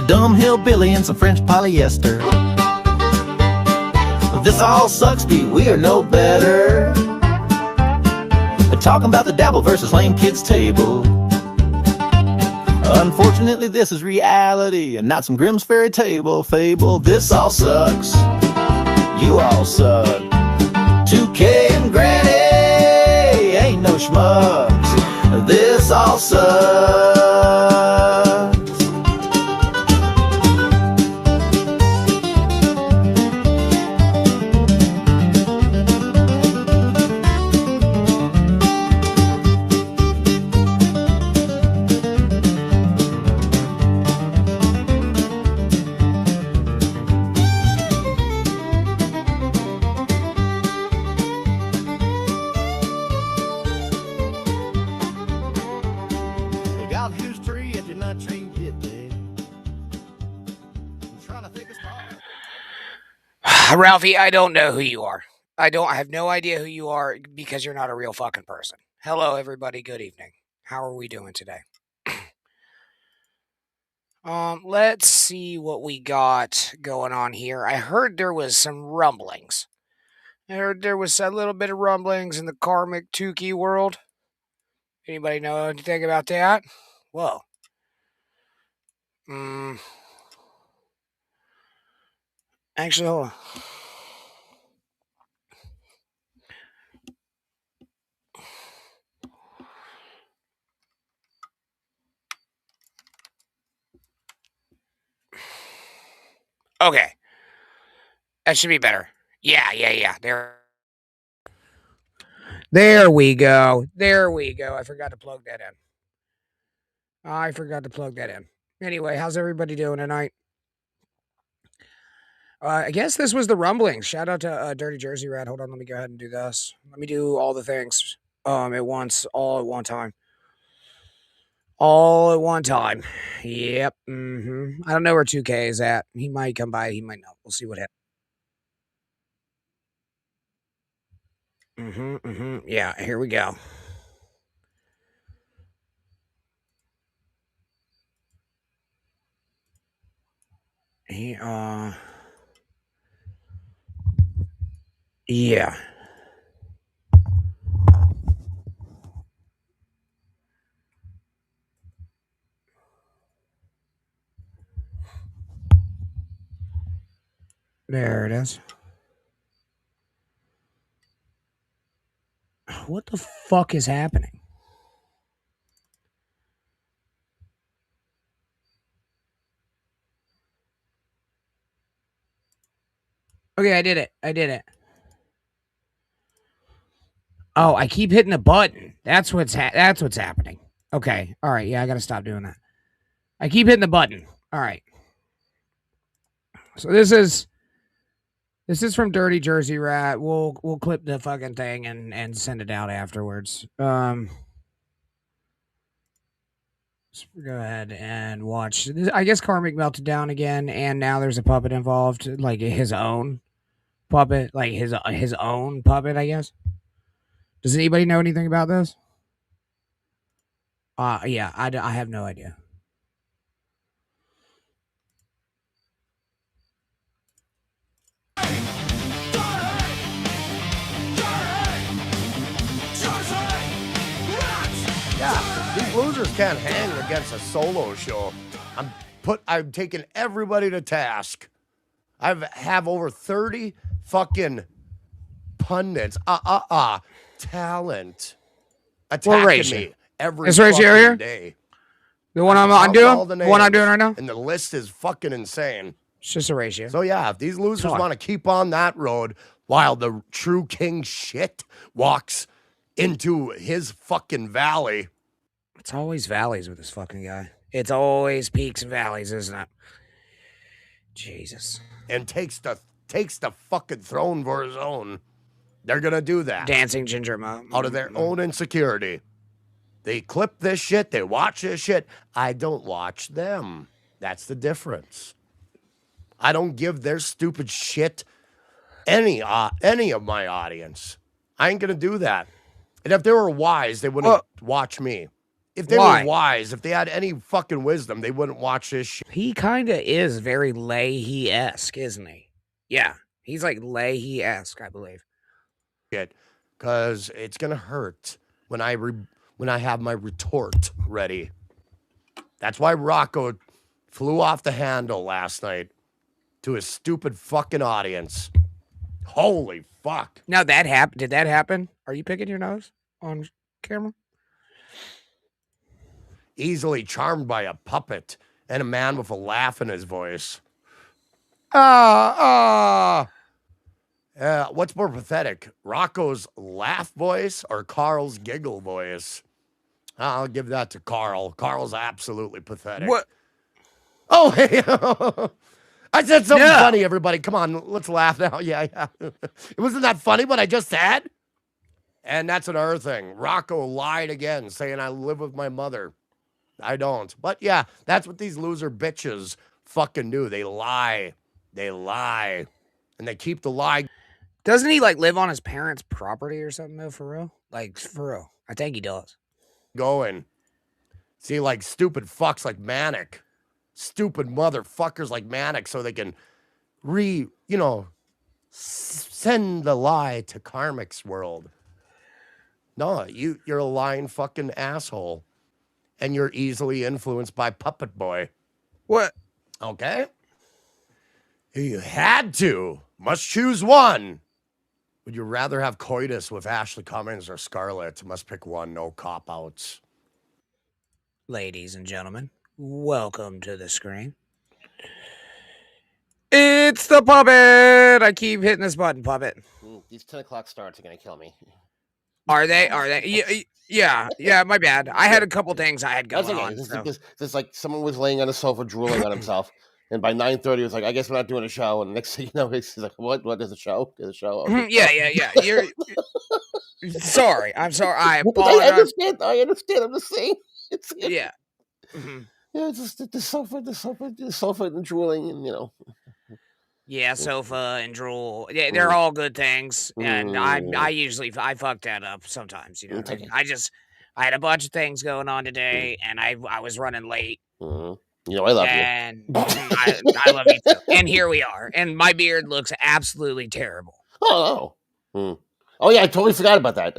dumb hillbilly and some French polyester. This all sucks, Pete, we are no better. Talking about the dabble versus lame kids table. Unfortunately, this is reality and not some Grimm's fairy tale fable. This all sucks. You all suck. 2K and Granny ain't no schmucks. This all sucks. Ralphie, I don't know who you are. I have no idea who you are because you're not a real fucking person. Hello, everybody. Good evening. How are we doing today? Let's see what we got going on here. I heard there was some rumblings. I heard there was a little bit of rumblings in the Karmic Tukey world. Anybody know anything about that? Whoa. Actually, hold on. Okay. That should be better. Yeah. There we go. I forgot to plug that in. Anyway, how's everybody doing tonight? I guess this was the rumblings. Shout out to Dirty Jersey Rat. Hold on, let me go ahead and do this. Let me do all the things at once, all at one time. All at one time. Yep. I don't know where 2K is at. He might come by. He might not. We'll see what happens. Yeah, here we go. Yeah. There it is. What the fuck is happening? Okay, I did it. Oh, I keep hitting the button. That's what's happening. Okay. All right. Yeah, I got to stop doing that. I keep hitting the button. All right. So this is from Dirty Jersey Rat. We'll clip the fucking thing and send it out afterwards. Let's go ahead and watch. I guess Karmic melted down again, and now there's a puppet involved, like his own puppet, I guess. Does anybody know anything about this? Yeah, I have no idea. Yeah, these losers can't hang against a solo show. I'm taking everybody to task. I have over 30 fucking pundits, talent attacking me every fucking day. The one I'm doing? The one I'm doing right now? And the list is fucking insane. It's just a ratio. So yeah, if these losers want to keep on that road while the true king shit walks into his fucking valley. It's always valleys with this fucking guy. It's always peaks and valleys, isn't it? Jesus. And takes the fucking throne for his own. They're gonna do that. Dancing Ginger Mo. Out of their own insecurity. They clip this shit, they watch this shit. I don't watch them. That's the difference. I don't give their stupid shit any of my audience. I ain't gonna do that. And if they were wise, they wouldn't watch me. If they Why? were wise, if they had any fucking wisdom, they wouldn't watch this shit. He kind of is very Leahy-esque, isn't he? Yeah, he's like Leahy-esque, I believe. Because it's gonna hurt when I have my retort ready. That's why Rocco flew off the handle last night to his stupid fucking audience. Holy fuck! Now that happened. Did that happen? Are you picking your nose on camera? Easily charmed by a puppet and a man with a laugh in his voice. What's more pathetic, Rocco's laugh voice or Carl's giggle voice? I'll give that to Carl. Carl's absolutely pathetic. What? Oh, hey. I said something Yeah. funny, everybody. Come on, let's laugh now. Yeah. It wasn't that funny what I just said? And that's another thing. Rocco lied again, saying I live with my mother. I don't. But yeah, that's what these loser bitches fucking do. They lie. They lie. And they keep the lie Doesn't he like live on his parents' property or something though? For real? Like for real? I think he does. going. See, like stupid fucks like Manic. Stupid motherfuckers like Manic so they can send the lie to Karmic's world. No, you're a lying fucking asshole. And you're easily influenced by Puppet Boy. What? Okay? You had to. Must choose one. Would you rather have coitus with Ashley Cummings or Scarlett? Must pick one, no cop-outs. Ladies and gentlemen, welcome to the screen. It's the puppet. I keep hitting this button, puppet. These 10 o'clock starts are going to kill me. Are they? Are they? Yeah. My bad. I had a couple things I had That's going okay. on. This so- is like someone was laying on the sofa drooling on himself. And by 9:30, it was like, I guess we're not doing a show. And next thing you know, he's like, what? There's a show? There's a show? Okay. Yeah. You're sorry. I'm sorry. I I apologize. understand. I'm just saying. Yeah. Mhm. Yeah, it's just the sofa and drooling and, Yeah, sofa and drool. Yeah, they're all good things. And I usually fuck that up sometimes, you know. What I mean? I had a bunch of things going on today and I was running late. I love you. And I love you too. And here we are. And my beard looks absolutely terrible. Oh, no. Oh, yeah, I totally forgot about that.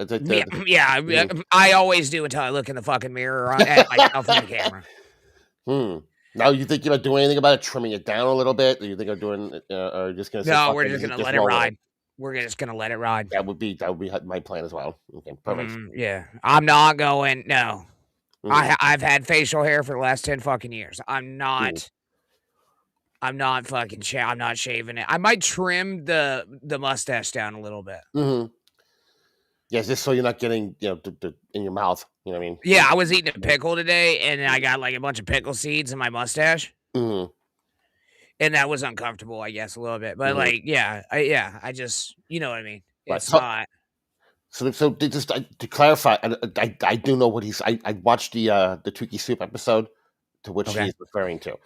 I always do until I look in the fucking mirror at myself in the camera. Now, you think about doing anything about it, trimming it down a little bit? Or you think of doing, or just going to say, No, fuck we're it, just gonna just let it roll with ride. We're just gonna let it ride. That would be my plan as well. Okay, perfect. Yeah, I'm not going. No, I've had facial hair for the last 10 fucking years. I'm not fucking. I'm not shaving it. I might trim the mustache down a little bit. Yes, just so you're not getting in your mouth. You know what I mean? Yeah, I was eating a pickle today, and I got like a bunch of pickle seeds in my mustache. And that was uncomfortable, I guess, a little bit. But I just, you know what I mean. It's not. So just to clarify, I do know what he's. I watched the Tukey Soup episode to which he's referring to.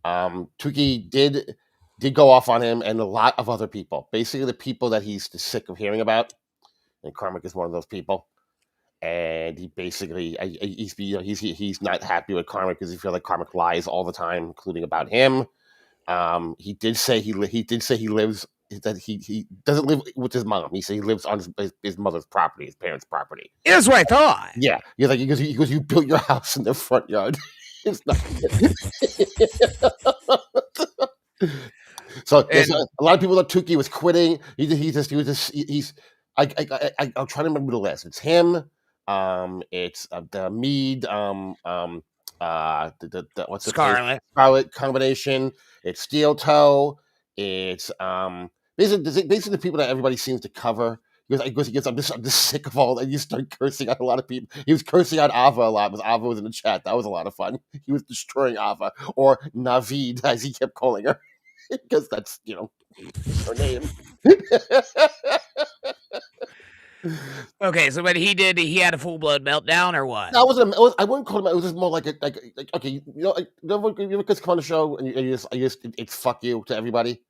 Tukey did go off on him and a lot of other people. Basically, the people that he's sick of hearing about, and Karmic is one of those people. And he basically, he's not happy with Karmic because he feels like Karmic lies all the time, including about him. He did say he lives. That he doesn't live with his mom. He said he lives on his mother's property, his parents' property. That's what I thought. Yeah, he's like he goes. You built your house in the front yard. It's not. So a lot of people thought Tukey was quitting. I'll try to remember the list. It's him. It's the Mead. What's the Scarlet combination. It's Steel Toe. It's basically the people that everybody seems to cover. He goes, I'm just sick of all that. You start cursing out a lot of people. He was cursing out Ava a lot because Ava was in the chat. That was a lot of fun. He was destroying Ava, or Navid, as he kept calling her, because that's her name. Okay, so what he did, he had a full blood meltdown or what? No, I wouldn't call it. It was just more like okay, you ever come on the show and you just it's fuck you to everybody.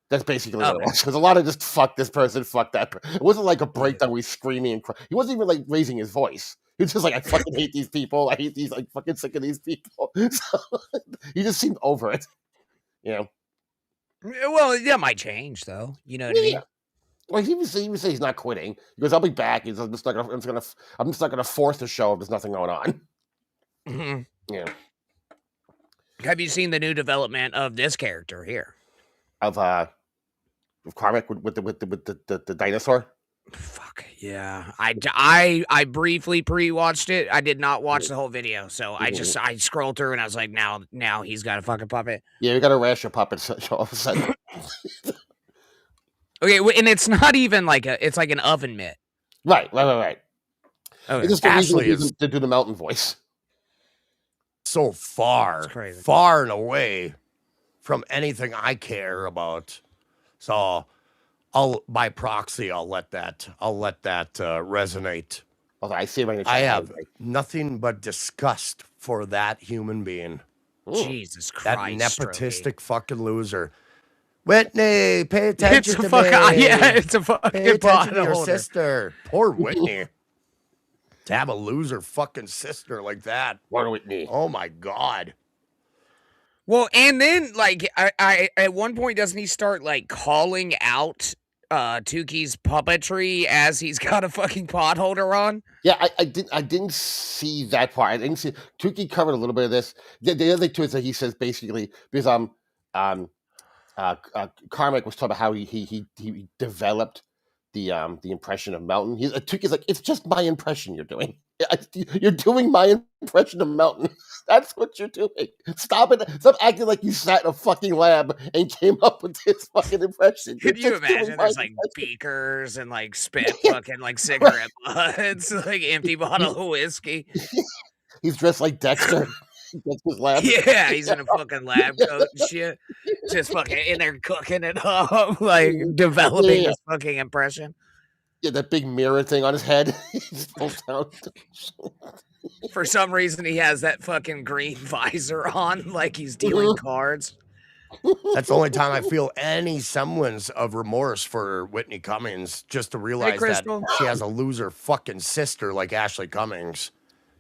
That's basically what it was. There's a lot of just fuck this person, fuck that person. It wasn't like a breakdown where he's screaming and crying. He wasn't even like raising his voice. He was just like, I fucking hate these people. I hate these, like, fucking sick of these people. So, he just seemed over it. You know? Well, that might change, though. You know what I mean? Well, he would say he's not quitting. He goes, I'll be back. He's I'm just not gonna force the show if there's nothing going on. Mm-hmm. Yeah. Have you seen the new development of this character here? Of Carmack with the dinosaur. Fuck yeah! I briefly pre-watched it. I did not watch the whole video, so I scrolled through and I was like, now he's got a fucking puppet. Yeah, we got a rash of puppets all of a sudden. Okay, and it's not even like it's like an oven mitt. Right. Okay. It's just the Ashley reason to do the mountain voice. So far and away from anything I care about. So by proxy, I'll let that resonate. Although I see right now, I have nothing but disgust for that human being. Jesus Christ. That nepotistic fucking loser. Whitney, pay attention to me. It's a fucking pay attention to your holder. sister. Poor Whitney. To have a loser fucking sister like that. Poor Whitney. Oh my God. Well, and then like I at one point doesn't he start like calling out Tuki's puppetry as he's got a fucking pot holder on? Yeah, I didn't see that part. I didn't see Tuki covered a little bit of this. The other thing too is that he says basically because Carmack was talking about how he developed the impression of Mountain. Tuki's like, it's just my impression you're doing. You're doing my impression of Mountain. That's what you're doing. Stop it. Stop acting like you sat in a fucking lab and came up with this fucking impression. Could you imagine there's like beakers and like spit fucking like cigarette butts, like empty bottle of whiskey. He's dressed like Dexter. That's his lab. Yeah, he's in a fucking lab coat and shit. Just fucking in there cooking it up, like developing this fucking impression. Yeah, that big mirror thing on his head. For some reason, he has that fucking green visor on, like he's dealing cards. That's the only time I feel any semblance of remorse for Whitney Cummings, just to realize that she has a loser fucking sister like Ashley Cummings,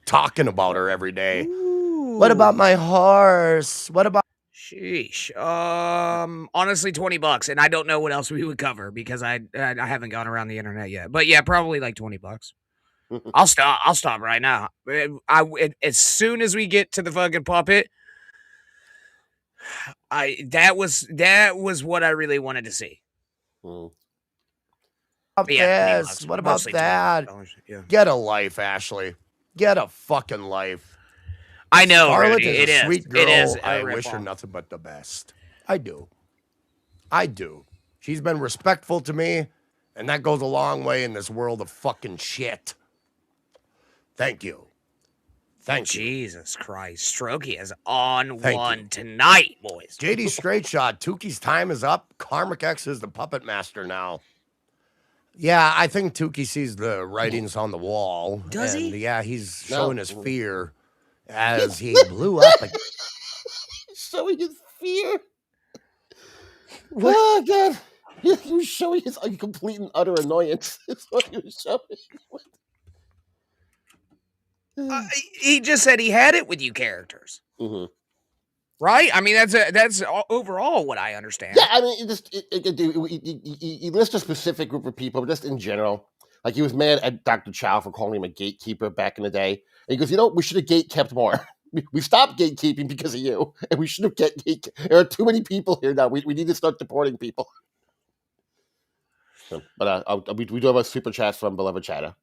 talking about her every day. Ooh. What about my horse? What about... Sheesh. Honestly, $20, and I don't know what else we would cover because I haven't gone around the internet yet. But yeah, probably like $20. I'll stop right now. As soon as we get to the fucking puppet, that was what I really wanted to see. What about that? Yeah. Get a life, Ashley. Get a fucking life. I know, Scarlett Rudy, is a sweet girl. It is. I wish her nothing but the best. I do. She's been respectful to me, and that goes a long way in this world of fucking shit. Thank you. Jesus Christ. Strokey is on one tonight, boys. JD Straight Shot, Tuki's time is up. Karmic X is the puppet master now. Yeah, I think Tuki sees the writings on the wall. Does he? Yeah, he's showing his fear as he blew up. Showing his fear? What? Oh, God. He was showing his complete and utter annoyance. That's what he was showing. He just said he had it with you characters. Mm-hmm. Right? I mean, that's overall what I understand. Yeah, I mean, he lists a specific group of people, but just in general. Like, he was mad at Dr. Chow for calling him a gatekeeper back in the day. And he goes, we should have gate-kept more. We stopped gatekeeping because of you, and we should have There are too many people here now. We need to start deporting people. But we do have a super chat from Beloved Chatter.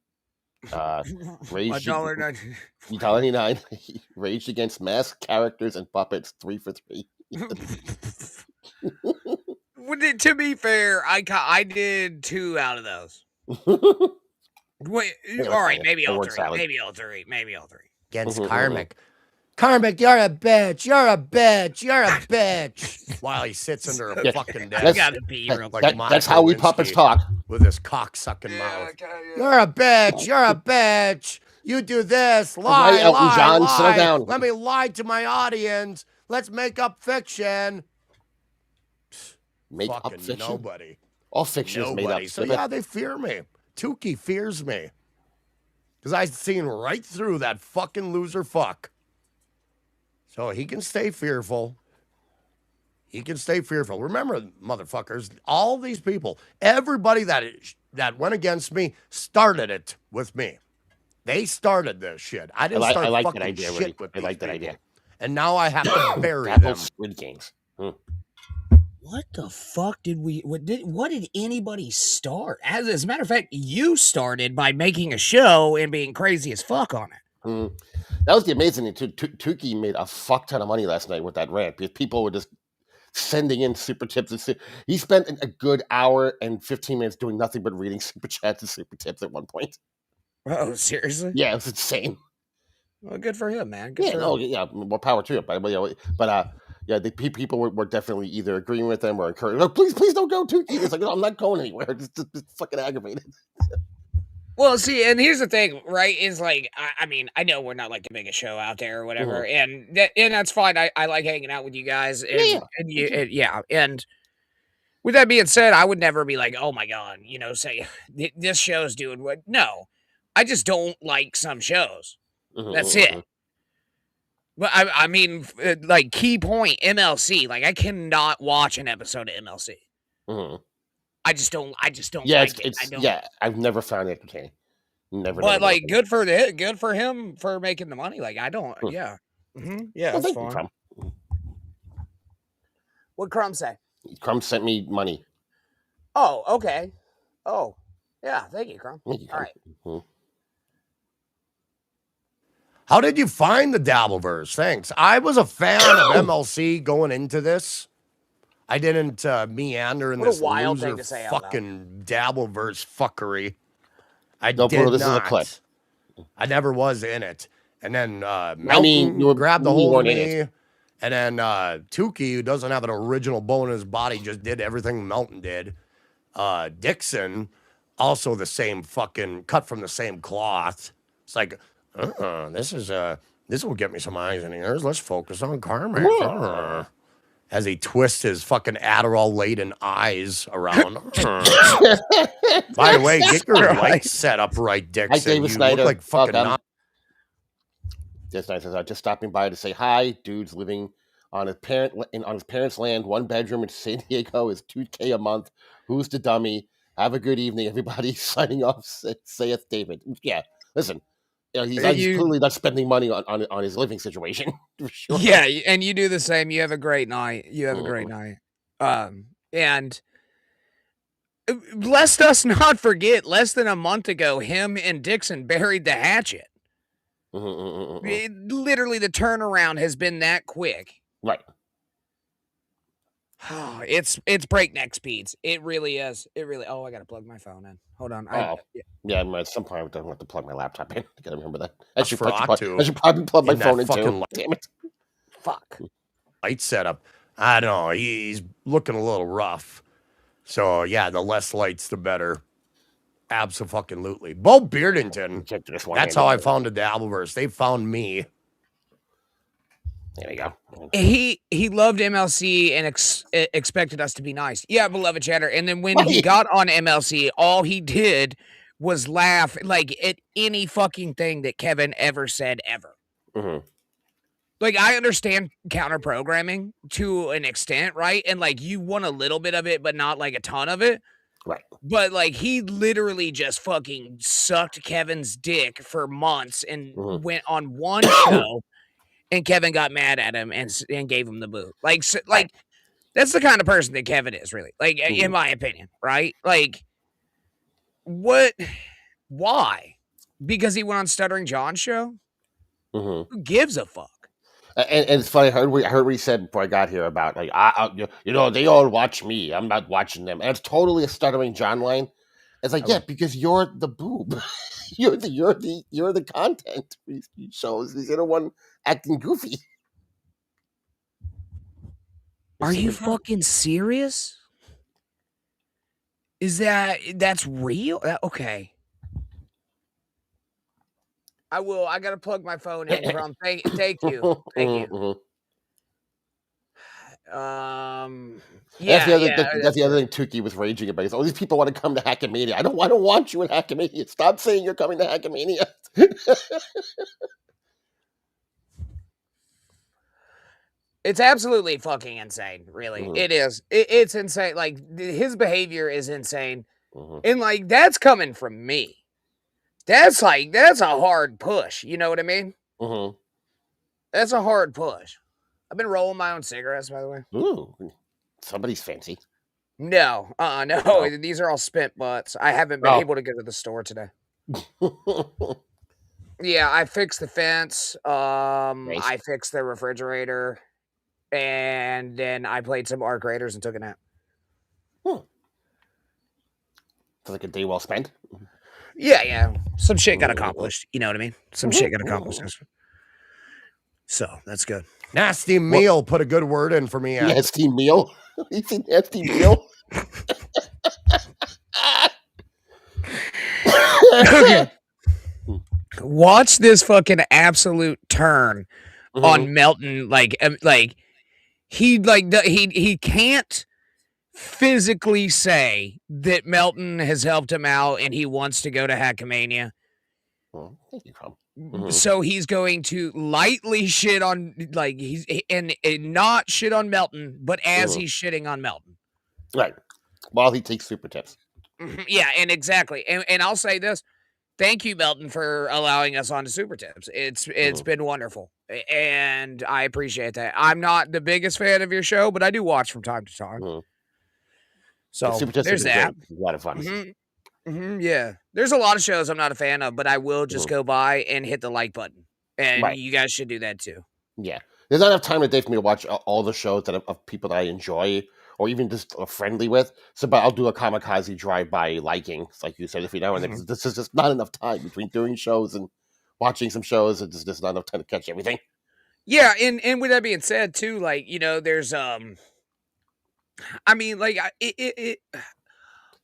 $1.99. Raged against masked characters and puppets 3 for 3. To be fair, I did 2 out of those. Wait, all right, maybe all 3. Against Karmic. Karmic, you're a bitch. You're a bitch. While he sits under a fucking desk. I gotta pee real quick. That's how we puppets talk. With his cock-sucking mouth. You're a bitch. You do this. Lie. Settle down. Let me lie to my audience. Let's make up fiction. make up Fucking fiction. nobody. All fiction is made up. Nobody. So yeah, they fear me. Tukey fears me. Because I've seen right through that fucking loser fuck. So he can stay fearful. He can stay fearful. Remember, motherfuckers, all these people, everybody that went against me started it with me. They started this shit. I didn't start like fucking that idea, shit Woody. with I these like that people. idea. And now I have to bury Apple them. Squid Games. What the fuck did we? What did anybody start? As a matter of fact, you started by making a show and being crazy as fuck on it. That was the amazing thing too. Tukey made a fuck ton of money last night with that rant because people were just sending in super tips. He spent a good hour and 15 minutes doing nothing but reading super chats and super tips at one point. Oh, seriously? Yeah, it was insane. Well, good for him, man. More power to it. But the people were definitely either agreeing with them or encouraging. No, please don't go, Tukey. It's like, no, I'm not going anywhere. Just fucking aggravated. Well, see, and here's the thing, right? Is like, I mean, I know we're not like the biggest show out there or whatever, and that's fine. I like hanging out with you guys, and with that being said, I would never be like, oh my god, say this show's doing what? No, I just don't like some shows. That's it. But I mean, like key point MLC. Like I cannot watch an episode of MLC. I just don't like it. I've never found it entertaining. Never. But like, good for him for making the money. Like I don't. Yeah. Yeah, Well, that's thank you, fine. Crumb. What'd Crumb say? Crumb sent me money. Oh, okay. Oh, yeah. Thank you, Crumb. Thank you, Crumb. All right. How did you find the Dabbleverse? Thanks. I was a fan of MLC going into this. I didn't meander in this wild loser thing to say out loud. fucking Dabbleverse fuckery. I No, did Bruno, this is a not. clip. I never was in it. And then Melton grabbed the hold of me. And then Tukey, who doesn't have an original bone in his body, just did everything Melton did. Dixon, also the same fucking cut from the same cloth. It's like, this will get me some eyes and ears. Let's focus on Carmack. As he twists his fucking Adderall-laden eyes around. By the way, get your lights set up right, Dixon. Hi, David you Snyder. look like fucking That's nice. I'm just stopping by to say hi. Dude's living on his parents' land. 1 bedroom in San Diego is $2,000 a month. Who's the dummy? Have a good evening, everybody. Signing off. Saith David. Yeah, listen. He's clearly not spending money on his living situation. For sure. Yeah, and you do the same. You have a great night. And lest us not forget, less than a month ago, him and Dixon buried the hatchet. Literally, the turnaround has been that quick. Right. It's breakneck speeds. It really is. It really. Oh, I gotta plug my phone in. Hold on. At some point I don't have to plug my laptop in. I gotta remember that. I should probably plug my phone in too. Damn it. Fuck. Light setup. I don't know. He's looking a little rough. So yeah, the less lights, the better. Absolutely. Bo Beardington. That's how I found the Dabbleverse. They found me. There we go. He loved MLC and expected us to be nice. Yeah, beloved chatter. And then when he got on MLC, all he did was laugh like at any fucking thing that Kevin ever said ever. Like, I understand counter programming to an extent, right? And like you want a little bit of it, but not like a ton of it. Right. But like he literally just fucking sucked Kevin's dick for months and went on one show. And Kevin got mad at him and gave him the boot. Like that's the kind of person that Kevin is, really. Like, in my opinion, right? Like, what? Why? Because he went on Stuttering John's show? Who gives a fuck? And it's funny. I heard what he said before I got here about like, they all watch me. I'm not watching them. And it's totally a Stuttering John line. It's like, because you're the boob. you're the content he shows. You're the one acting goofy. Are you fucking serious? That's real? Okay. I gotta plug my phone in from. Thank you. Yeah, That's the other thing Tukey was raging about. Is all these people want to come to Hackamania. I don't want you in Hackamania. Stop saying you're coming to Hackamania. It's absolutely fucking insane, really. Mhm. It is. It's insane. Like, his behavior is insane. Mhm. And, like, that's coming from me. That's a hard push. You know what I mean? Mhm. That's a hard push. I've been rolling my own cigarettes, by the way. Ooh, somebody's fancy. No, no. No. These are all spent butts. I haven't been Oh. able to go to the store today. Yeah, I fixed the fence. Nice. I fixed the refrigerator, and then I played some Arc Raiders and took a nap. Sounds like a day well spent. Yeah. Some shit got accomplished. You know what I mean? Some shit got accomplished. So that's good. Nasty Meal put a good word in for me. Nasty Meal. You see Nasty Meal? Okay. Watch this fucking absolute turn on Melton. He can't physically say that Melton has helped him out and he wants to go to Hackamania. Thank you, Tom. So he's going to lightly shit on and not shit on Melton, but as he's shitting on Melton. Right. While he takes super tips. Yeah, and exactly. And I'll say this. Thank you, Melton, for allowing us on to Super Tips. It's been wonderful, and I appreciate that. I'm not the biggest fan of your show, but I do watch from time to time. So Super Tips there's that. A lot of fun. Yeah, there's a lot of shows I'm not a fan of, but I will just go by and hit the like button, and you guys should do that too. Yeah, there's not enough time in the day for me to watch all the shows of people that I enjoy or even just friendly with. So, but I'll do a kamikaze drive-by liking, like you said, if you know. And this is just not enough time between doing shows and watching some shows. It's just not enough time to catch everything. Yeah, and with that being said, too, there's I mean,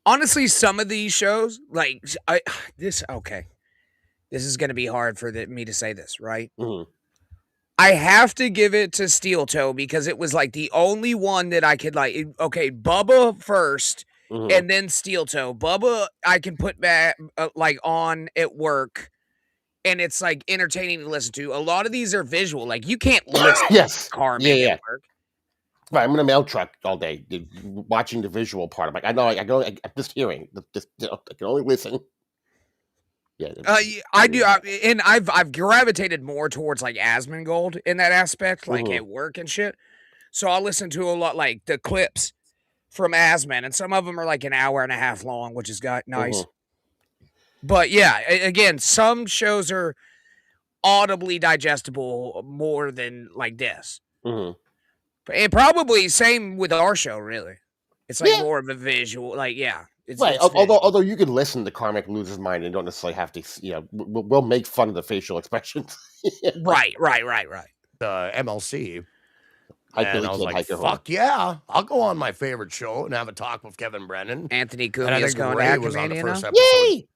honestly, some of these shows, this is gonna be hard for me to say this, right? I have to give it to Steel Toe because it was the only one that I could Bubba first and then Steel Toe. Bubba I can put back on at work and it's entertaining to listen to. A lot of these are visual. You can't listen to Carmen at work. Right, I'm in a mail truck all day watching the visual part. I'm I'm just hearing. I can only listen. Yeah, I do, and I've gravitated more towards Asmongold in that aspect, at work and shit. So I'll listen to a lot the clips from Asmon, and some of them are an hour and a half long, which is nice. But yeah, again, some shows are audibly digestible more than this. And probably same with our show, really. It's more of a visual, It's right. It's although you can listen to Carmack lose his mind and don't necessarily have to, we'll make fun of the facial expressions. Right. The MLC. And I was like, fuck yeah, I'll go on my favorite show and have a talk with Kevin Brennan. Anthony Cumia is going Ray to was on the first episode. Yay!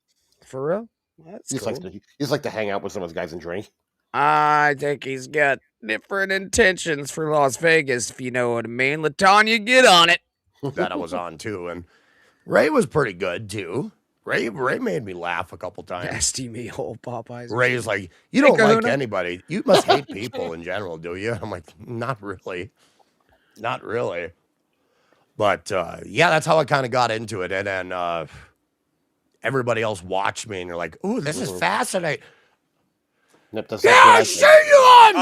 For real? That's he's cool. He's like to hang out with some of those guys and drink. I think he's got different intentions for Las Vegas, if you know what I mean. LaTanya, get on it. That I was on too, and Ray was pretty good too. Ray made me laugh a couple times. Nasty Meal, Popeyes. Ray's like, you don't like anybody. You must hate people in general, do you? I'm like, not really. But yeah, that's how I kind of got into it. And then everybody else watched me and they're like, ooh, this is fascinating. Yeah, I seen you on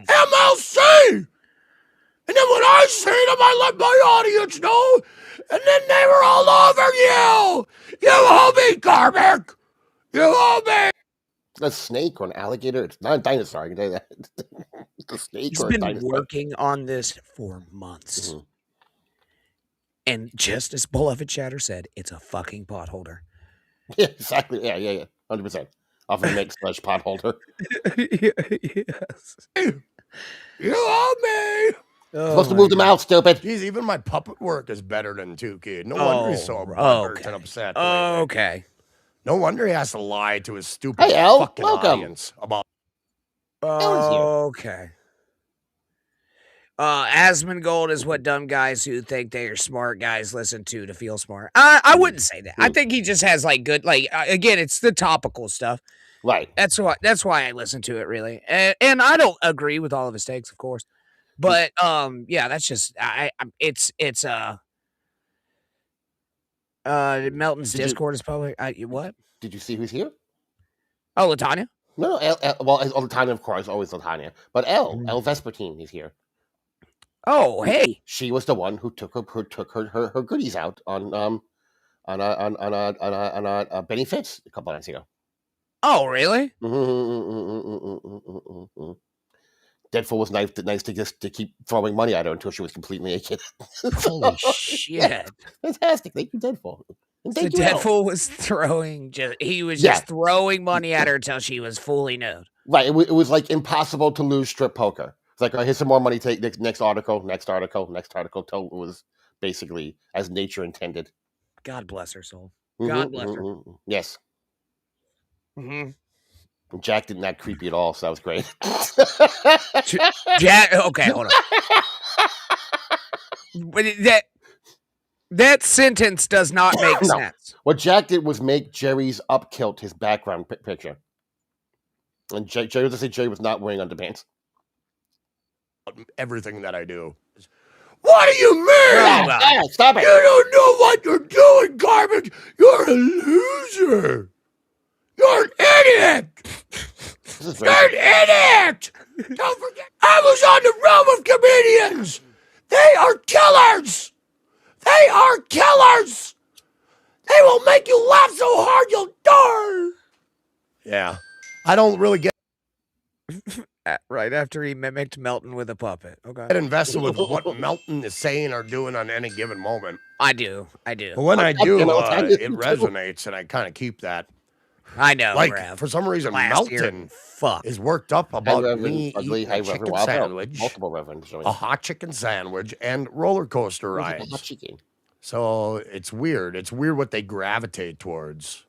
MLC. And then when I seen them, I let my audience know. And then they were all over you. You owe me, Carmack. You owe me. A snake or an alligator. It's not a dinosaur. I can tell you that. It's a snake He's or a been dinosaur. working on this for months. And just as Beloved Chatter said, it's a fucking potholder. Yeah, exactly. Yeah. 100%. Often makes slash potholder. Yes. You owe me. Supposed to move them out, stupid. Geez, even my puppet work is better than Tukey. No wonder he's so hurt and upset. Okay. No wonder he has to lie to his stupid fucking audience about. Okay. Asmongold is what dumb guys who think they are smart guys listen to feel smart. I wouldn't say that. I think he just has like good, like again, it's the topical stuff. Right. That's why I listen to it really, and I don't agree with all of his takes, of course, but yeah, that's just it's Melton's Did you- Discord is public. What? Did you see who's here? Oh, Latanya. No, well, Latanya, of course, always Latanya. But El Vespertine is here. Oh, hey. She was the one who took her goodies out on Benny Fitz a couple nights ago. Oh, really? Deadpool was nice to keep throwing money at her until she was completely naked. Holy shit! Fantastic! Thank you, Deadpool. And So thank you, El. Deadpool was throwing just Yeah. throwing money at her until she was fully nude. Right. It was like impossible to lose strip poker. It's like, here's some more money. Take next article, till it was basically as nature intended. God bless her soul. Mhm, God bless her. Yes. Mm-hmm. Jack didn't act creepy at all, so that was great. Jack. Okay, hold on. But that sentence does not make No. sense. What Jack did was make Jerry's up kilt his background picture. And Jerry was not wearing underpants. Everything that I do. What do you mean? Oh, Stop it! You don't know what you're doing, garbage. You're a loser. You're an idiot. This is You're racist. an idiot. Don't forget, I was on the realm of comedians. They are killers. They are killers. They will make you laugh so hard you'll die. Yeah. I don't really get Right after he mimicked Melton with a puppet. Okay. invested with what Melton is saying or doing on any given moment. I do. But when I You do, know, I it do too. resonates, and I kind of keep that. I know. Like, Rev. for some reason, Last year, Melton fuck. is worked up about Reverend me Ugly, eating High a Reverend chicken Wild Bill. sandwich, Multiple reverends joined. a hot chicken sandwich, and roller coaster Where's the hot rides. chicken? So it's weird. It's weird what they gravitate towards.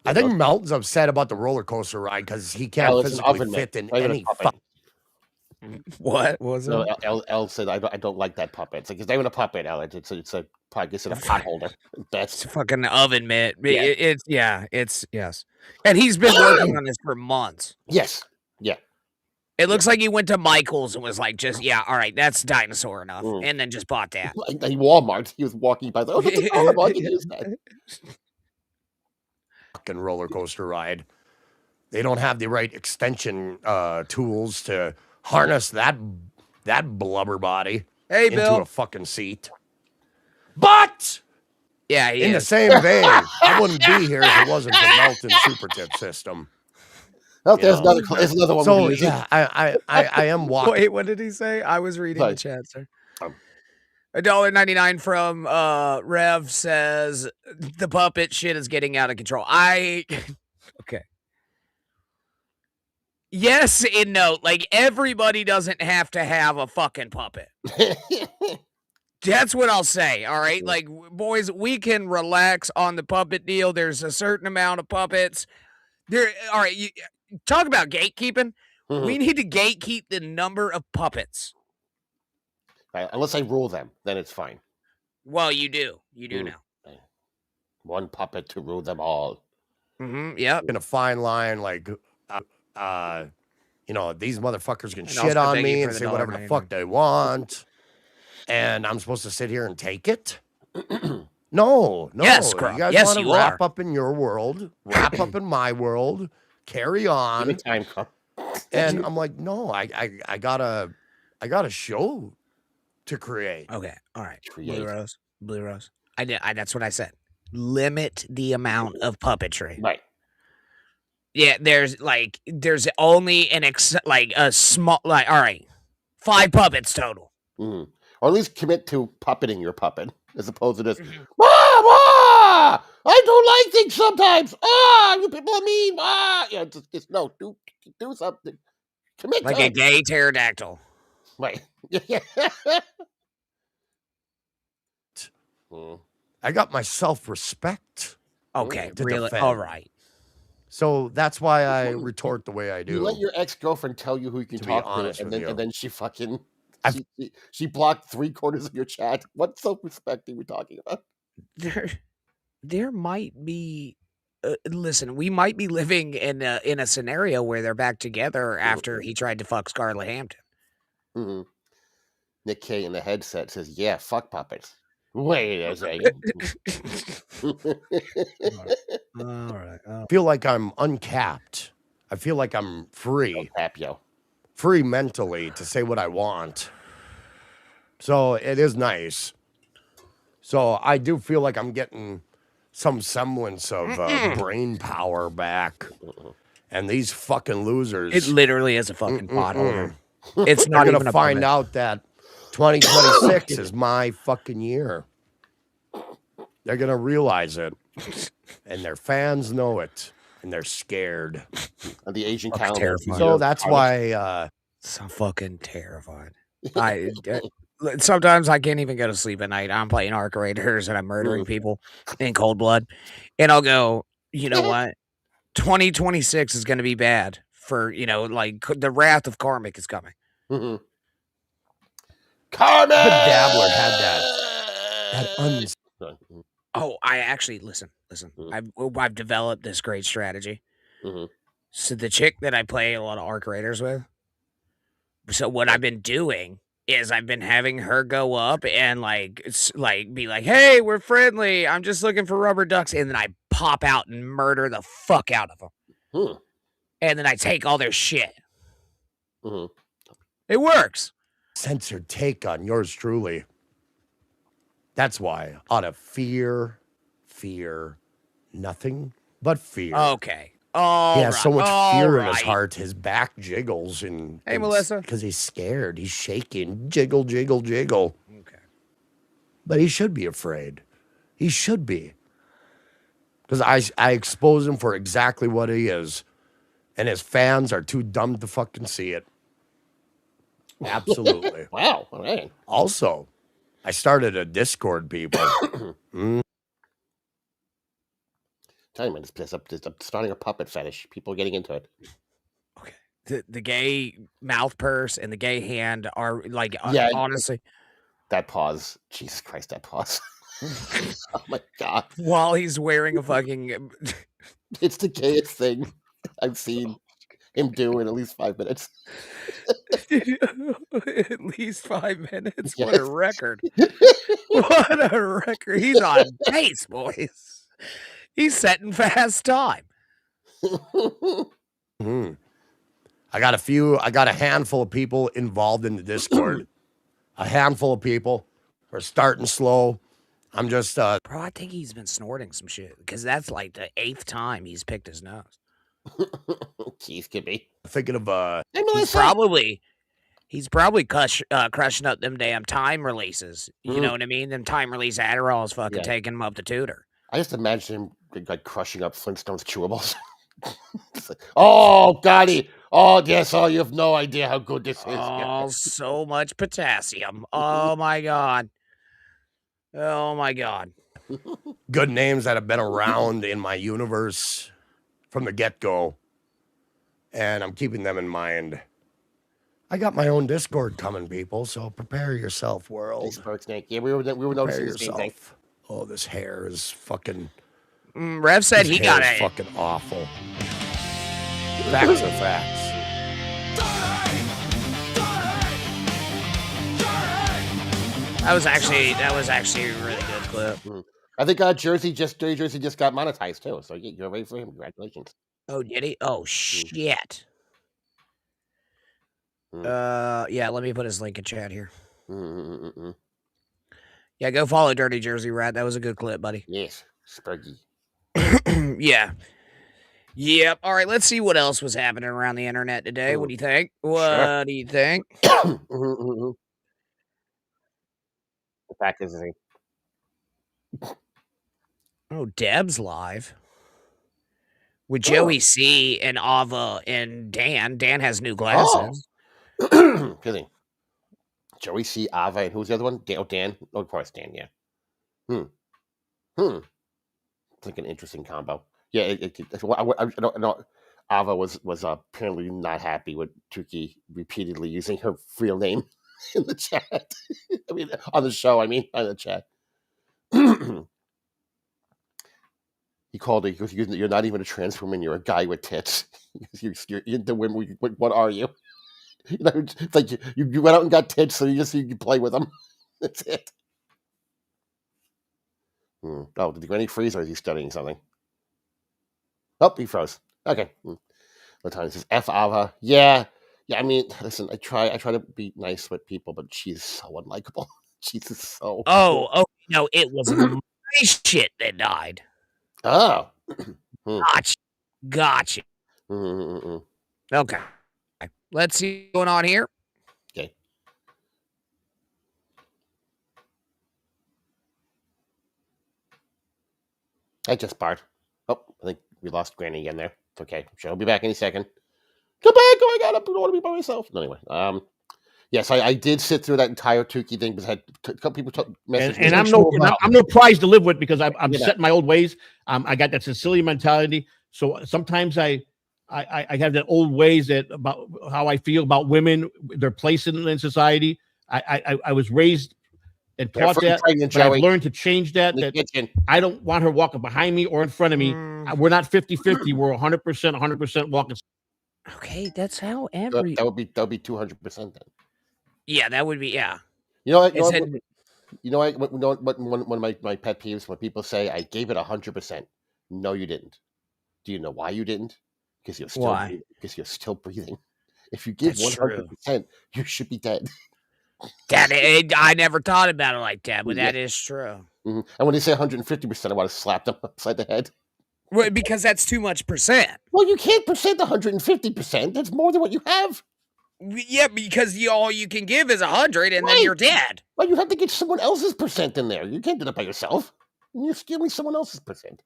Yeah, I think those- Melton's upset about the roller coaster ride because he El, can't it's an physically oven mitt, fit in not even a any puppet. fuck. What was it? No, El said I don't like that puppet. It's like it's not even a puppet, El. It's a pot holder. It's Best. a fucking oven mitt. Yeah. It's yes. And he's been working on this for months. Yes. Yeah. It looks like he went to Michael's and was like, just all right, that's dinosaur enough, Mm. and then just bought that. Like Walmart. He was walking by. Oh, that's adorable. I can use that. Fucking roller coaster ride. They don't have the right extension tools to harness that blubber body Hey, into Bill. a fucking seat. But Yeah, he in the is. same vein, I wouldn't be here if it wasn't for Melton's super tip system. Oh, there's know, there's another one. So we're using. yeah, I am walking. Wait, what did he say? I was reading the Sorry. chat, sir. Um, $1.99 from Rev says the puppet shit is getting out of control. Okay. Yes and no. Like everybody doesn't have to have a fucking puppet. That's what I'll say. All right. Like, boys, we can relax on the puppet deal. There's a certain amount of puppets. There. All right. You talk about gatekeeping. Mhm. We need to gatekeep the number of puppets. Right, unless I rule them, then it's fine. Well, you do. You do Mm. now. One puppet to rule them all. Mm-hmm. Yep. In a fine line, like, these motherfuckers can And shit also on thank me you and for the say whatever the $1.99. fuck they want, and I'm supposed to sit here and take it. No. Yes, you Grump. guys Yes, want to you wrap are. up in your world, wrap up in my world, carry Give on. me time, come. And I'm like, no, I got a show to create. Okay. All right. Create. Blue Rose. That's what I said. Limit the amount of puppetry. Right. Yeah. There's only a small, all right, 5 puppets total. Mhm. Or at least commit to puppeting your puppet, as opposed to this. I don't like things sometimes. You people are mean. Just no. Do something. Commit Like to a it. gay pterodactyl. Right. Mm. I got my self-respect. Okay. To Really? defend. All right. So that's why I retort the way I do. You let your ex-girlfriend tell you who you can To be talk honest to, with and you. then she fucking She blocked 3/4 of your chat. What self-respect are we talking about? There might be. Listen, we might be living in a scenario where they're back together after he tried to fuck Scarlett Hampton. Mm-hmm. Nick K in the headset says, "Yeah, fuck puppets." Wait a second. All right. I feel like I'm uncapped. I feel like I'm free. Tap yo. Free mentally to say what I want. So it is nice. So I do feel like I'm getting some semblance of brain power back. And these fucking losers. It literally is a fucking pot holder. It's not going even to a find puppet. out that 2026 is my fucking year. They're going to realize it. And their fans know it. And they're scared. And the Asian Fucking calendar. terrifying. So that's why So fucking terrified. Sometimes I can't even go to sleep at night. I'm playing Arc Raiders and I'm murdering people in cold blood. And I'll go, you know what? 2026 is going to be bad for, like the wrath of Karmic is coming. Carmen! Dabbler had that Oh, I actually listen. I've developed this great strategy. Mhm. So the chick that I play a lot of Arc Raiders with. So what I've been doing is I've been having her go up and be like, "Hey, we're friendly. I'm just looking for rubber ducks," and then I pop out and murder the fuck out of them. And then I take all their shit. It works. censored take on yours truly. That's why, out of fear, nothing but fear. Okay. He has so much fear in his heart, his back jiggles. Hey, Melissa. Because he's scared. He's shaking. Jiggle, jiggle, jiggle. Okay. But he should be afraid. He should be. Because I expose him for exactly what he is. And his fans are too dumb to fucking see it. Absolutely. Wow. All right. Also, I started a Discord, people. Tell you, man, I'm starting a puppet fetish. People are getting into it. Okay. The gay mouth purse and the gay hand are like, honestly. That pause. Jesus Christ, that pause. Oh my God. While he's wearing a fucking. It's the gayest thing I've seen him do in at least 5 minutes. At least 5 minutes? Yes. What a record. What a record. He's on pace, boys. He's setting fast time. I got a handful of people involved in the Discord. A handful of people. We're starting slow. I'm just Bro, I think he's been snorting some shit because that's like the 8th time he's picked his nose. Jeez, could be. thinking of He's probably crushing up them damn time releases. You know what I mean? Them time release Adderall's fucking taking him up the tutor. I just imagine him like crushing up Flintstones chewables. Oh, got it. Oh, yes. Oh, you have no idea how good this is. Oh, so much potassium. Oh my God. Oh my God. good names that have been around in my universe from the get-go. And I'm keeping them in mind. I got my own Discord coming, people, so prepare yourself, world. Snake. Yeah, we were noticing the same thing. Oh, this hair is fucking. Rev said he got it. Fucking awful. Facts are facts. That was actually a really good clip. I think Dirty Jersey just got monetized too. So you're ready for him. Congratulations. Oh, did he? Oh shit. Yeah, let me put his link in chat here. Yeah, go follow Dirty Jersey Rat. That was a good clip, buddy. Yes, Spurgy. Yeah. Yep. All right, let's see what else was happening around the internet today. What do you think? What do you think? The fact is, Oh, Deb's live with Joey C and Ava and Dan. Dan has new glasses. Kidding. Joey C, Ava, and who's the other one? Dan. Oh, of course, Dan. Yeah. It's like an interesting combo. Yeah. I don't know. Ava was apparently not happy with Tuki repeatedly using her real name. in the chat. I mean, on the show. I mean, on the chat. He called it. He goes, "You're not even a trans woman. You're a guy with tits. You're into women. What are you? You know, it's like you went out and got tits, so you can play with them. That's it." Oh, did Granny freeze, or is he studying something? Oh, he froze. Okay. Latanya says, "F Ava." Yeah. I mean, listen, I try to be nice with people, but she's so unlikable. She's just so. Oh, no, it was my shit that died. Oh. Gotcha. Okay. Let's see what's going on here. Okay. I just barred. Oh, I think we lost Granny again there. It's okay. She'll be back any second. Come back! Oh my god, I don't want to be by myself. No, anyway, yes, I did sit through that entire Tukey thing because I had a couple people message me. And I'm no prize to live with because I'm set in my old ways. I got that Sicilian mentality. So sometimes I have that old ways that about how I feel about women, their place in society. I was raised and taught that, but I've learned to change that. I don't want her walking behind me or in front of me. We're not 50-50. We're 100% walking. Okay, that's how that would be 200% then. Yeah, that would be You know what? One of my pet peeves when people say I gave it 100%. No, you didn't. Do you know why you didn't? Because you're still breathing. Because you're still breathing. If you give 100%, you should be dead. I never thought about it like that, but that is true. And when they say 150%, I want to slap them upside the head. Well, because that's too much percent. Well, you can't percent 150%. That's more than what you have. Yeah, because all you can give is 100, and then you're dead. Well, you have to get someone else's percent in there. You can't do that by yourself. You're stealing someone else's percent.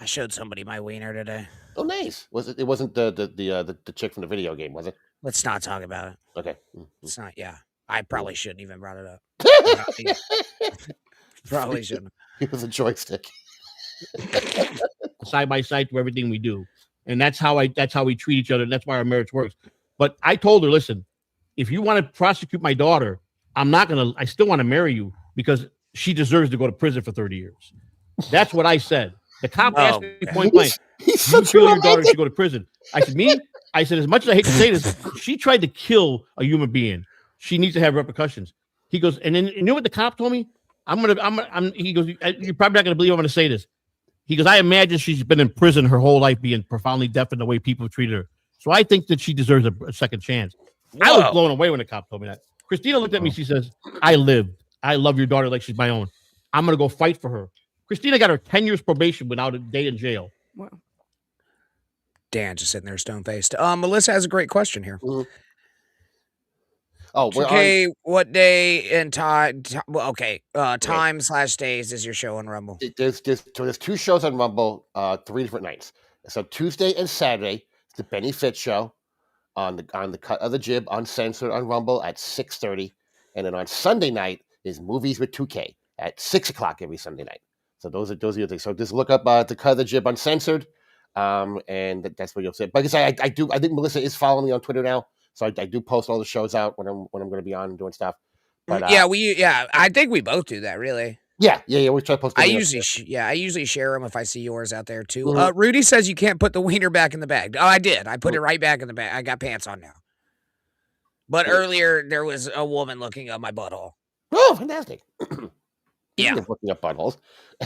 I showed somebody my wiener today. Oh, nice. Was it? It wasn't the chick from the video game, was it? Let's not talk about it. Okay. It's not. Yeah, I probably shouldn't even brought it up. Probably shouldn't. It was a joystick. Side by side to everything we do, and that's how we treat each other, and that's why our marriage works. But I told her, listen, if you want to prosecute my daughter, I still want to marry you because she deserves to go to prison for 30 years. That's what I said. The cop asked me point blank, you feel your daughter should go to prison? I said, as much as I hate to say this, she tried to kill a human being. She needs to have repercussions. He goes, and then you know what the cop told me? He goes, you're probably not going to believe I'm going to say this. He goes, I imagine she's been in prison her whole life being profoundly deaf in the way people treated her. So I think that she deserves a second chance. Whoa. I was blown away when the cop told me that. Christina looked at me. She says, I love your daughter like she's my own. I'm going to go fight for her. Christina got her 10 years probation without a day in jail. Wow. Dan just sitting there stone-faced. Melissa has a great question here. Mm-hmm. Oh, okay. What day and time? Time/days is your show on Rumble? There's 2 shows on Rumble, 3 different nights. So Tuesday and Saturday, it's the Benny Fitz show on the Cut of the Jib Uncensored on Rumble at 6:30, and then on Sunday night is Movies with 2K at 6:00 every Sunday night. So those are your things. So just look up the Cut of the Jib Uncensored, and that's what you'll see. Like I say, I think Melissa is following me on Twitter now. So I do post all the shows out when I'm going to be on and doing stuff. But I think we both do that, really. Yeah. We try to post. I usually share them if I see yours out there too. Mm-hmm. Rudy says you can't put the wiener back in the bag. Oh, I did. I put it right back in the bag. I got pants on now. But earlier there was a woman looking up my butthole. Oh, fantastic! Yeah, looking up buttholes.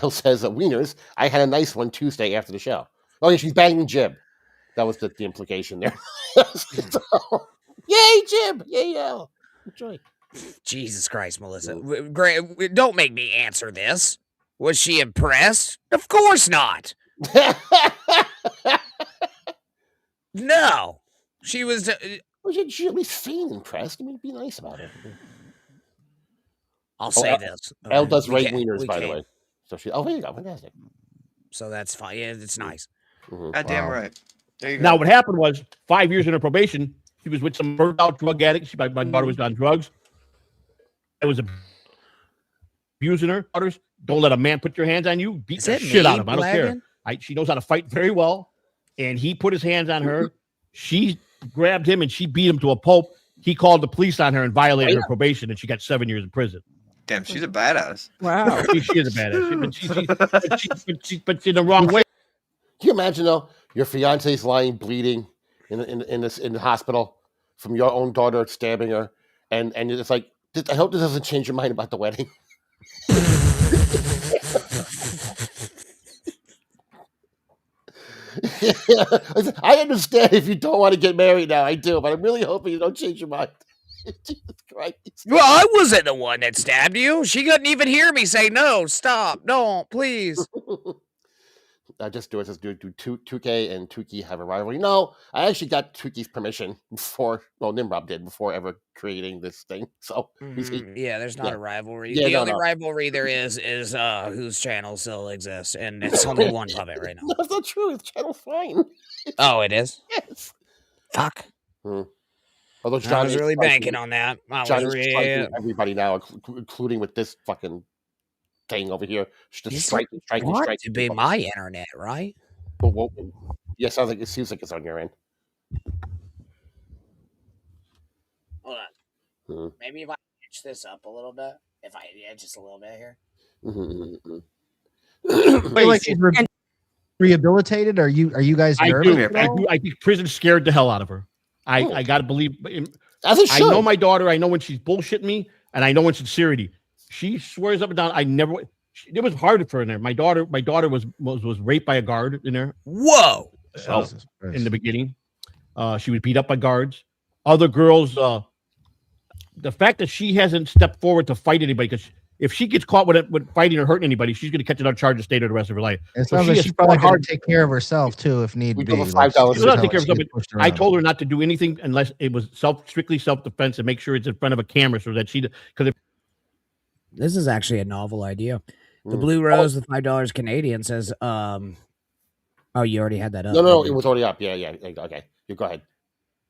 Elle says wieners. I had a nice one Tuesday after the show. Oh yeah, she's banging Jib. That was the implication there. So, yay, Jib! Yay, Elle! Enjoy. Jesus Christ, Melissa. Great. Don't make me answer this. Was she impressed? Of course not. No. She was... she at least feign impressed. I mean, be nice about it. I'll say this. Elle does rate wieners, by the way. So there you go. Fantastic. So that's fine. Yeah, it's nice. Mm-hmm. Goddamn right. There you go. Now, what happened was 5 years in her probation, she was with some burned out drug addict. My daughter was on drugs. I was abusing her. Don't let a man put your hands on you. Beat the shit out of him. I don't care. She knows how to fight very well. And he put his hands on her. She grabbed him and she beat him to a pulp. he called the police on her and violated her probation, and she got 7 years in prison. Damn, she's a badass. Wow. She is a badass, but she's in the wrong way. Can you imagine though? Your fiance's lying bleeding in the hospital from your own daughter stabbing her, and it's like, I hope this doesn't change your mind about the wedding. I understand if you don't want to get married now. I do, but I'm really hoping you don't change your mind. Jesus Christ. Well, I wasn't the one that stabbed you. She couldn't even hear me say no, stop, don't, please. Just do it. Just do 2K and Tukey have a rivalry. No, I actually got Tukey's permission before. Well, Nimrod did before ever creating this thing. So yeah, there's not a rivalry. Yeah, the only rivalry there is whose channel still exists, and it's only one puppet right now. No, that's not true. His channel's fine. Oh, it is. Yes. Fuck. Although I was really banking on that. Johnny's striking everybody now, including with this fucking thing over here. Just striking. To be my internet, right? Yeah, it seems like it's on your end. Hold on. Maybe if I pitch this up a little bit, just a little bit here. Like rehabilitated? Are you guys nervous? I think prison scared the hell out of her. I gotta believe. I know my daughter. I know when she's bullshitting me, and I know when sincerity. She swears up and down. It was hard for her in there. My daughter was raped by a guard in there. Whoa! In the beginning, she was beat up by guards. Other girls. The fact that she hasn't stepped forward to fight anybody, because if she gets caught with fighting or hurting anybody, she's going to catch another charge and stay there the rest of her life. It sounds like she's probably hard to take care of herself too, if need be. $5. I told her not to do anything unless it was strictly self-defense, and make sure it's in front of a camera so that this is actually a novel idea. The Blue Rose with $5 Canadian says, oh, you already had that up. No, it was already up. Yeah. Okay, you go ahead.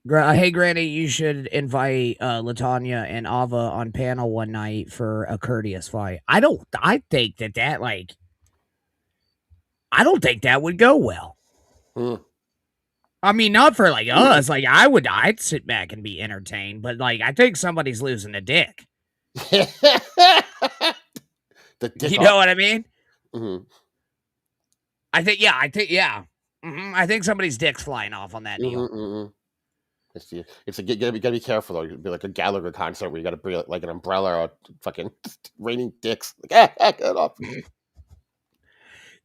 Hey, Granny, you should invite LaTanya and Ava on panel one night for a courteous fight. I think that would go well. I mean, not for like us. Like I'd sit back and be entertained, but like I think somebody's losing a dick. You know what I mean? I think I think somebody's dick's flying off on that deal. You gotta be careful though. It'd be like a Gallagher concert where you gotta bring like an umbrella or fucking raining dicks. Like, get off.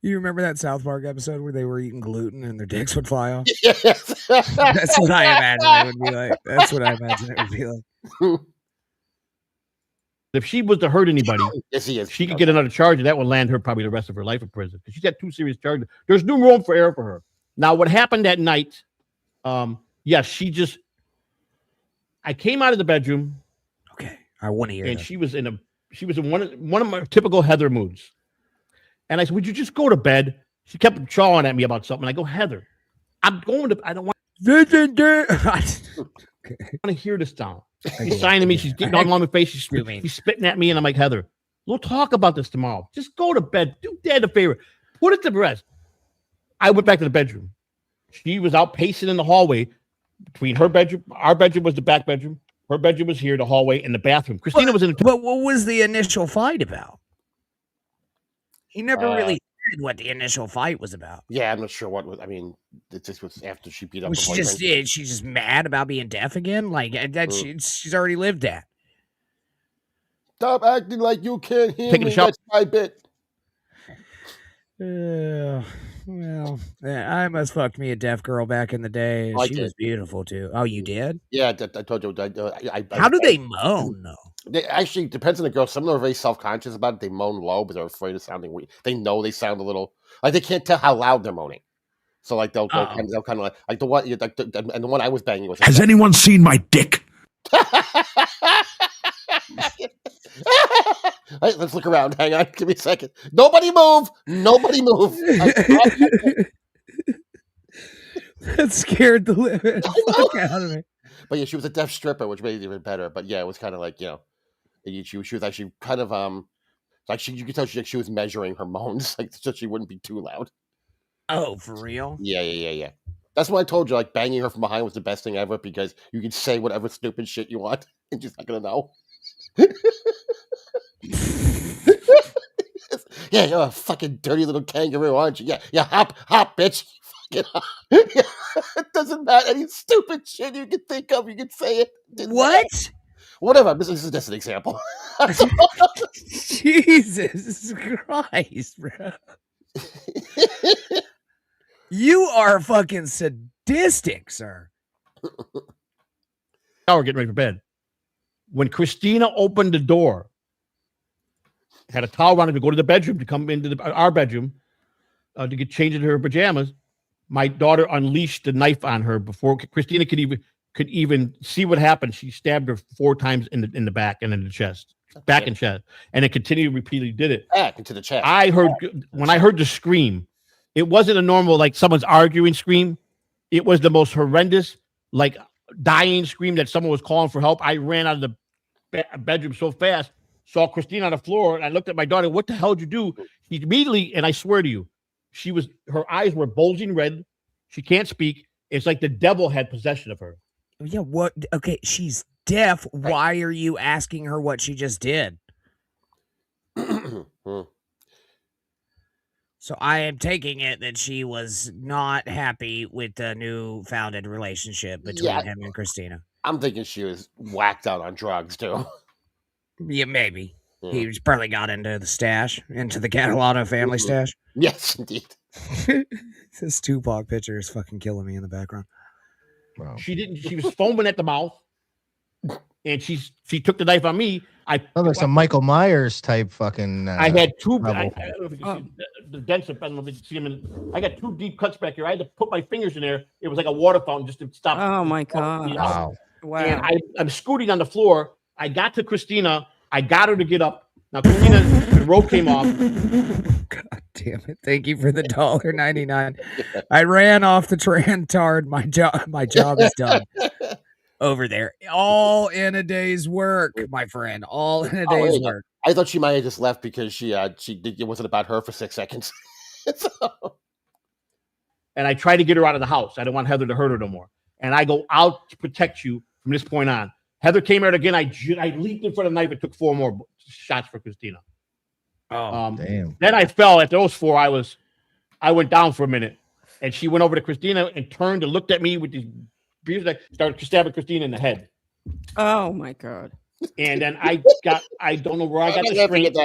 You remember that South Park episode where they were eating gluten and their dicks would fly off? Yes. That's what I imagine it would be like. That's what I imagine it would be like. If she was to hurt anybody, she could get another charge, and that would land her probably the rest of her life in prison, because she's got 2 serious charges. There's no room for error for her. Now, what happened that night? I came out of the bedroom. Okay, I want to hear. And she was in one of my typical Heather moods. And I said, "Would you just go to bed?" She kept chawing at me about something. I go, "Heather, I'm going to. I don't want. I want to hear this sound." She's signing me. She's getting all on my face. She's spitting at me, and I'm like, "Heather, we'll talk about this tomorrow. Just go to bed. Do Dad a favor. Put it to rest." I went back to the bedroom. She was out pacing in the hallway between her bedroom. Our bedroom was the back bedroom. Her bedroom was here, the hallway, and the bathroom. Christina was in the. But what was the initial fight about? He never really said what the initial fight was about. Yeah, I'm not sure what was. I mean, this was after she beat up. Was she she's just mad about being deaf again? Like that? She's already lived that. Stop acting like you can't hear me. That's my bit. Well, I must fucked me a deaf girl back in the day. She was beautiful too. Oh, you did? Yeah, I told you. How do they moan though? They actually depends on the girl. Some of them are very self-conscious about it. They moan low, but they're afraid of sounding weak. They know they sound a little like they can't tell how loud they're moaning. So like they'll kind of like the one and the one I was banging was. Has anyone seen my dick? Right, let's look around. Hang on, give me a second. Nobody move. That scared the living fuck out of me. But yeah, she was a deaf stripper, which made it even better. But yeah, it was kind of like, she was actually kind of like you could tell she was measuring her moans, like so she wouldn't be too loud. Oh, for real? Yeah. That's why I told you, like, banging her from behind was the best thing ever because you can say whatever stupid shit you want and she's not gonna know. Yeah, you're a fucking dirty little kangaroo, aren't you? Yeah, hop, bitch. Fucking hop. Yeah, it doesn't matter. Any stupid shit you can think of, you can say it. What? Whatever. This is just an example. Jesus Christ, bro. You are fucking sadistic, sir. Now we're getting ready for bed. When Christina opened the door, had a towel around her to go to the bedroom to come into our bedroom to get changed into her pajamas. My daughter unleashed the knife on her before Christina could even see what happened. She stabbed her 4 times in the back and in the chest, back and chest, and it continued repeatedly did it back into the chest. I heard the scream. It wasn't a normal like someone's arguing scream. It was the most horrendous, like dying scream that someone was calling for help. I ran out of the bedroom so fast. Saw Christina on the floor, and I looked at my daughter. What the hell did you do? She immediately, and I swear to you, her eyes were bulging red. She can't speak. It's like the devil had possession of her. Yeah, what? Okay, she's deaf. Why are you asking her what she just did? So I am taking it that she was not happy with the new founded relationship between him and Christina. I'm thinking she was whacked out on drugs, too. Yeah, maybe. He just probably got into the stash, into the Catalano family stash. Yes, indeed. This Tupac picture is fucking killing me in the background. Wow. She was foaming at the mouth, and she took the knife on me. Like some Michael Myers type fucking. I had 2. I don't know if you can see the dents. I don't know if you can see them. I got 2 deep cuts back here. I had to put my fingers in there. It was like a water fountain just to stop. Oh my God! Wow. And I'm scooting on the floor. I got to Christina. I got her to get up. Now, Christina, the rope came off. God damn it. Thank you for the $1.99. I ran off the Trantard. My job is done. Over there. All in a day's work, my friend. All in a day's work. I thought she might have just left because it wasn't about her for 6 seconds. And I tried to get her out of the house. I didn't want Heather to hurt her no more. And I go out to protect you from this point on. Heather came out again. I leaped in front of the knife and took 4 more shots for Christina. Oh, damn. Then I fell at those 4. I went down for a minute, and she went over to Christina and turned and looked at me with these beers. That started stabbing Christina in the head. Oh my God! And then I don't know where I got the strength.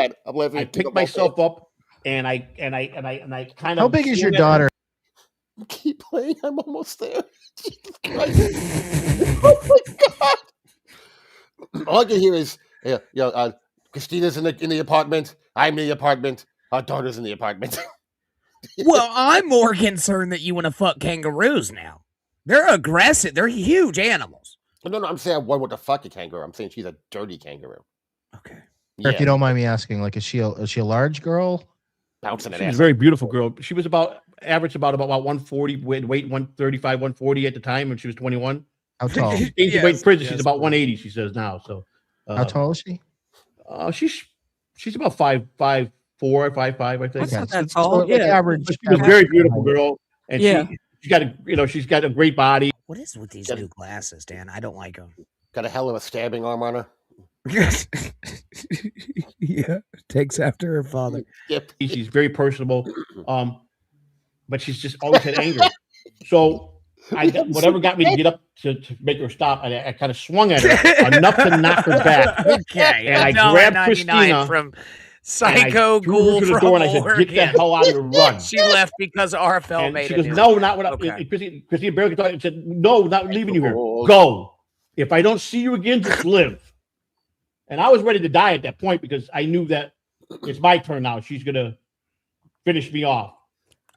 I picked myself up, and I kind of. How big is your daughter? Keep playing. I'm almost there. Jesus Christ! Oh my God! All I can hear is, Christina's in the apartment. I'm in the apartment. Our daughter's in the apartment. Well, I'm more concerned that you want to fuck kangaroos now. They're aggressive. They're huge animals. No, I'm saying I want to fuck a kangaroo. I'm saying she's a dirty kangaroo. Okay. Yeah. If you don't mind me asking, like, is she a large girl? Bouncing an She's ass. a very beautiful girl. She was about 140, weight 135, 140 at the time when she was 21. How tall? She's she's about 180. She says now. So, how tall is she? She's about 5'4", 5'5", I think. That's not that So, tall. like, average. She's a very beautiful girl, and she's got a great body. What is with these new glasses, Dan? I don't like them. Got a hell of a stabbing arm on her. Yeah, takes after her father. Yep. She's very personable, but she's just always had anger. So whatever got me to get up to make her stop, I kind of swung at her enough to knock her back. Okay, and I grabbed Christina from Psycho Ghoul from the from door, and I said, "Get the hell out of the run!" She left because RFL and made she it. goes, "No, not what." Okay. Christina barely thought and said, "No, not leaving you here. Go. If I don't see you again, just live." And I was ready to die at that point because I knew that it's my turn now. She's gonna finish me off.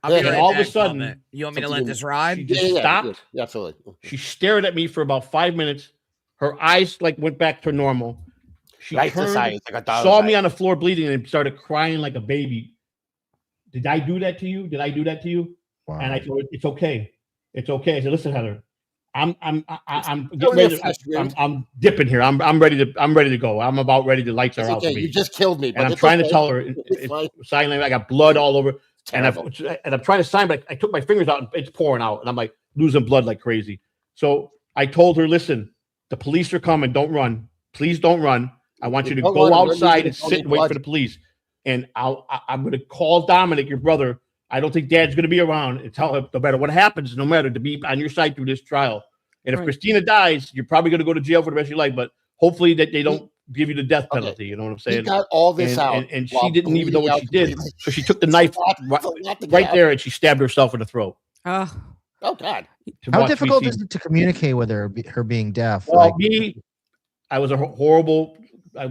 And all of a sudden, you want me to let this ride? She just stopped. Yeah, absolutely. She stared at me for about 5 minutes. Her eyes went back to normal. She turned, saw me on the floor bleeding, and started crying like a baby. Did I do that to you? Did I do that to you? Wow. And I told her, "It's okay. It's okay." I said, "Listen, Heather, I'm getting ready I'm dipping here. I'm ready to go. I'm about ready to lights are out. Okay, you just killed me. And I'm trying to tell her sign language. I got blood all over. And I'm trying to sign, but I took my fingers out and it's pouring out. And I'm like, losing blood like crazy. So I told her, listen, the police are coming. Don't run. Please don't run. I want you to Don't go run. Run, outside you and don't sit need and wait blood. for the police. And I'm going to call Dominic, your brother. I don't think Dad's going to be around, and tell him no matter what happens, no matter to be on your side through this trial. And if Right. Christina dies, you're probably going to go to jail for the rest of your life. But hopefully that they don't give you the death Okay. penalty. You know what I'm He saying? got all this And, out. and she while didn't even know bleeding what out she did. completely. So she took the knife It's a lot to right get. there and she stabbed herself in the throat. Oh, Oh God. To How watch me difficult see- is it to communicate with her, her being deaf? Well, Like, me, I was horrible at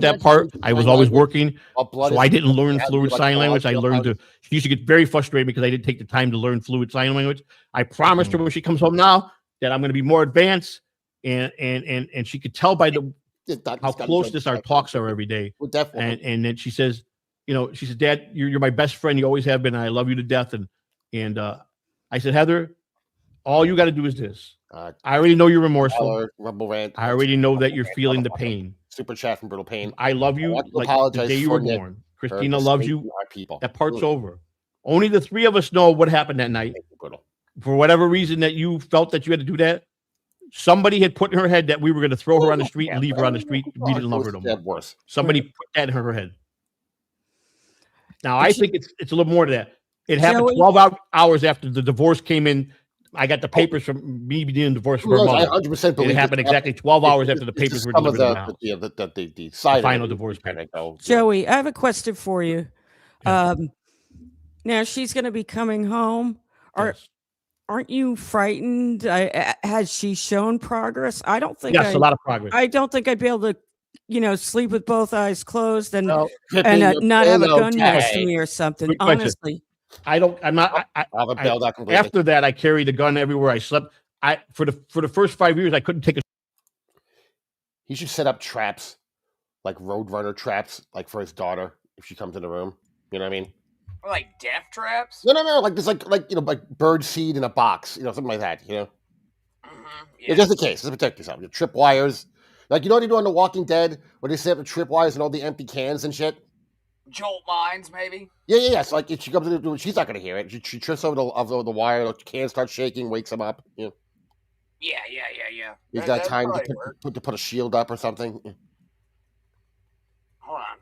that Imagine part. using I was sign always language working. while blood So is I didn't learn had to fluid be, like, sign language. I blood learned out. she used to get very frustrated because I didn't take the time to learn fluid sign language. I promised her when she comes home now that I'm going to be more advanced, and she could tell by how close our talks are every day. Well, definitely. And then she says, she says, Dad, you're my best friend. You always have been. And I love you to death. And I said, Heather, all you got to do is this. I already know you're remorseful. Rumble Rant. I already know that you're feeling the pain. Super chat from Brutal Pain. I love you want to like the apologize day you for were Nick born. for Christina loves you. disgracing our people. That part's Brutal. over. Only the three of us know what happened that night. Thank you, Brutal. For whatever reason that you felt that you had to do that, somebody had put in her head that we were going to throw her on the street and leave her on the street. We didn't love her no more. Worse. Somebody put that in her head. Now, I think it's a little more to that. It happened Joey? 12 hours after the divorce came in. I got the papers from me being divorced from her I mother. 100% believe It happened exactly 12 hours after the papers were delivered in the house. The side final of it, divorce kinda go, Joey, I have a question for you. Yeah. Now she's going to be coming home. Yes. Aren't you frightened? Has she shown progress? I don't think. Yes, a lot of progress. I don't think I'd be able to, sleep with both eyes closed and Pippin, your not have a pillow gun next to tag. me or something. Good question. Honestly, I'm not. I'll have bailed out completely. After that, I carried a gun everywhere I slept. For the first 5 years, I couldn't take a. He should set up traps, like Roadrunner traps, like for his daughter if she comes in the room. You know what I mean? Like death traps? No. Like there's like bird seed in a box, something like that. Yeah. Just in case, just protect yourself. Your trip wires, like what they do on The Walking Dead, where they set up the trip wires and all the empty cans and shit. Jolt mines, maybe? Yeah. So like if she comes in the room, she's not gonna hear it. She trips over the wire, the can starts shaking, wakes him up. Yeah. He's got That'd time probably to work. put a shield up or something. Hold on.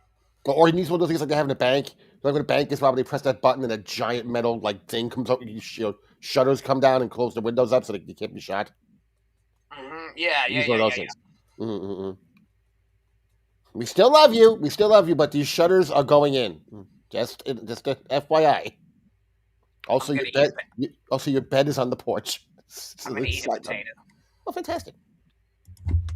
Or he needs one of those things like they have in a bank. Like when a bank is probably they press that button and a giant metal thing comes up. Shutters come down and close the windows up so that you can't be shot. Yeah. Use one of those things. We still love you, but these shutters are going in. Just a FYI. Also, I'm your gonna bed. Also, your bed is on the porch. I'm gonna eat a potato. Oh, fantastic!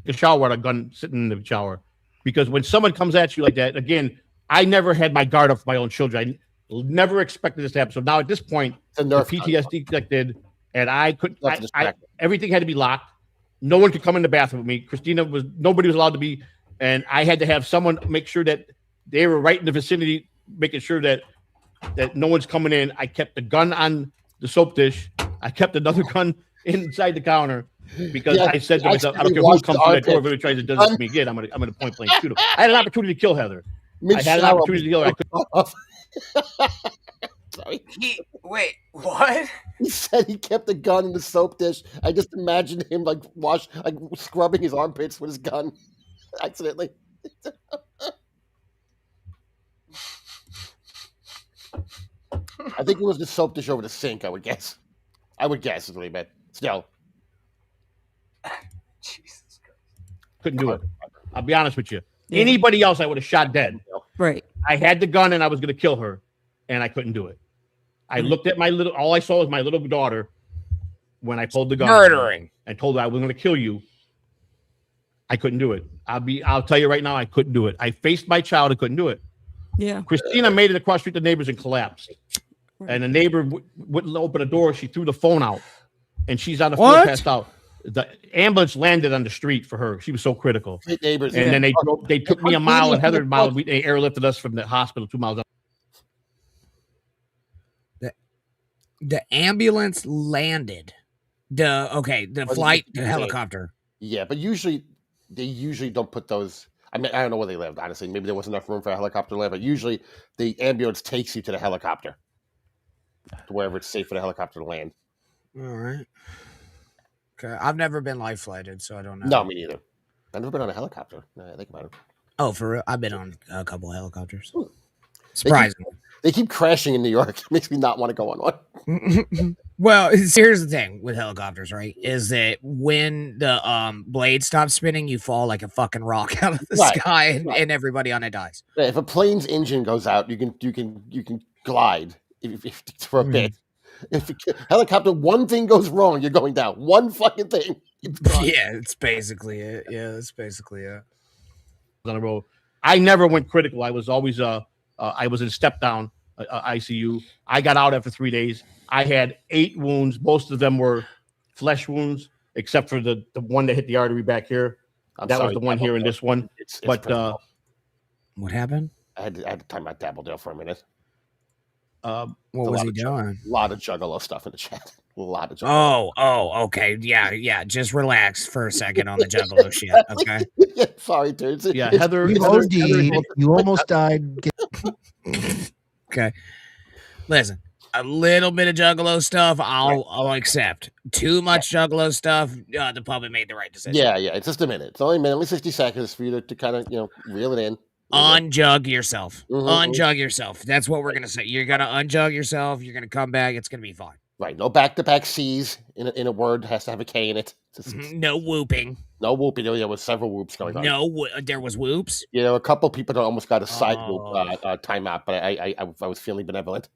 The shower with a gun sitting in the shower, because when someone comes at you like that, again, I never had my guard up for my own children. I never expected this to happen. So now at this point, It's a the Nerf PTSD connected, and I couldn't. That's distracting. Everything had to be locked. No one could come in the bathroom with me. Nobody was allowed to be, and I had to have someone make sure that they were right in the vicinity, making sure that no one's coming in. I kept the gun on the soap dish. I kept another gun inside the counter because I said to myself, I don't care who comes through that door. If anybody tries to do this to me again, I'm gonna point blank shoot him. I had an opportunity to kill Heather. I had an opportunity to kill her. Sorry. Wait, what? He said he kept the gun in the soap dish. I just imagined him scrubbing his armpits with his gun accidentally. I think it was the soap dish over the sink, I would guess. Is what he meant. Still. Jesus Christ. Couldn't do it. I'll be honest with you. Anybody else, I would have shot dead. right. I had the gun and I was going to kill her, and I couldn't do it. I looked at all I saw was my little daughter when I pulled the gun. Murdering. And told her I was going to kill you. I couldn't do it. I'll tell you right now, I couldn't do it. I faced my child, I couldn't do it. Yeah. Christina made it across the street to neighbors and collapsed. And the neighbor wouldn't open the door. She threw the phone out, and she's on the floor, passed out. The ambulance landed on the street for her. She was so critical. Great neighbors. And then they took me a mile and Heather a mile. They airlifted us from the hospital 2 miles. The ambulance landed. The flight, the helicopter. Yeah, but they usually don't put those. I mean, I don't know where they lived, honestly. Maybe there wasn't enough room for a helicopter to land, but usually the ambulance takes you to the helicopter, to wherever it's safe for the helicopter to land. All right. Okay. I've never been life flighted, so I don't know. No, me neither. I've never been on a helicopter. Now I think about it. Oh, for real? I've been on a couple of helicopters. Ooh. Surprisingly. They keep crashing in New York. It makes me not want to go on one. Well, here's the thing with helicopters, right? Is that when the blade stops spinning, you fall like a fucking rock out of the Right, sky, and, right. and everybody on it dies. Yeah, if a plane's engine goes out, you can glide if for a bit. If a helicopter, one thing goes wrong, you're going down. One fucking thing. It's gone. Yeah, it's basically it. Yeah, that's basically it. On the road. I never went critical. I was always I was in step down ICU. I got out after 3 days. I had 8 wounds. Most of them were flesh wounds, except for the one that hit the artery back here. I'm That sorry, was the one here in this one. It's But principle. What happened? I had to time out Dabbledale for a minute. What a was lot he of doing? A lot of Juggalo stuff in the chat. A lot of Juggalo. Oh, okay. Yeah. Just relax for a second on the Juggalo shit, okay? Yeah, sorry, dude. Yeah, Heather. You Heather- OD'd. You almost died. Okay. Listen, a little bit of Juggalo stuff, I'll accept. Too much Juggalo stuff, the public made the right decision. Yeah, it's just a minute. It's only a minute, only 60 seconds for you to kind of, reel it in. Unjug yourself. Mhm. Unjug yourself. That's what we're gonna say. You're gonna unjug yourself. You're gonna come back. It's gonna be fine. Right. No back-to-back C's in a word. Has to have a K in it. No whooping. No whooping. There was several whoops going on. No, there was whoops. A couple people that almost got a side whoop Oh. timeout, but I was feeling benevolent.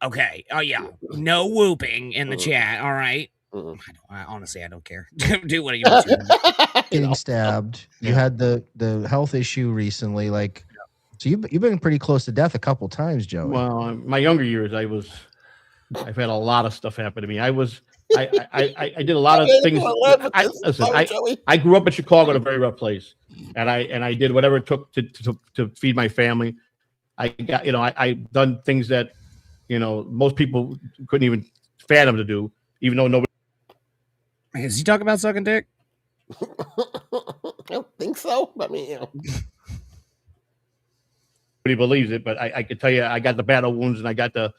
Okay. Oh yeah. No whooping in the chat. All right. Mm-mm. Honestly, I don't care. Do what you want to. Getting stabbed. You had the health issue recently. Like, so you've been pretty close to death a couple times, Joey. Well, my younger years, I've had a lot of stuff happen to me. I did a lot of things. I grew up in Chicago, in a very rough place, and I did whatever it took to feed my family. I got, I done things that, most people couldn't even fathom to do, even though nobody. Is he talking about sucking dick? I don't think so. I mean, Nobody believes it, but I can tell you, I got the battle wounds and I got the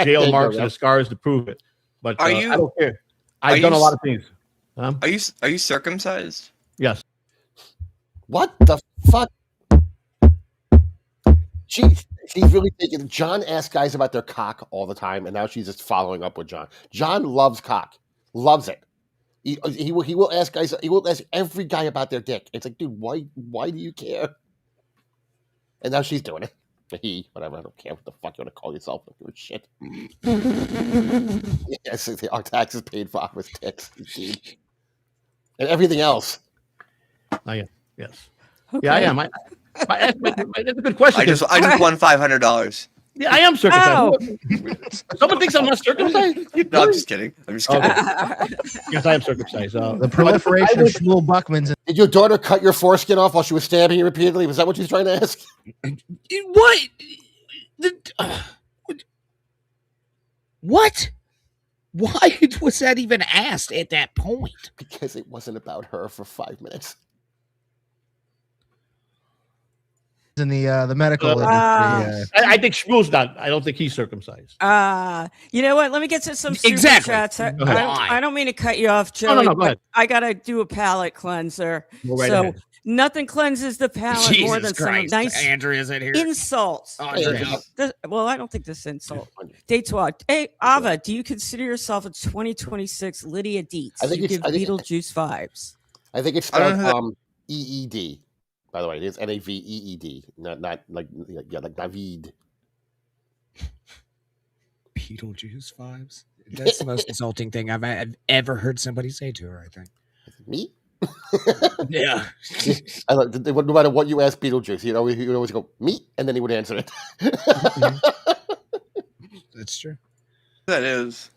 jail marks and the scars to prove it. But Are I you- don't care. I've are done you a lot s- of things. Are you circumcised? Yes. what the fuck? She's really thinking. John asks guys about their cock all the time, and now she's just following up with John. John loves cock, loves it. He will ask guys. He will ask every guy about their dick. It's like, dude, why do you care? And now she's doing it. Whatever. I don't care what the fuck you want to call yourself. I don't give a shit. Yes, our taxes paid for our tits, indeed. And everything else. Oh yeah. Yes. Yeah, I am. That's a good question. I just won $500. Yeah, I am circumcised. Oh. Someone thinks I'm not circumcised? No, I'm just kidding. I'm just kidding. Yes, I am circumcised. the proliferation of Shmuel Buckman's. Did your daughter cut your foreskin off while she was stabbing you repeatedly? Was that what she was trying to ask? What? What? Why was that even asked at that point? Because it wasn't about her for 5 minutes. In the medical industry. I think Shmuel's not. I don't think he's circumcised. You know what? Let me get to some super Exactly. chats. I Go ahead. don't mean to cut you off, Joey. No, go but ahead. I gotta do a palate cleanser. Go right so ahead. nothing cleanses the palate more Jesus than Christ. some nice Andrea's in here. insults. Andrea. Well, I don't think this insult. Dates what? Hey, Ava, do you consider yourself a 2026 Lydia Dietz? I think You it's- give I think- Beetlejuice vibes. I think it's I don't spelled know EED. By the way, it is NAVEED, not like Navid. Beetlejuice vibes. That's the most insulting thing I've ever heard somebody say to her, I think. Me? Yeah. I don't, no matter what you ask Beetlejuice, he would always go, me, and then he would answer it. That's true. That is.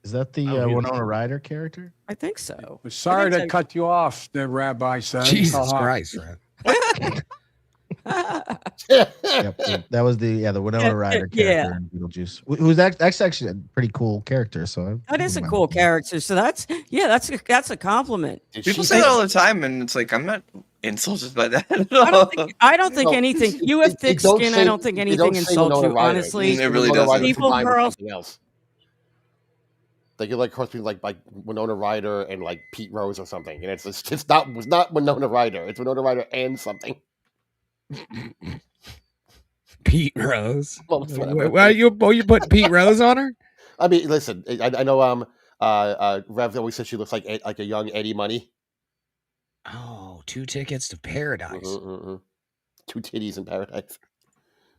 Is that the Oh, yeah. Winona Ryder character? I think so. Sorry think to so. cut you off, the rabbi said. Jesus Uh-huh. Christ, right? Yep, that was the Winona Ryder character yeah. in Beetlejuice. Who's that's actually a pretty cool character. So That is a cool character. So that's a compliment. Did People she say that all the time, and it's like, I'm not insulted by that at all. I don't think No, anything. You have they thick don't skin. say- I don't think they anything don't say insults Winona you. Ryder. Honestly, It really Winona doesn't. Ryder's People combined with hurl- something else. They get like cross between like Winona Ryder and like Pete Rose or something, and it's not Winona Ryder. It's Winona Ryder and something. Pete Rose. Well, it's whatever. Why you put Pete Rose on her? I mean, listen, I know Rev always says she looks like a young Eddie Money. Oh, 2 tickets to paradise. Mm-mm-mm. 2 titties in paradise.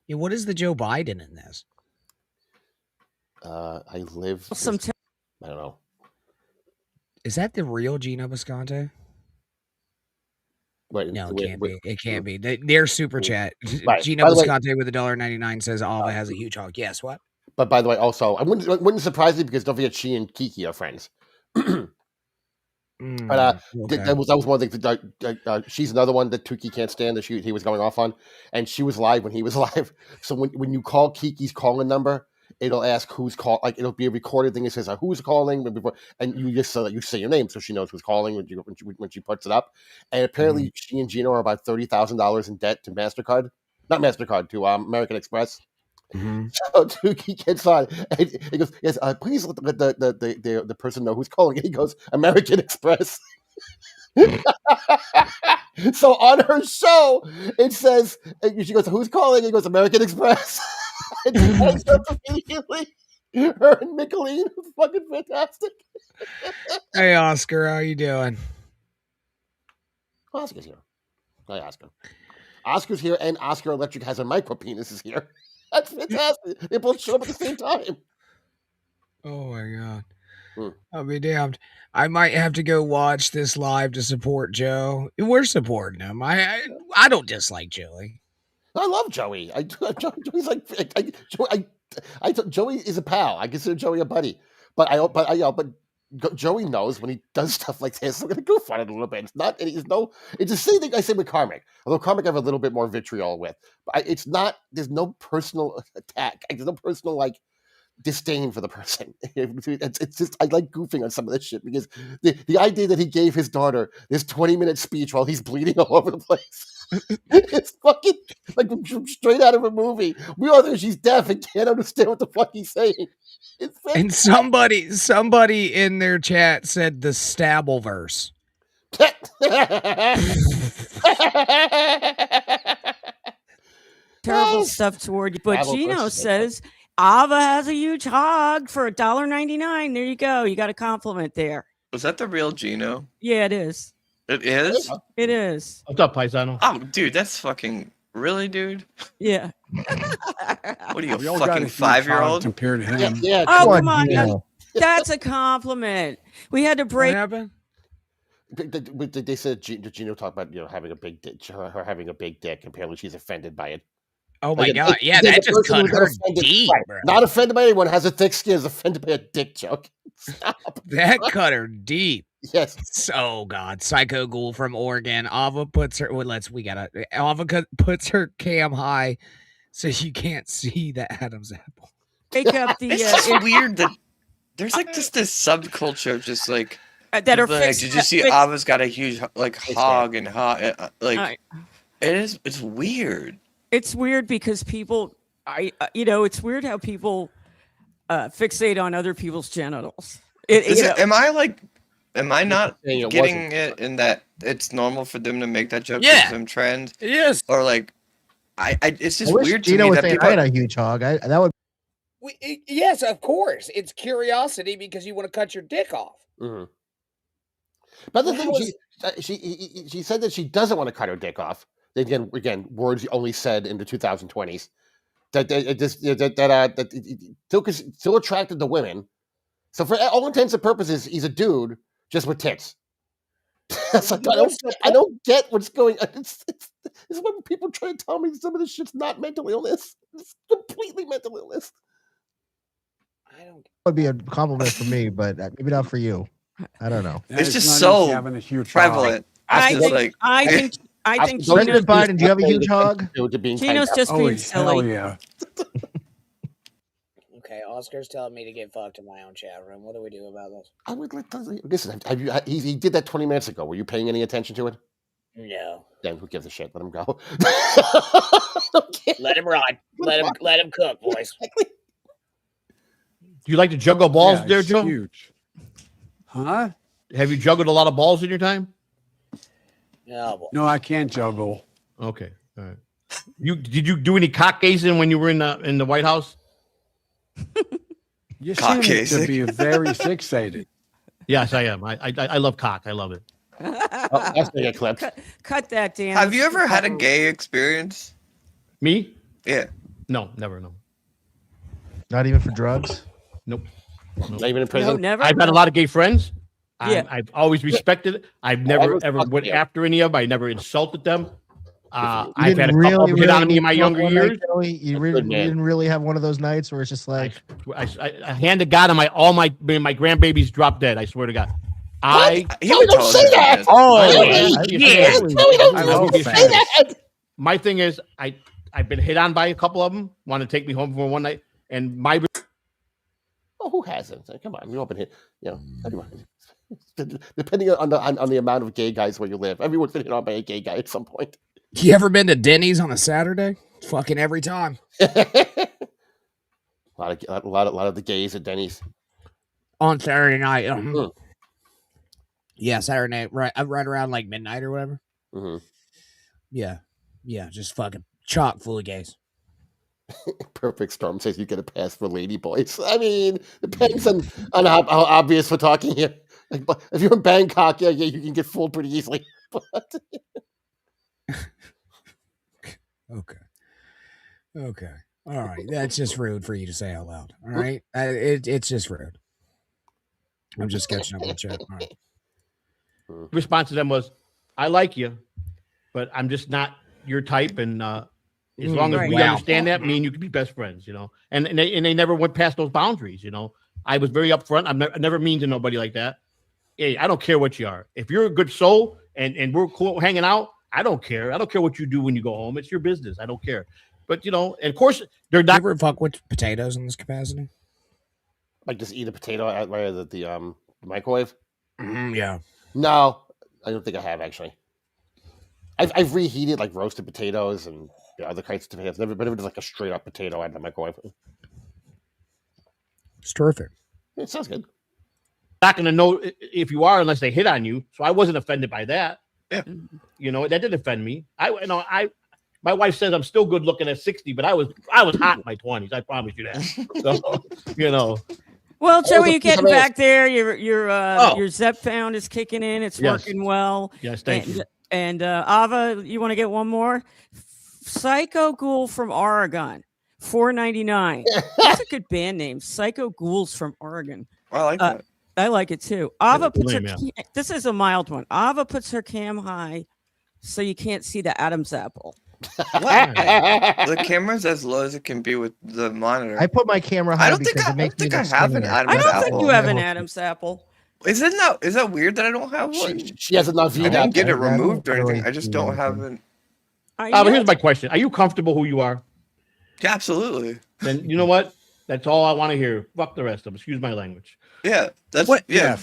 Yeah, what is the Joe Biden in this? I live. I don't know. Is that the real Gino Visconti? Wait, No, it wait, can't wait. be. It can't be. Their super chat. Right. Gino By the way- Visconti with $1.99 says Alva has a huge hog. Yes, what? But by the way, also, I wouldn't surprise me because don't forget she and Kiki are friends. But Okay. that was one of the things. She's another one that Tuki can't stand that he was going off on, and she was live when he was live. So when you call Kiki's calling number, it'll ask who's call. Like it'll be a recorded thing that says who's calling, and you just you say your name so she knows who's calling when she puts it up. And apparently, she and Gino are about $30,000 in debt to Mastercard, not Mastercard, to American Express. So Tuki gets on and he goes, "Yes, please let the person know who's calling." And he goes, "American Express." So on her show, it says, she goes, "Who's calling?" He goes, "American Express." And she hangs up immediately. Her and Michelin was fucking fantastic. Hey, Oscar, how you doing? Oscar's here. Hi, Oscar. Oscar's here, and Oscar Electric has a micro penis is here. That's fantastic. They both show up at the same time. Oh my god. I'll be damned. I might have to go watch this live to support Joe. We're supporting him. I don't dislike Joey. I love Joey. Joey's like Joey is a pal. I consider Joey a buddy. But Joey knows when he does stuff like this, we're gonna goof on it a little bit. It's the same thing I say with Karmic. Although Karmic I have a little bit more vitriol with. But there's no personal attack. There's no personal disdain for the person. It's just I like goofing on some of this shit because the idea that he gave his daughter this 20-minute speech while he's bleeding all over the place. It's fucking like straight out of a movie. We all think she's deaf and can't understand what the fuck he's saying. And somebody in their chat said the Stabble verse. Terrible stuff toward you. But Stabble Gino versus says Ava has a huge hog for $1.99. There you go. You got a compliment there. Was that the real Gino? Yeah, it is. It is? It is. What's up, Paisano? Oh, dude, that's fucking really, dude. Yeah. What are you, We a all got fucking a huge hog 5-year-old? compared to him. Yeah. Oh, come on. That's a compliment. We had to What break. happened? They said Gino talked about having a big dick, her having a big dick. Apparently, she's offended by it. Oh my Like, god. Yeah, the that just person cut who's not her offended- deep, right, bro. Not offended by anyone, has a thick skin, is offended by a dick joke. Stop. That cut her deep. Yes. Oh god, Psycho Ghoul from Oregon. Ava puts her. Ava puts her cam high, so you can't see the Adam's apple. Break up the It's just weird that there's just this subculture of just that are like, fixed. did you see fixed- Ava's got a huge hog and hot I- it's weird. It's weird because people, it's weird how people fixate on other people's genitals. Am I not saying it getting wasn't. it in that it's normal for them to make that joke Yeah. because them trend? Yes. Or it's just I wish weird to Gino me was that saying people I had a huge hog. That would Yes, of course. It's curiosity because you want to cut your dick off. Mhm. But the Well, thing she said that she doesn't want to cut her dick off. Again, words only said in the 2020s. That still attracted to women. So for all intents and purposes, he's a dude just with tits. It's like, I don't get what's going on. It's when people try to tell me some of this shit's not mental illness. It's completely mental illness. would be a compliment for me, but maybe not for you. I don't know. That It's is just not easy so having a huge hog. prevalent. I It's think, like I think President Biden, do you have a huge hog? Gino's just Oh, being hell silly. yeah. Okay, Oscar's telling me to get fucked in my own chat room. What do we do about this? I would listen. He did that 20 minutes ago. Were you paying any attention to it? No. Then who gives a shit? Let him go. Let him ride. Let him cook, boys. Do you like to juggle balls Yeah, there, it's Joe? huge. Huh? Have you juggled a lot of balls in your time? Yeah, boy. No, I can't juggle. Okay. All right. Did you do any cock gazing when you were in the White House? You Cock seem to gazing. be very fixated. Yes, I am. I love cock. I love it. Oh, that's gonna get clipped. Cut that, Dan. Have you Let's ever keep had a going. gay experience? Me? Yeah. No, never. No. Not even for drugs. Nope. Not even in No, prison. never. I've had a lot of gay friends. Yeah. I've always respected it. I've never was ever fucking went you. after any of them. I never insulted them. You I've had a didn't couple of them hit on me need in my one younger night, years. Joey? You That's good, man. didn't really have one of those nights where it's just like, I hand to God, and my grandbabies dropped dead. I swear to God. He Joey, would don't tell us say if he that. did. Oh, Joey, yeah. Joey, don't I say love that. fans. My thing is, I've been hit on by a couple of them. Want to take me home for one night, and my Oh, who hasn't? Come on, we've all been hit. You know, everyone. Depending on the amount of gay guys where you live, everyone's been hit on by a gay guy at some point. You ever been to Denny's on a Saturday? Fucking every time. a lot of the gays at Denny's. On Saturday night. Mhm. Yeah, Saturday night, right around like midnight or whatever. Mhm. Yeah, just fucking chock full of gays. Perfect Storm says you get a pass for lady boys. I mean, depends on how obvious we're talking here. Like, but if you're in Bangkok, yeah, you can get fooled pretty easily. But Okay. All right. That's just rude for you to say out loud. All right. It's just rude. I'm just catching up with you. All right. response to them was, "I like you, but I'm just not your type." And as long as Right. we Wow. understand that, me and you can be best friends, you know. And they never went past those boundaries, you know. I was very upfront. I never mean to nobody like that. Hey, I don't care what you are. If you're a good soul and we're cool hanging out, I don't care. I don't care what you do when you go home. It's your business. I don't care. But you know, and of course, they're You not. ever fuck with potatoes in this capacity? like, just eat a potato right at the microwave. Yeah. No, I don't think I have actually. I've reheated like roasted potatoes and other kinds of potatoes. Never just like a straight up potato out of the microwave. It's terrific. It sounds good. Not going to know if you are unless they hit on you. So I wasn't offended by that. Yeah. You know, that didn't offend me. My wife says I'm still good looking at 60, but I was hot in my 20s. I promise you that. So, you know, Well, was Joey, a you're piece of getting ass. back there. Your Zep found is kicking in. It's Yes. working well. yes, thank you. And Ava, you want to get one more? Psycho Ghoul from Oregon, $4.99. That's a good band name. Psycho Ghouls from Oregon. I like that. I like it too. Ava That's a puts her. name, This is a mild one. Ava puts her cam high, so you can't see the Adam's apple. The camera's as low as it can be with the monitor. I put my camera high I don't think because I it makes me don't look think I have an skinnier. Adam's I don't think apple. you have an Adam's apple. Is that weird that I don't have one? She has enough I view. didn't get it I don't removed or anything. really I just see don't have anything. an. But here's my question: are you comfortable who you are? Yeah, absolutely. Then you know what? That's all I want to hear. Fuck the rest of them. Excuse my language. Yeah, that's What- yeah.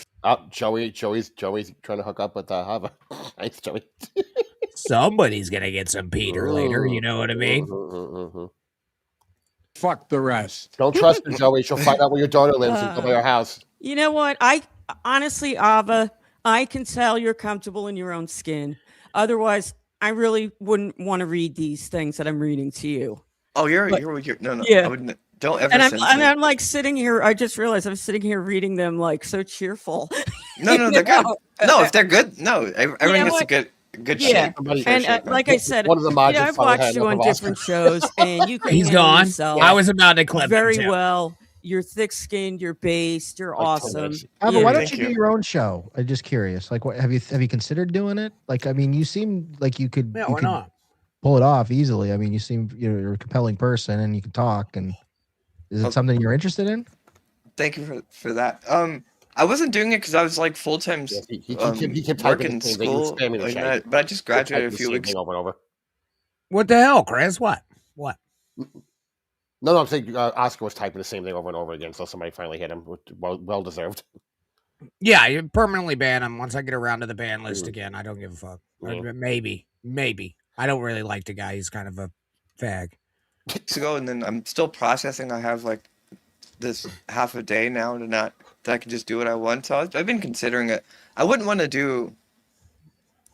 Joey's trying to hook up with Hava. Thanks, Joey. Somebody's gonna get some Peter later. You know what I mean? Mhm. Fuck the rest. Don't trust her, Joey. She'll find out where your daughter lives and come by your house. You know what? I honestly, Ava, I can tell you're comfortable in your own skin. Otherwise, I really wouldn't want to read these things that I'm reading to you. Oh, you're But- no. Yeah. I wouldn't. Don't ever. And censor. I'm like sitting here. I just realized I'm sitting here reading them like so cheerful. No, You they're good. know? No, if they're good, no. Everyone gets what? a good Yeah. shape. Somebody- And like I said, One of the mods I've has finally watched had you on enough of different shows, and you can He's handle gone. yourself I was about to clip very him, too. well. You're thick-skinned. You're based. You're Like awesome. Toledo. Ava, Yeah. why don't Thank you do you. your own show? I'm just curious. Like, what have you considered doing it? Like, I mean, you seem like you could. Yeah, you why could not? pull it off easily. I mean, you seem you're a compelling person, and you can talk. And is it something you're interested in? Thank you for that. I wasn't doing it because I was like full time Yes, he kept typing working the same thing. He was school, spamming the like chat. that, but I just He kept graduated typing a the few same weeks. thing over and over. What the hell, Chris? What? No, I'm saying Oscar was typing the same thing over and over again, so somebody finally hit him. Well deserved. Yeah, you permanently ban him once I get around to the ban list again. I don't give a fuck. Mhm. Maybe. I don't really like the guy. He's kind of a fag. Weeks ago, and then I'm still processing. I have like this half a day now to not that I can just do what I want. So I've been considering it. I wouldn't want to do.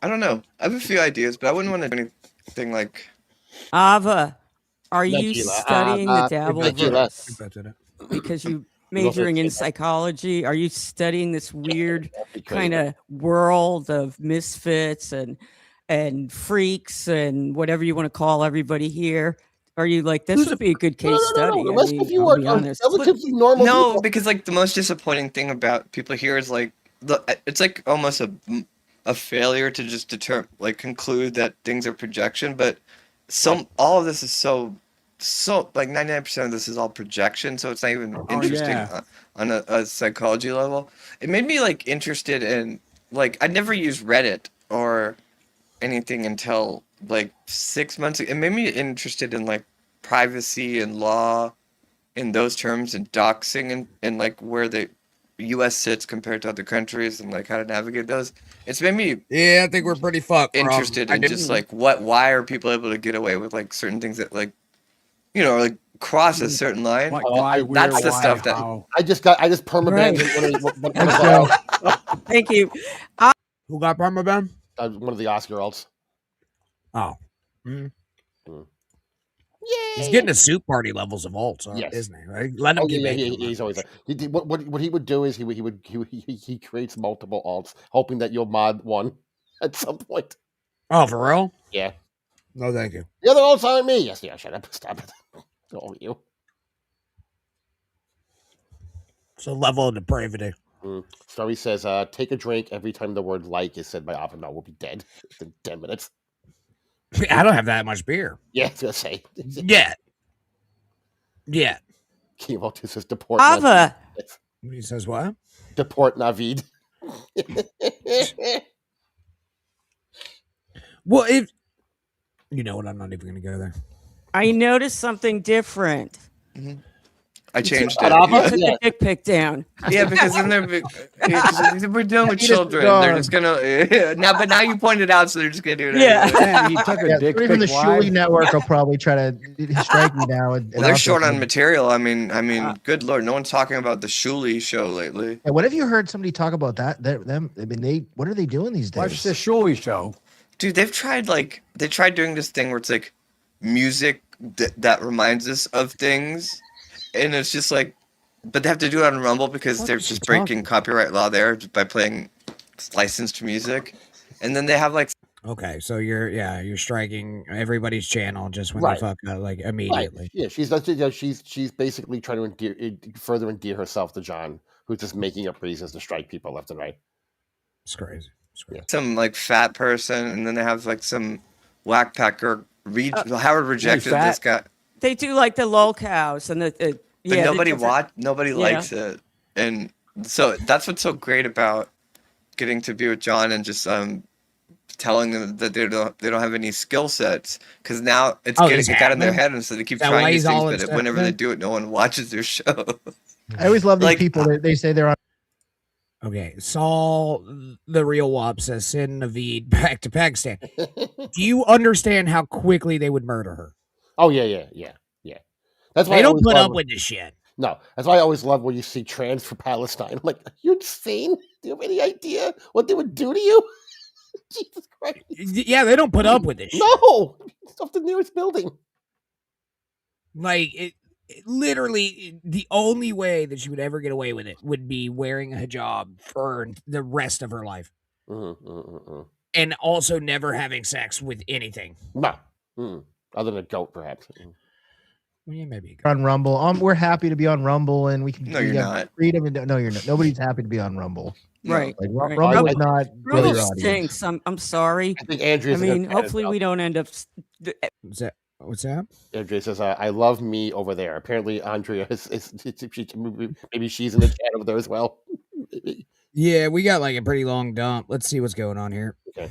I don't know. I have a few ideas, but I wouldn't want to do anything like. Ava, are you Nagila, studying the Nagila. Dabbleverse? Because you majoring in psychology, are you studying this weird kind of world of misfits and freaks and whatever you want to call everybody here? Are you like, this would be a good case study? The rest of you I'll are be honest. relatively normal. No, people. because like the most disappointing thing about people here is like it's like almost a failure to just conclude that things are projection, but all of this is so like 99% of this is all projection, so it's not even interesting on a psychology level. It made me like interested in like I never used Reddit or anything until like 6 months ago. It made me interested in like privacy and law in those terms and doxing and like where the US sits compared to other countries and like how to navigate those. It's made me I think we're pretty fucked. interested in just like why are people able to get away with like certain things that like like cross a certain line. That's the stuff that I just permabanned. Thank you. Who got permaban? One of the Oscar alts. Oh. He's getting to soup party levels of alts, isn't he? Right? Let him he's always like, what he would do is he creates multiple alts, hoping that you'll mod one at some point. Oh, for real? Yeah. No, thank you. The other alts aren't me. Yes, shut up. Stop it. All you. It's a level of depravity. Story says, take a drink every time the word like is said by Ava. No, we'll be dead in 10 minutes. I don't have that much beer. Yeah, I was gonna say. Yeah. Chemo says deport. Ava. He says what? Deport Navid. Well, if you know what, I'm not even gonna go there. I noticed something different. I changed You took the dick pic down. Yeah, because then we're dealing with children. They're just gonna but now you pointed out, so they're just gonna do it. Yeah, he took a dick even the pic live. Shuli network will probably try to strike me now. Well, they're short on material. I mean, good lord, no one's talking about the Shuli show lately. Yeah, what have you heard somebody talk about that? Them? I mean, what are they doing these days? Watch the Shuli show, dude. They tried doing this thing where it's like music that reminds us of things. And it's just like, but they have to do it on Rumble because they're just breaking copyright law there by playing licensed music. And then they have like. Okay, so you're striking everybody's channel just when they fuck like immediately. Right. Yeah, she's basically trying to further endear herself to John, who's just making up reasons to strike people left and right. It's crazy. Some like fat person, and then they have like some whack packer. Howard rejected this guy. They do like the lol cows and but nobody likes it, and so that's what's so great about getting to be with John and just telling them that they don't have any skill sets, because now it got in their head, and so they keep trying these things, but whenever they do it, no one watches their show. I always love these people that they say they're on. Okay, Saul, the real WAP says, send Naveed back to Pakistan. Do you understand how quickly they would murder her? Oh yeah. That's why they don't put up with this shit. No, that's why I always love when you see Trans for Palestine. I'm like, are you insane? Do you have any idea what they would do to you? Jesus Christ! Yeah, they don't put up with this. No, it's off the nearest building. Like it literally, the only way that she would ever get away with it would be wearing a hijab for the rest of her life, and also never having sex with anything. No, other than a goat, perhaps. Well, yeah, maybe on Rumble. We're happy to be on Rumble, and we can. No, you're not. Freedom. And, no, you're not. Nobody's happy to be on Rumble. Right. Like, Rumble is not. Rumble stinks. I'm sorry. I think Andrea. Hopefully we don't end up. What's that? Andrea says, "I love me over there." Apparently, Andrea maybe she's in the chat over there as well. Yeah, we got like a pretty long dump. Let's see what's going on here. Okay.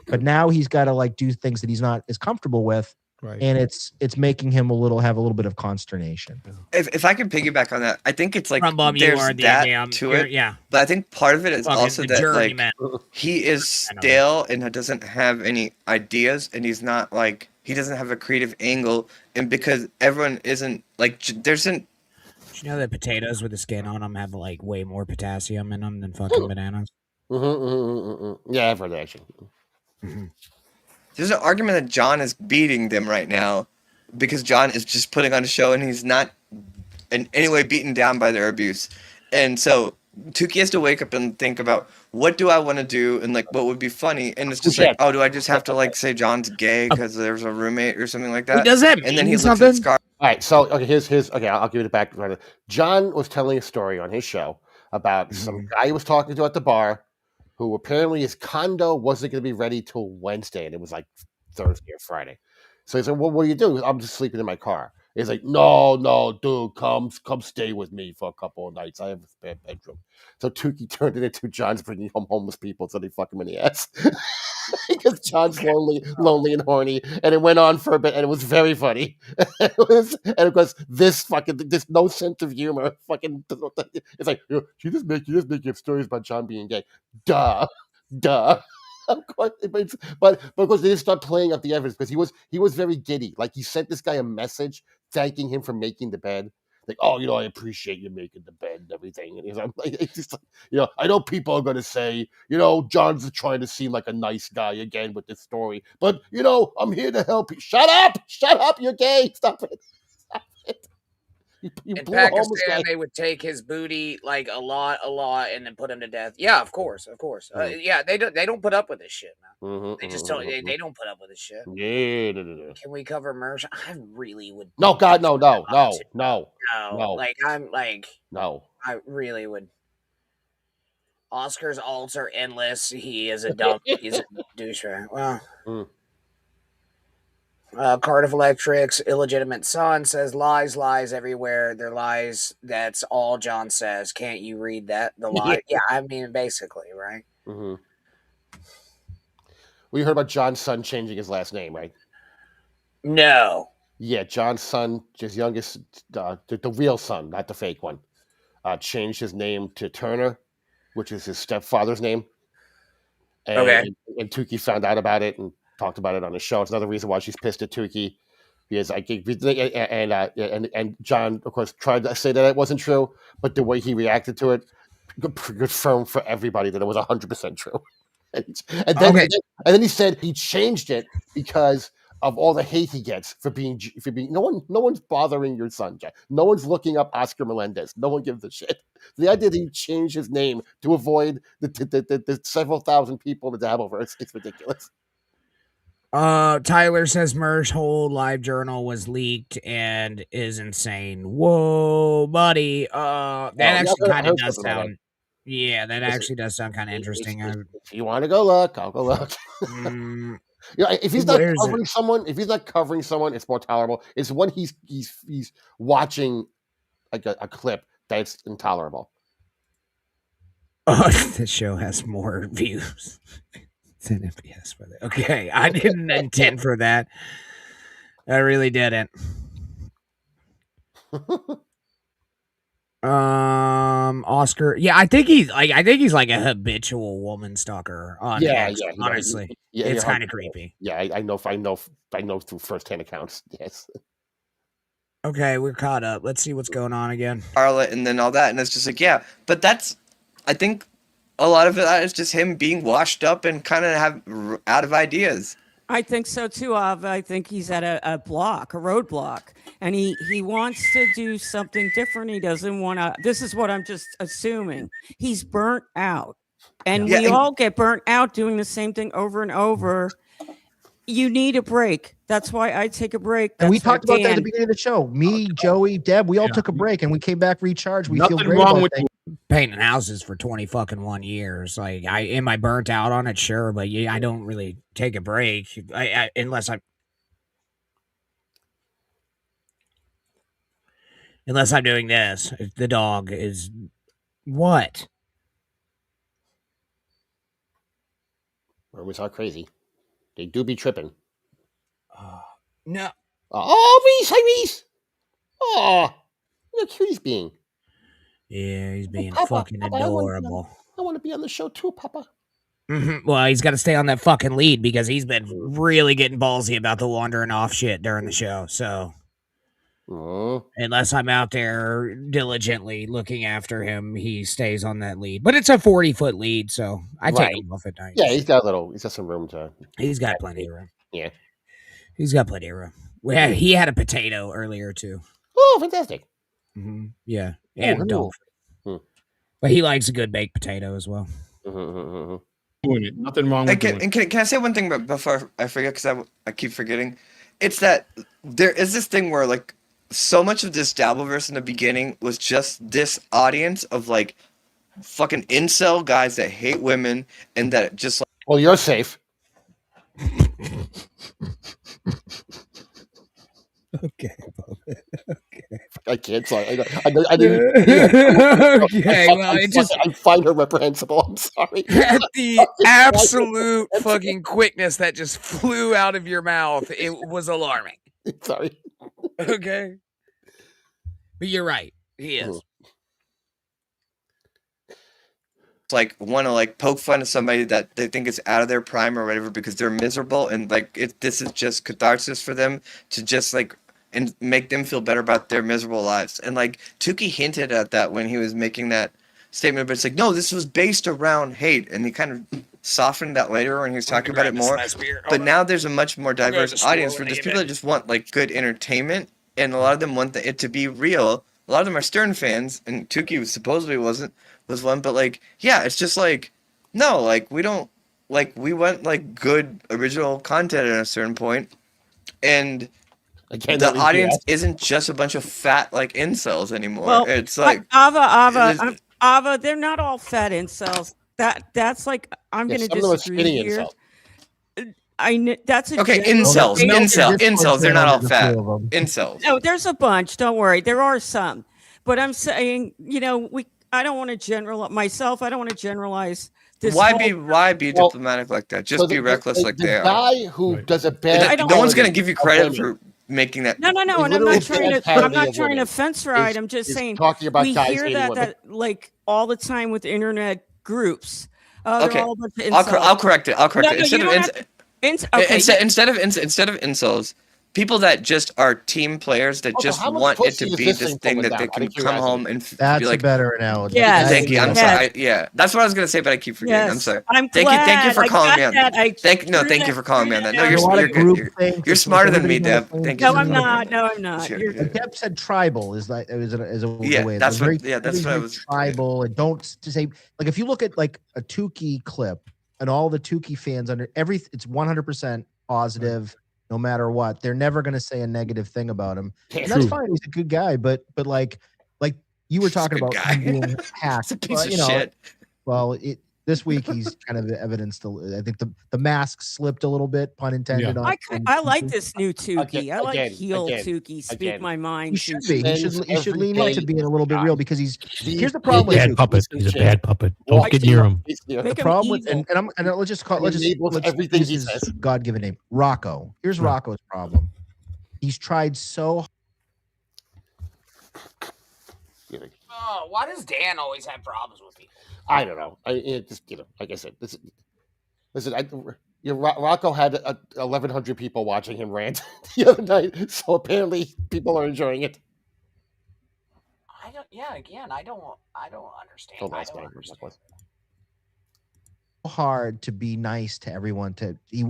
But now he's got to like do things that he's not as comfortable with. Right. And it's making him have a little bit of consternation. If I can piggyback on that, I think it's like there's that to it. Yeah. But I think part of it is also that like he is stale and doesn't have any ideas, and he's not like he doesn't have a creative angle, and because everyone isn't like You know that potatoes with the skin on them have like way more potassium in them than fucking bananas. Yeah, I've heard that actually. There's an argument that John is beating them right now because John is just putting on a show and he's not in any way beaten down by their abuse. And so Tukey has to wake up and think about, what do I want to do and like what would be funny? And it's just like, oh, do I just have to like say John's gay because there's a roommate or something like that? Does that mean and then he something? looks at Scar. All right, so okay, here's okay. I'll give it back. John was telling a story on his show about some guy he was talking to at the bar, who apparently his condo wasn't going to be ready till Wednesday, and it was like Thursday or Friday. So he said, "Well, what do you do?" I'm just sleeping in my car. He's like, "No, dude, come stay with me for a couple of nights. I have a spare bedroom." So Tukey turned it into John's bringing home homeless people so they fuck him in the ass. Because John's lonely and horny, and it went on for a bit, and it was very funny. And of course, this no sense of humor. Fucking, it's like you just make up stories about John being gay. Duh. Of course, but because they didn't start playing up the evidence, because he was very giddy. Like, he sent this guy a message thanking him for making the bed. Like, oh, I appreciate you making the bed and everything. And he's like, it's just like, I know people are going to say, John's trying to seem like a nice guy again with this story. But, I'm here to help you. Shut up. You're gay. Stop it. In Pakistan, they would take his booty like a lot, and then put him to death. Yeah, of course. Yeah, they don't put up with this shit, man. They just don't. They don't put up with this shit. Yeah, no. Can we cover Mersh? I really would. No, God, no. Like, I'm like, no. I really would. Oscar's alts are endless. He is a dumb. He's a douchebag. Well. Cardiff Electric's illegitimate son says lies everywhere. They're lies. That's all John says. Can't you read that? The lie. Yeah, I mean, basically, right? Mm-hmm. Well, you heard about John's son changing his last name, right? No. Yeah, John's son, his youngest, the real son, not the fake one, changed his name to Turner, which is his stepfather's name. And Tukey found out about it and talked about it on the show. It's another reason why she's pissed at Tukey, because and John, of course, tried to say that it wasn't true, but the way he reacted to it confirmed for everybody that it was 100% true. And then he said he changed it because of all the hate he gets for being. No one's bothering your son, Jack. No one's looking up Oscar Melendez. No one gives a shit. The idea that he changed his name to avoid the several thousand people in the Dabbleverse, it's ridiculous. Tyler says Mersh's whole live journal was leaked and is insane. Whoa, buddy. That actually kind of does sound. Yeah, that actually does sound kind of interesting. If you want to go look, I'll go look. If he's not covering someone, it's more tolerable. It's when he's watching like a clip that's intolerable. Oh, this show has more views than MPS. Okay, I didn't intend for that. I really didn't. Oscar. Yeah, I think he's like a habitual woman stalker on X, honestly. It's kind of creepy. Yeah, I know through firsthand accounts. Yes. Okay, we're caught up. Let's see what's going on again. Charlotte and then all that, and it's just like, yeah, but I think a lot of that is just him being washed up and kind of out of ideas. I think so too, Av. I think he's at a roadblock, and he wants to do something different. He doesn't want to. This is what I'm just assuming. He's burnt out, and we all get burnt out doing the same thing over and over. You need a break. That's why I take a break. And we talked about that at the beginning of the show. Me, Joey, Deb, we all took a break, and we came back recharged. We feel great about it. Painting houses for 21 years. Like, am I burnt out on it? Sure, but I don't really take a break unless I'm doing this. The dog is what? Rumors are crazy. They do be tripping. No. Oh, Reese! Hi, Reese! Oh, look how cute he's being. Yeah, he's being fucking adorable. I want to be on the show too, Papa. Mm-hmm. Well, he's got to stay on that fucking lead because he's been really getting ballsy about the wandering off shit during the show. So Unless I'm out there diligently looking after him, he stays on that lead. But it's a 40-foot lead, so I take him off at night. Yeah, he's got some room to. He's got plenty of room. Yeah, he's got plenty of room. He had a potato earlier too. Oh, fantastic! Mm-hmm. Yeah, and a dolphin. But he likes a good baked potato as well. Doing it. Nothing wrong with it. And can I say one thing before I forget, because I keep forgetting? It's that there is this thing where, like, so much of this Dabbleverse in the beginning was just this audience of, like, fucking incel guys that hate women and that just like... Well, you're safe. Okay. I can't. Sorry, I didn't. Okay, well, I find her reprehensible. I'm sorry. At the absolute fucking quickness that just flew out of your mouth, it was alarming. Sorry. Okay. But you're right. He is. Like want to like poke fun at somebody that they think is out of their prime or whatever because they're miserable, and like this is just catharsis for them to just like and make them feel better about their miserable lives. And like Tukey hinted at that when he was making that statement, but it's like, no, this was based around hate, and he kind of softened that later when he was talking about it more. But now there's a much more diverse audience where there's people that just want like good entertainment, and a lot of them want it to be real. A lot of them are Stern fans, and Tukey supposedly was one, but like, yeah, it's just like, no, like we don't, like we want like good original content at a certain point, and the audience isn't just a bunch of fat like incels anymore. Well, it's like Ava, they're not all fat incels. That's like I'm going to disagree here. I know that's a okay. Incels. They're not all fat. Incels. No, there's a bunch. Don't worry, there are some, but I'm saying, you know, I don't want to generalize myself. I don't want to generalize. Why be diplomatic like that? Just be reckless like they are. The guy who does a bad. No one's going to give you credit for making that. No. And I'm not trying to fence right. I'm just saying talking about we hear that like all the time with internet groups. Okay, I'll correct it. Instead of incels, people that just are team players that just want it to be this thing that they can come home and that's be like, a better analogy. Yeah, thank you. I'm sorry. Yeah, that's what I was gonna say, but I keep forgetting. I'm sorry. Thank you for calling me on that. Thank you for calling me on that. No, you're smarter than me, Deb. Thank you. No, I'm not. Deb said tribal is a way. That's what I was tribal, and don't say like if you look at like a Tukey clip and all the Tukey fans it's 100% positive. No matter what, they're never going to say a negative thing about him. And that's fine. He's a good guy, but like you were talking about him being hacked. It's a piece of shit. Well, this week he's kind of evidenced. I think the mask slipped a little bit, pun intended. Yeah. I like this new Tukey. I like heel Tukey. Speak my mind. He should be. He should lean into being a little bit real because here's the problem. He's a bad puppet. He's a bad puppet. Don't get near him. The problem with and let's just everything he says. God-given name. Rocco. Here's Rocco's problem. He's tried so. Oh, why does Dan always have problems with people? I don't know. Like I said, Rocco had 1,100 people watching him rant the other night, so apparently people are enjoying it. I don't understand. Hard to be nice to everyone.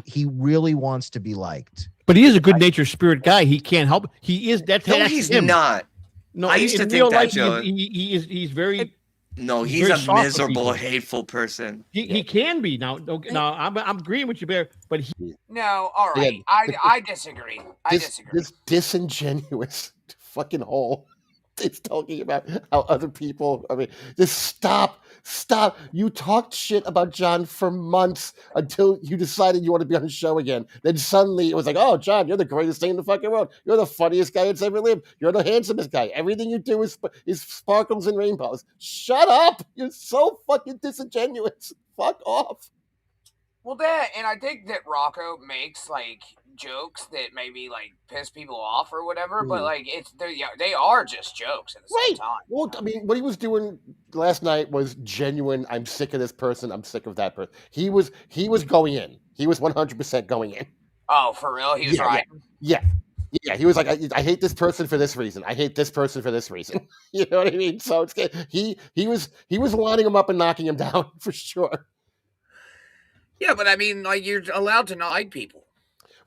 He really wants to be liked, but he is a good-natured spirit guy. He can't help. He is that. No, he's not. No, I used to think that, Joe. He's very. No, he's a miserable, hateful person. He can be now. Now I'm agreeing with you, Bear, but he. No, all right. I disagree. This disingenuous fucking hole. It's talking about how other people. I mean, just stop. You talked shit about John for months until you decided you want to be on the show again. Then suddenly it was like, oh, John, you're the greatest thing in the fucking world. You're the funniest guy that's ever lived. You're the handsomest guy. Everything you do is sparkles and rainbows. Shut up. You're so fucking disingenuous. Fuck off. Well, and I think that Rocco makes like jokes that maybe like piss people off or whatever, but like they are just jokes at the same time. Well, I mean, what he was doing last night was genuine. I'm sick of this person. I'm sick of that person. He was going in. He was 100% going in. Oh, for real? He was right. Yeah. Yeah, he was like, I hate this person for this reason. I hate this person for this reason. You know what I mean? So it's he was lining him up and knocking him down for sure. Yeah, but I mean, like, you're allowed to not like people.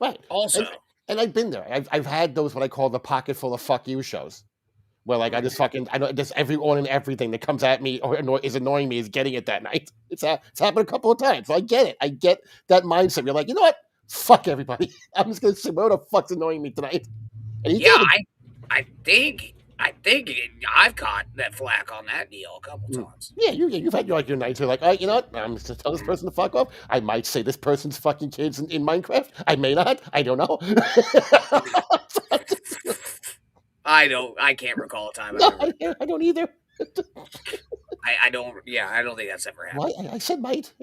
Right. Also, and I've been there. I've had those what I call the pocket full of fuck you shows, where like I know just everyone and everything that comes at me or is annoying me is getting it that night. It's happened a couple of times. So I get it. I get that mindset. You're like, you know what? Fuck everybody. I'm just gonna say what the fuck's annoying me tonight. And he did. I think I've caught that flack on that deal a couple times. Yeah, you've had your nights where like, all right, you know what? I'm just gonna tell this person to fuck off. I might say this person's fucking kids in Minecraft. I may not. I don't know. I can't recall a time. I don't either. I don't. Yeah, I don't think that's ever happened. Why? I said might.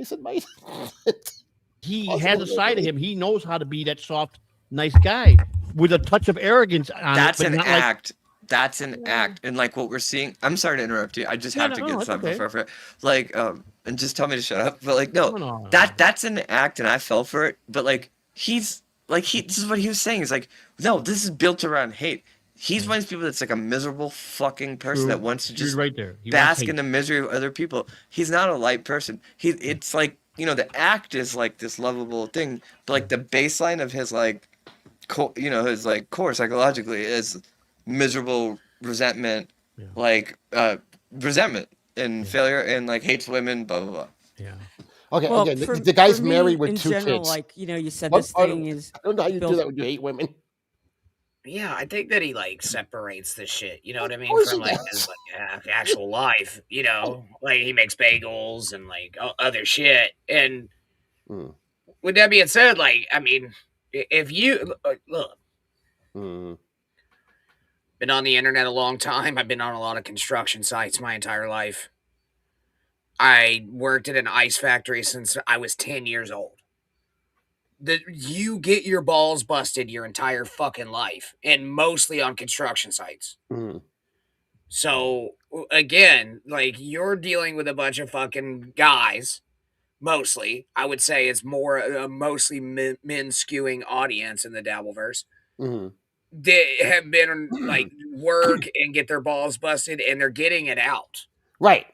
He has a side of him. He knows how to be that soft, nice guy with a touch of arrogance on That's it. an act. That's an act. And like what we're seeing, I'm sorry to interrupt you. I just have to get something before like and just tell me to shut up. But like no. That's an act and I fell for it. But like this is what he was saying. He's like, no, this is built around hate. He's one of these people that's like a miserable fucking person that wants to just right there. bask in the misery of other people. He's not a light person. It's like, you know, the act is like this lovable thing, but like the baseline of his like his like core psychologically is miserable resentment, resentment and failure, and like hates women, blah blah blah. Yeah. Okay. Well, again, the guy's married with two kids. Like, you know, you said this thing is. I don't know how you do that when you hate women. Yeah, I think that he like separates the shit. You know what I mean? From like his actual life. You know, like he makes bagels and like other shit. And with that being said, like, I mean, if you look. Been on the internet a long time. I've been on a lot of construction sites my entire life. I worked at an ice factory since I was 10 years old. You get your balls busted your entire fucking life, and mostly on construction sites. So, again, like, you're dealing with a bunch of fucking guys, mostly. I would say it's more a mostly men skewing audience in the Dabbleverse. They have been like work and get their balls busted, and they're getting it out. Right.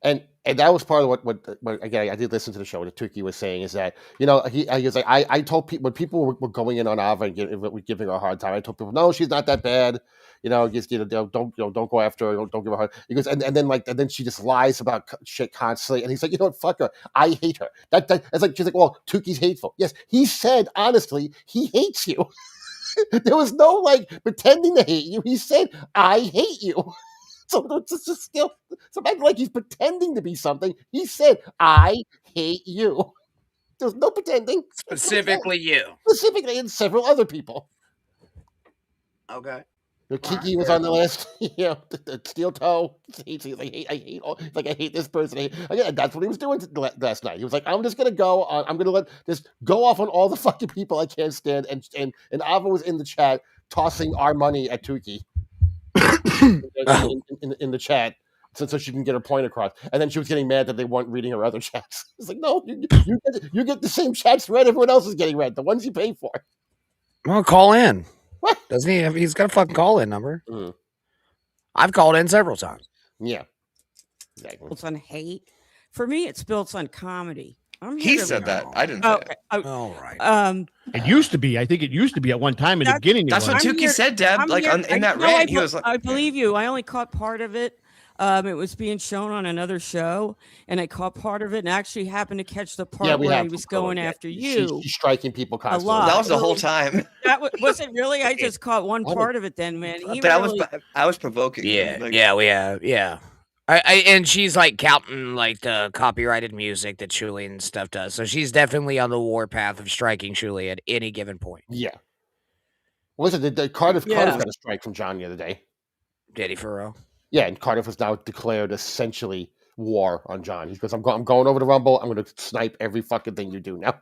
And that was part of what again, I did listen to the show. What Tukey was saying is that, you know, he was like, I told people when people were going in on Ava and giving her a hard time, I told people, no, she's not that bad. You know, just don't go after her. Don't give her hard. He goes, and then she just lies about shit constantly. And he's like, you know what, fuck her. I hate her. It's like she's like, well, Tukey's hateful. Yes, he said honestly he hates you. There was no like pretending to hate you. He said, I hate you. So it's just still something like he's pretending to be something. He said, I hate you. There's no pretending. Specifically you. Specifically and several other people. Okay. Kiki was on the list. You know, the steel toe. He's like, I hate this person. Again, that's what he was doing last night. He was like, I'm just gonna go on. I'm gonna just go off on all the fucking people I can't stand. And Ava was in the chat tossing our money at Tukey. in the chat so she can get her point across, and then she was getting mad that they weren't reading her other chats. It's like, no, you get the same chats read everyone else is getting read, the ones you pay for. Well, call in. What doesn't he he's got a fucking call in number? I've called in several times. Yeah, exactly. It's on hate. For me, it's built on comedy. He said that. I didn't say it. All right. It used to be. I think it used to be at one time in the beginning. That's what Tukey said, Deb. Like in that rant, he was like, I believe you. I only caught part of it. It was being shown on another show, and I caught part of it, and actually happened to catch the part where he was going after you. She's striking people constantly. That was the whole time. That was it. Really, I just caught one part of it. Then, man, I was provoking. Yeah. And she's like counting like the copyrighted music that Shuli and stuff does. So she's definitely on the warpath of striking Shuli at any given point. Yeah. What was it? Cardiff got a strike from John the other day. Did he for real? Yeah, and Cardiff has now declared essentially war on John. He goes, I'm going over to Rumble. I'm going to snipe every fucking thing you do now.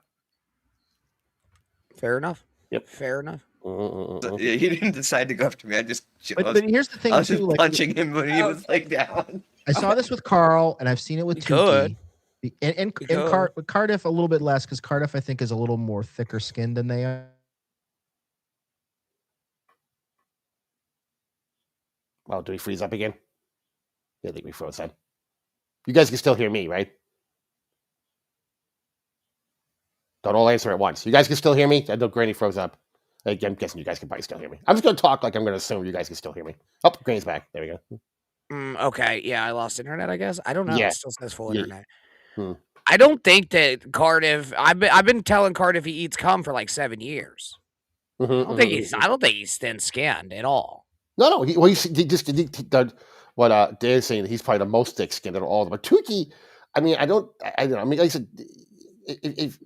Fair enough. Yep. Fair enough. Yeah, he didn't decide to go after me. But here's the thing, I was too, just like, punching him when he was like down. I saw this with Carl, and I've seen it with Tukey. And Cardiff a little bit less, because Cardiff, I think, is a little more thicker skinned than they are. Oh, did we freeze up again? Yeah, I think we froze up. You guys can still hear me, right? Don't all answer at once. You guys can still hear me? I know Granny froze up. I'm guessing you guys can probably still hear me. I'm just going to talk like I'm going to assume you guys can still hear me. Oh, Granny's back. There we go. Okay, yeah, I lost internet, I guess. I don't know. Yeah. It still says full Yeah. internet. Hmm. I don't think that Cardiff. I've been telling Cardiff he eats cum for like 7 years. Mhm, I don't think he's thin skinned at all. No. He what Dan's saying, he's probably the most thick skinned of all of them. But Tukey, I mean, I don't know. I mean, like I said, if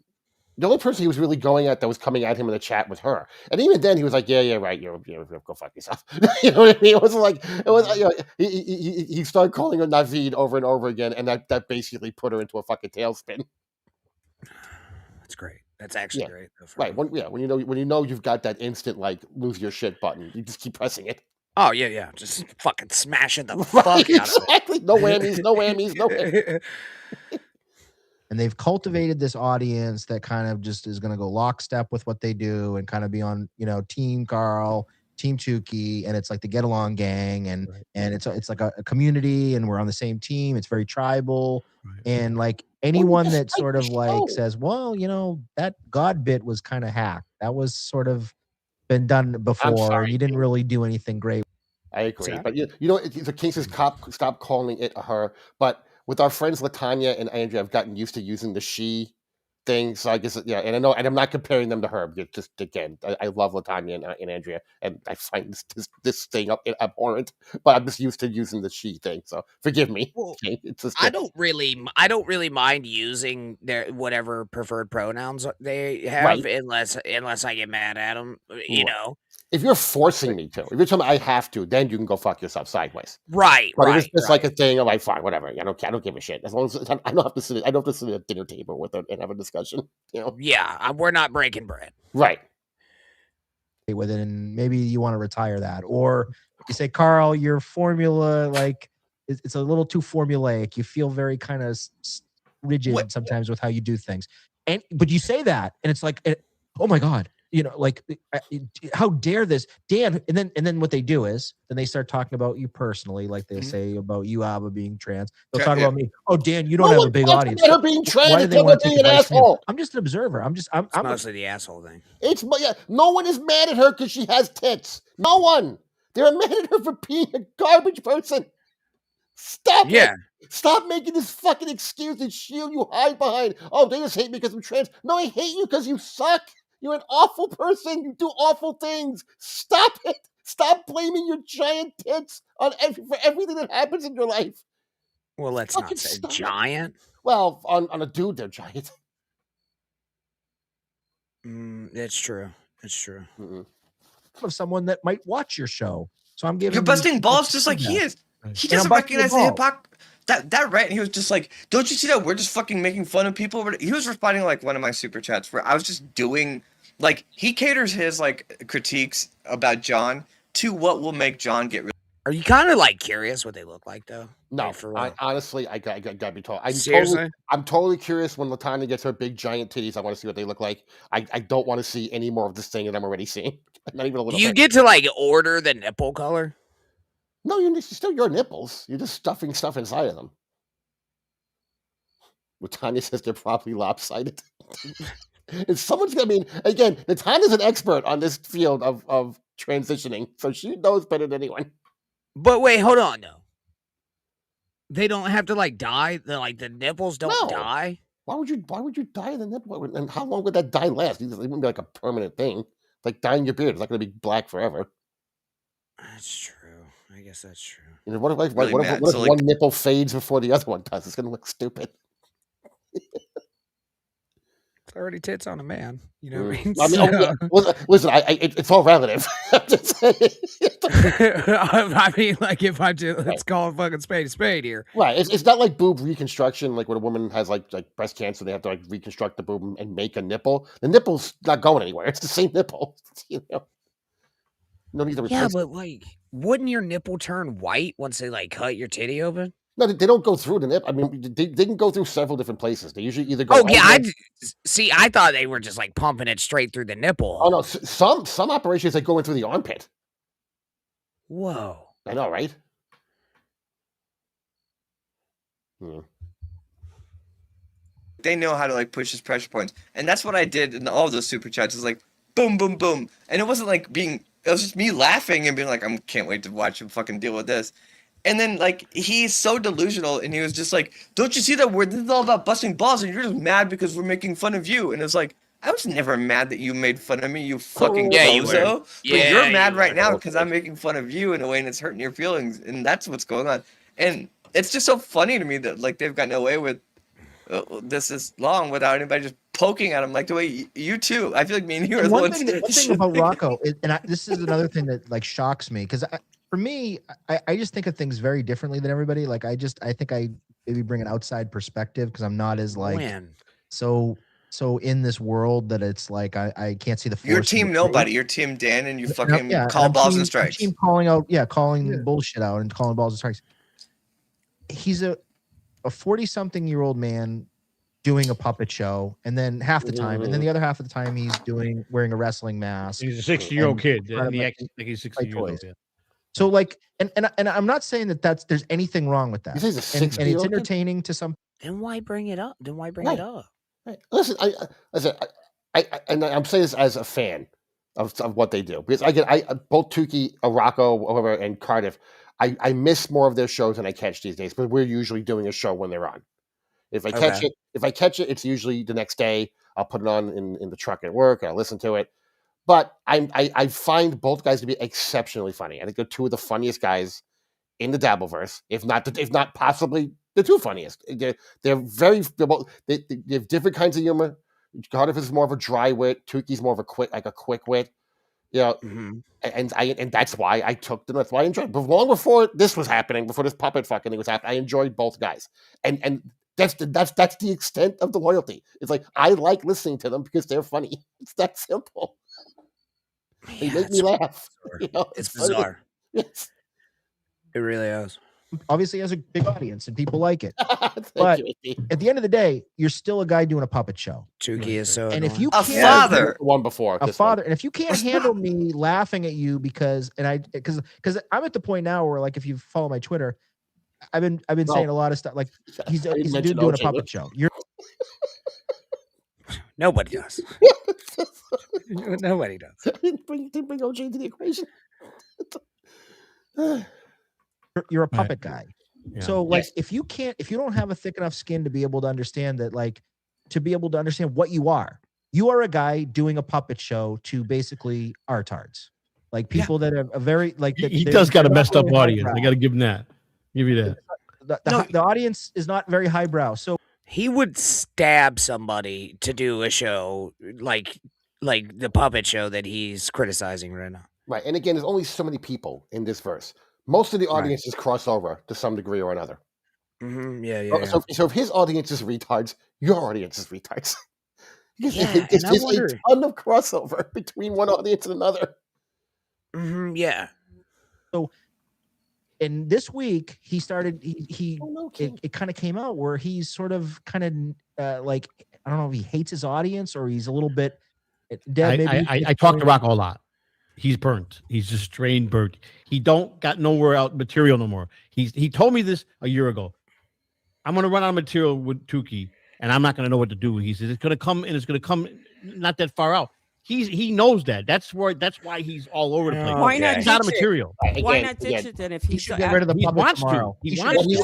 the only person he was really going at that was coming at him in the chat was her, and even then he was like, "Yeah, right, you're go fuck yourself." You know what I mean? It was like you know, he started calling her Naveed over and over again, and that basically put her into a fucking tailspin. That's great. That's actually Yeah. great. though, for Right? him. When you know you've got that instant like lose your shit button, you just keep pressing it. Oh yeah. Just fucking smashing the Right, fuck out of it. exactly. No whammies, no whammies, no whammies. And they've cultivated this audience that kind of just is going to go lockstep with what they do and kind of be on, Team Carl, Team Tukey, and it's like the get along gang, and it's like a community, and we're on the same team. It's very tribal, and like anyone just that like sort the of like show. says, well, that God bit was kind of hacked. That was sort of been done before. sorry, You didn't really do anything great. I agree, Exactly. but the king says stop calling it her. But with our friends Latanya and Andrea, I've gotten used to using the she thing. So I guess and I know, and I'm not comparing them to her. But just again, I love Latanya and Andrea, and I find this thing abhorrent. But I'm just used to using the she thing. So forgive me. Well, King. It's just I don't really mind using their whatever preferred pronouns they have, Right. unless I get mad at them. You Right. know. If you're forcing me to, if you're telling me I have to, then you can go fuck yourself sideways. Right. But Right. if it's just like a thing, I'm like, fine, whatever. I don't give a shit. As long as I don't have to sit. I don't have to sit at a dinner table with her and have a discussion. Yeah. We're not breaking bread. Right. with it, and maybe you want to retire that, or you say, Carl, your formula, like it's a little too formulaic. You feel very kind of rigid sometimes with how you do things, but you say that, and it's like, oh my god, like how dare this, Dan? And then what they do is then they start talking about you personally, like they say about you, Abba, being trans. They'll talk about me. Oh, Dan, you don't have a big audience. Her being trans. Why do they want to take an advice from you? asshole? I'm just an observer. I'm It's I'm mostly the asshole thing. No one is mad at her because she has tits. No one. They're mad at her for being a garbage person. Stop Yeah. it. Stop making this fucking excuse and shield you hide behind. Oh, they just hate me because I'm trans. No, I hate you because you suck. You're an awful person. You do awful things. Stop it. Stop blaming your giant tits for everything that happens in your life. Well, let's Fucking not say stop it. giant. Well, on a dude, they're giant. It's true. It's true. of someone that might watch your show. So I'm giving You're these busting people balls just like he feedback. is. He And doesn't I'm busting recognize the your hypocrisy. That rant, he was just like, don't you see that we're just fucking making fun of people? He was responding like one of my super chats where I was just doing, like, he caters his like critiques about John to what will make John get real. Are you kind of like curious what they look like though? No, Like, for real? honestly, I gotta be told. Seriously? I'm totally curious when Latanya gets her big giant titties. I want to see what they look like. I don't want to see any more of this thing that I'm already seeing. Not even a little Do you bit. get to like order the nipple color? No, it's still your nipples. You're just stuffing stuff inside of them. Latanya says they're probably lopsided. If someone's gonna again, Latanya's an expert on this field of transitioning, so she knows better than anyone. But wait, hold on though. They don't have to like dye. The nipples don't No. dye. Why would you dye the nipple? And how long would that dye last? It wouldn't be like a permanent thing. Like dyeing your beard. It's not gonna be black forever. That's true. I guess that's true. What if Really what mad. if So, one nipple fades before the other one does? It's gonna look stupid. It's already tits on a man. You know what I mean? Listen, it's all relative. I'm just saying. I mean, like if I do, let's call a fucking spade a spade here. Right. It's not like boob reconstruction, like when a woman has like breast cancer, they have to like reconstruct the boob and make a nipple. The nipple's not going anywhere. It's the same nipple. No need to replace Yeah, it. but like, wouldn't your nipple turn white once they like cut your titty open? No, they don't go through the nip. I mean, they can go through several different places. They usually either go. Oh yeah, under- see. I thought they were just like pumping it straight through the nipple. Oh no, some operations they go in through the armpit. Whoa. I know, right? Hmm. They know how to like push his pressure points, and that's what I did in all of those super chats. Is like boom, boom, boom, and it wasn't like being. It was just me laughing and being like, I can't wait to watch him fucking deal with this. And then like he's so delusional, and he was just like, "Don't you see that this is all about busting balls, and you're just mad because we're making fun of you?" And it's like, I was never mad that you made fun of me, you fucking Yeah, you were. bozo. But Yeah, you're you mad right were. now because I'm making fun of you in a way, and it's hurting your feelings, and that's what's going on. And it's just so funny to me that like they've gotten away with this is long without anybody just poking at him like the way you two. I feel like me and you are the one ones. thing about Rocco, this is another thing that like shocks me because for me, I just think of things very differently than everybody. Like I think I maybe bring an outside perspective because I'm not as like so in this world that it's like I can't see the force. You're team nobody. You're team Dan, and you fucking call balls and strikes. Team calling bullshit out and calling balls and strikes. He's a 40-something-year-old man doing a puppet show, and then half the time, and then the other half of the time he's wearing a wrestling mask. He's a 60-year-old kid. And he acts like he's 60 years old. Yeah. So like, and I'm not saying that there's anything wrong with that. He's a 60-year-old and it's entertaining to some. Then why bring it up? Right. Listen, and I'm saying this as a fan of what they do because I both Tukey, Rocco, whatever, and Cardiff. I miss more of their shows than I catch these days, but we're usually doing a show when they're on. If I catch it, it's usually the next day. I'll put it on in the truck at work. I'll listen to it. But I find both guys to be exceptionally funny. I think they're two of the funniest guys in the Dabbleverse, if not possibly the two funniest. They have different kinds of humor. Cardiff is more of a dry wit. Tukey's more of a quick wit. You know, and that's why I took them. That's why I enjoyed it. But long before this was happening, before this puppet fucking thing was happening, I enjoyed both guys. And that's the extent of the loyalty. It's like I like listening to them because they're funny. It's that simple. They make me laugh. You know, it's bizarre. Yes. It really is. Obviously has a big audience and people like it. But at the end of the day, you're still a guy doing a puppet show. Tukey is so and if you a can't father one before a father, and if you can't handle me laughing at you because I'm at the point now where like if you follow my Twitter, I've been saying a lot of stuff like he's a dude doing a puppet show. Nobody does. Nobody does. Didn't bring OJ into the equation. You're a puppet guy. Yeah. So like if you don't have a thick enough skin to be able to understand that, like to be able to understand what you are a guy doing a puppet show to basically artards. Like people that are a very like he does got a messed up audience. I gotta give him that. Give you that. The audience is not very highbrow. So he would stab somebody to do a show like the puppet show that he's criticizing right now. Right. And again, there's only so many people in this verse. Most of the audience is crossover to some degree or another. Mm-hmm. Yeah. So if his audience is retards, your audience is retards. There's a ton of crossover between one audience and another. Mm-hmm. Yeah. So, and this week he started. It kind of came out where he's sort of kind of like I don't know if he hates his audience or he's a little bit. I talk to Rocco a lot. He's burnt. He's just straight burnt. He don't got nowhere out material no more. He told me this a year ago. I'm gonna run out of material with Tukey, and I'm not gonna know what to do. He says it's gonna come not that far out. He knows that. That's why he's all over the place. Why not? He's out of material. Why not ditch it then? If he should get rid of the puppet tomorrow.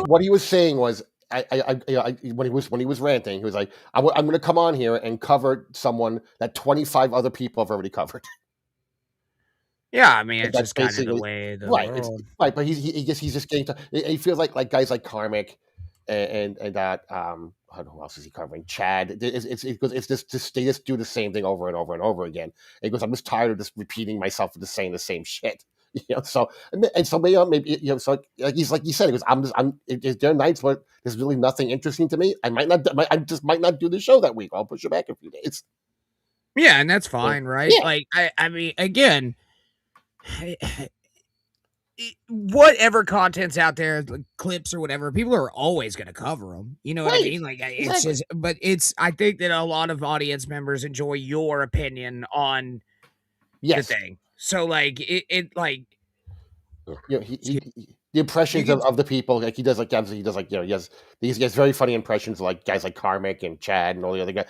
What he was saying was, when he was ranting, he was like, "I'm going to come on here and cover someone that 25 other people have already covered." Yeah, I mean, it's just kind of the way the world. Right, but he's just getting to. He feels like guys like Karmic and that who else is he covering? Chad. It's just they just do the same thing over and over and over again. And he goes, I'm just tired of just repeating myself and just saying the same shit. You know, so maybe so like you said, he goes, there are nights where there's really nothing interesting to me. I just might not do the show that week. I'll push it back a few days. Yeah, and that's fine, right? Yeah. Like I mean, again, whatever content's out there, like clips or whatever, people are always going to cover them. You know what I mean? Like it's just, but I think that a lot of audience members enjoy your opinion on the thing. So like it like You know, the impressions of the people, like he does like he has very funny impressions of like guys like Karmic and Chad and all the other guys.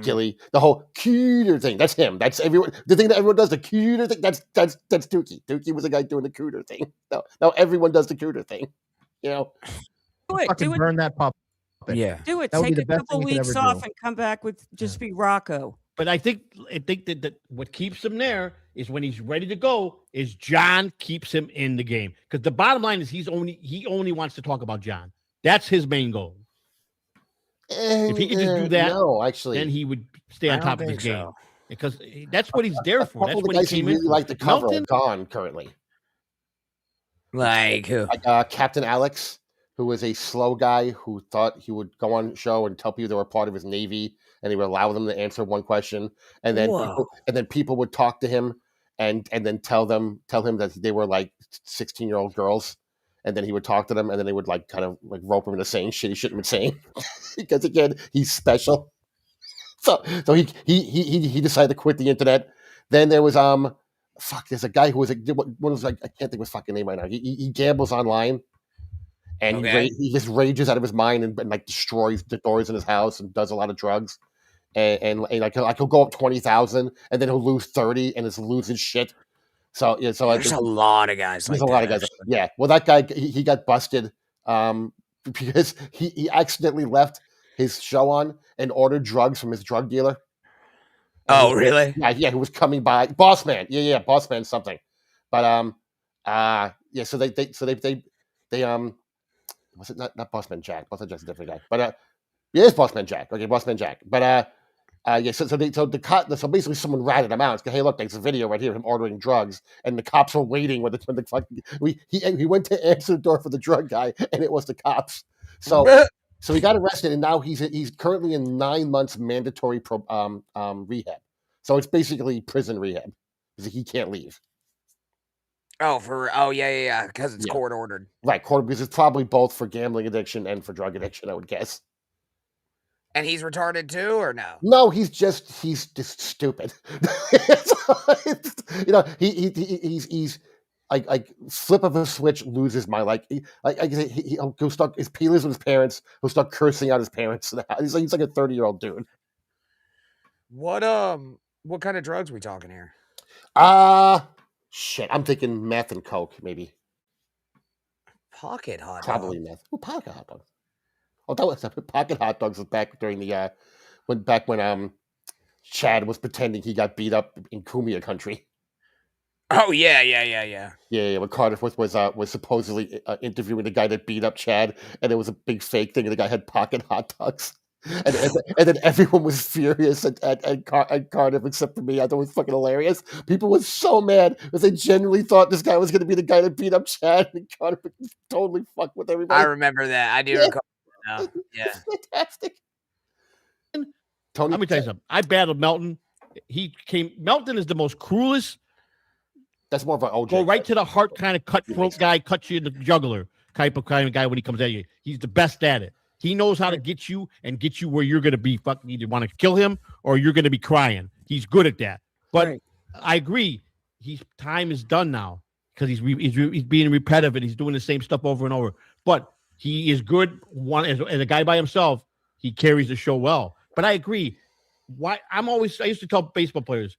Gilly, the whole cooter thing. That's him. That's everyone. The thing that everyone does, the cooter thing. That's Dookie. Dookie was the guy doing the cooter thing. No, everyone does the cooter thing. You know, fucking burn that puppet. Yeah, Do it. That would be Take the a best couple thing you could weeks ever off do. and come back with just be Rocco. But I think that what keeps him there is when he's ready to go is John keeps him in the game. Because the bottom line is he only wants to talk about John. That's his main goal. If he could just do that, no, actually, then he would stay on I don't top of his think game. so. Because that's what he's there for. That's Couple of what the he guys he came in really for. like the cover Melton, are gone currently. Like who? Like Captain Alex, who was a slow guy who thought he would go on show and tell people they were part of his Navy, and he would allow them to answer one question, and then people would talk to him and then tell him that they were like 16-year-old girls, and then he would talk to them, and then they would like kind of like rope him into saying shit he shouldn't have been saying because again he's special. So he decided to quit the internet. Then there was there's a guy who was what was like I can't think of his fucking name right now. He gambles online. And he just rages out of his mind and like destroys the doors in his house and does a lot of drugs. And like he'll go up 20,000 and then he'll lose 30 and is losing shit. So yeah, so there's a lot of guys. There's like a lot of guys. Yeah. Well, that guy he got busted because he accidentally left his show on and ordered drugs from his drug dealer. Oh, really? Yeah, who was coming by. Boss Man. Yeah, Boss Man something. But so they was it not Bossman Jack? Bossman Jack's a different guy. But it's Bossman Jack. Okay, Bossman Jack. But so basically someone ratted him out. Hey, look, there's a video right here of him ordering drugs, and the cops were waiting when the fucking he went to answer the door for the drug guy, and it was the cops. So he got arrested, and now he's currently in 9 months mandatory rehab. So it's basically prison rehab because he can't leave. Yeah, because it's court ordered. Right, court because it's probably both for gambling addiction and for drug addiction, I would guess. And he's retarded too, or no? No, he's just stupid. He's like flip of a switch, loses my he'll start he lives with his parents. He'll start cursing out his parents. He's like a 30-year-old dude. What kind of drugs we talking here? Shit, I'm thinking meth and coke, maybe. Pocket hot dogs. Probably meth. Oh, pocket hot dogs. Oh, that was pocket hot dogs was back during the when Chad was pretending he got beat up in Kumia country. Oh yeah. Yeah. When Carter was supposedly interviewing the guy that beat up Chad, and it was a big fake thing, and the guy had pocket hot dogs. And then everyone was furious at Cardiff except for me. I thought it was fucking hilarious. People were so mad because they genuinely thought this guy was going to be the guy that beat up Chad, and Cardiff totally fucked with everybody. I remember that. I do recall. Yeah, fantastic. Tony, let me tell you something. I battled Melton. Melton is the most cruelest. That's more of an OJ. Go right to the heart kind of cutthroat guy, cut you in the jugular kind of guy when he comes at you. He's the best at it. He knows how to get you where you're going to be fucking either want to kill him or you're going to be crying. He's good at that. But I agree. Time is done now because he's being repetitive and he's doing the same stuff over and over. But he is good. As a guy by himself, he carries the show well. But I agree. I used to tell baseball players,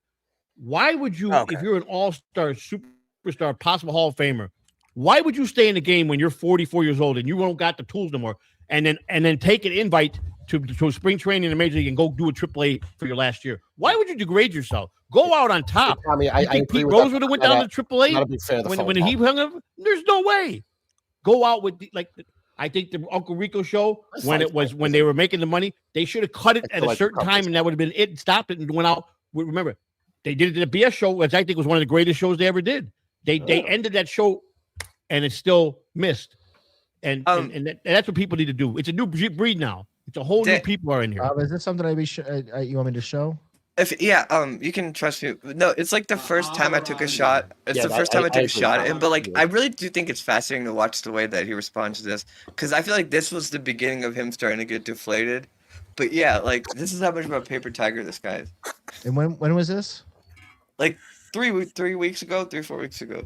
why would you, if you're an all-star, superstar, possible Hall of Famer, why would you stay in the game when you're 44 years old and you don't got the tools no more? And then take an invite to spring training in the major league and go do a AAA for your last year. Why would you degrade yourself? Go out on top. I mean, I think agree Pete with Rose that. would have went down to AAA when he hung up. There's no way. Go out with I think the Uncle Rico show when they were making the money, they should have cut it at a certain time and that would have been it. And stopped it and went out. Remember, they did it at the BS show, which I think was one of the greatest shows they ever did. They ended that show and it still missed. And that's what people need to do. It's a new breed now. It's a whole new people are in here. Is this something you want me to show? You can trust me. No, it's like the first time I took a shot. It's the first time I took a shot at him. But I really do think it's fascinating to watch the way that he responds to this, because I feel like this was the beginning of him starting to get deflated. But yeah, this is how much of a paper tiger this guy is. And when was this? Like 3 weeks ago, 3-4 weeks ago.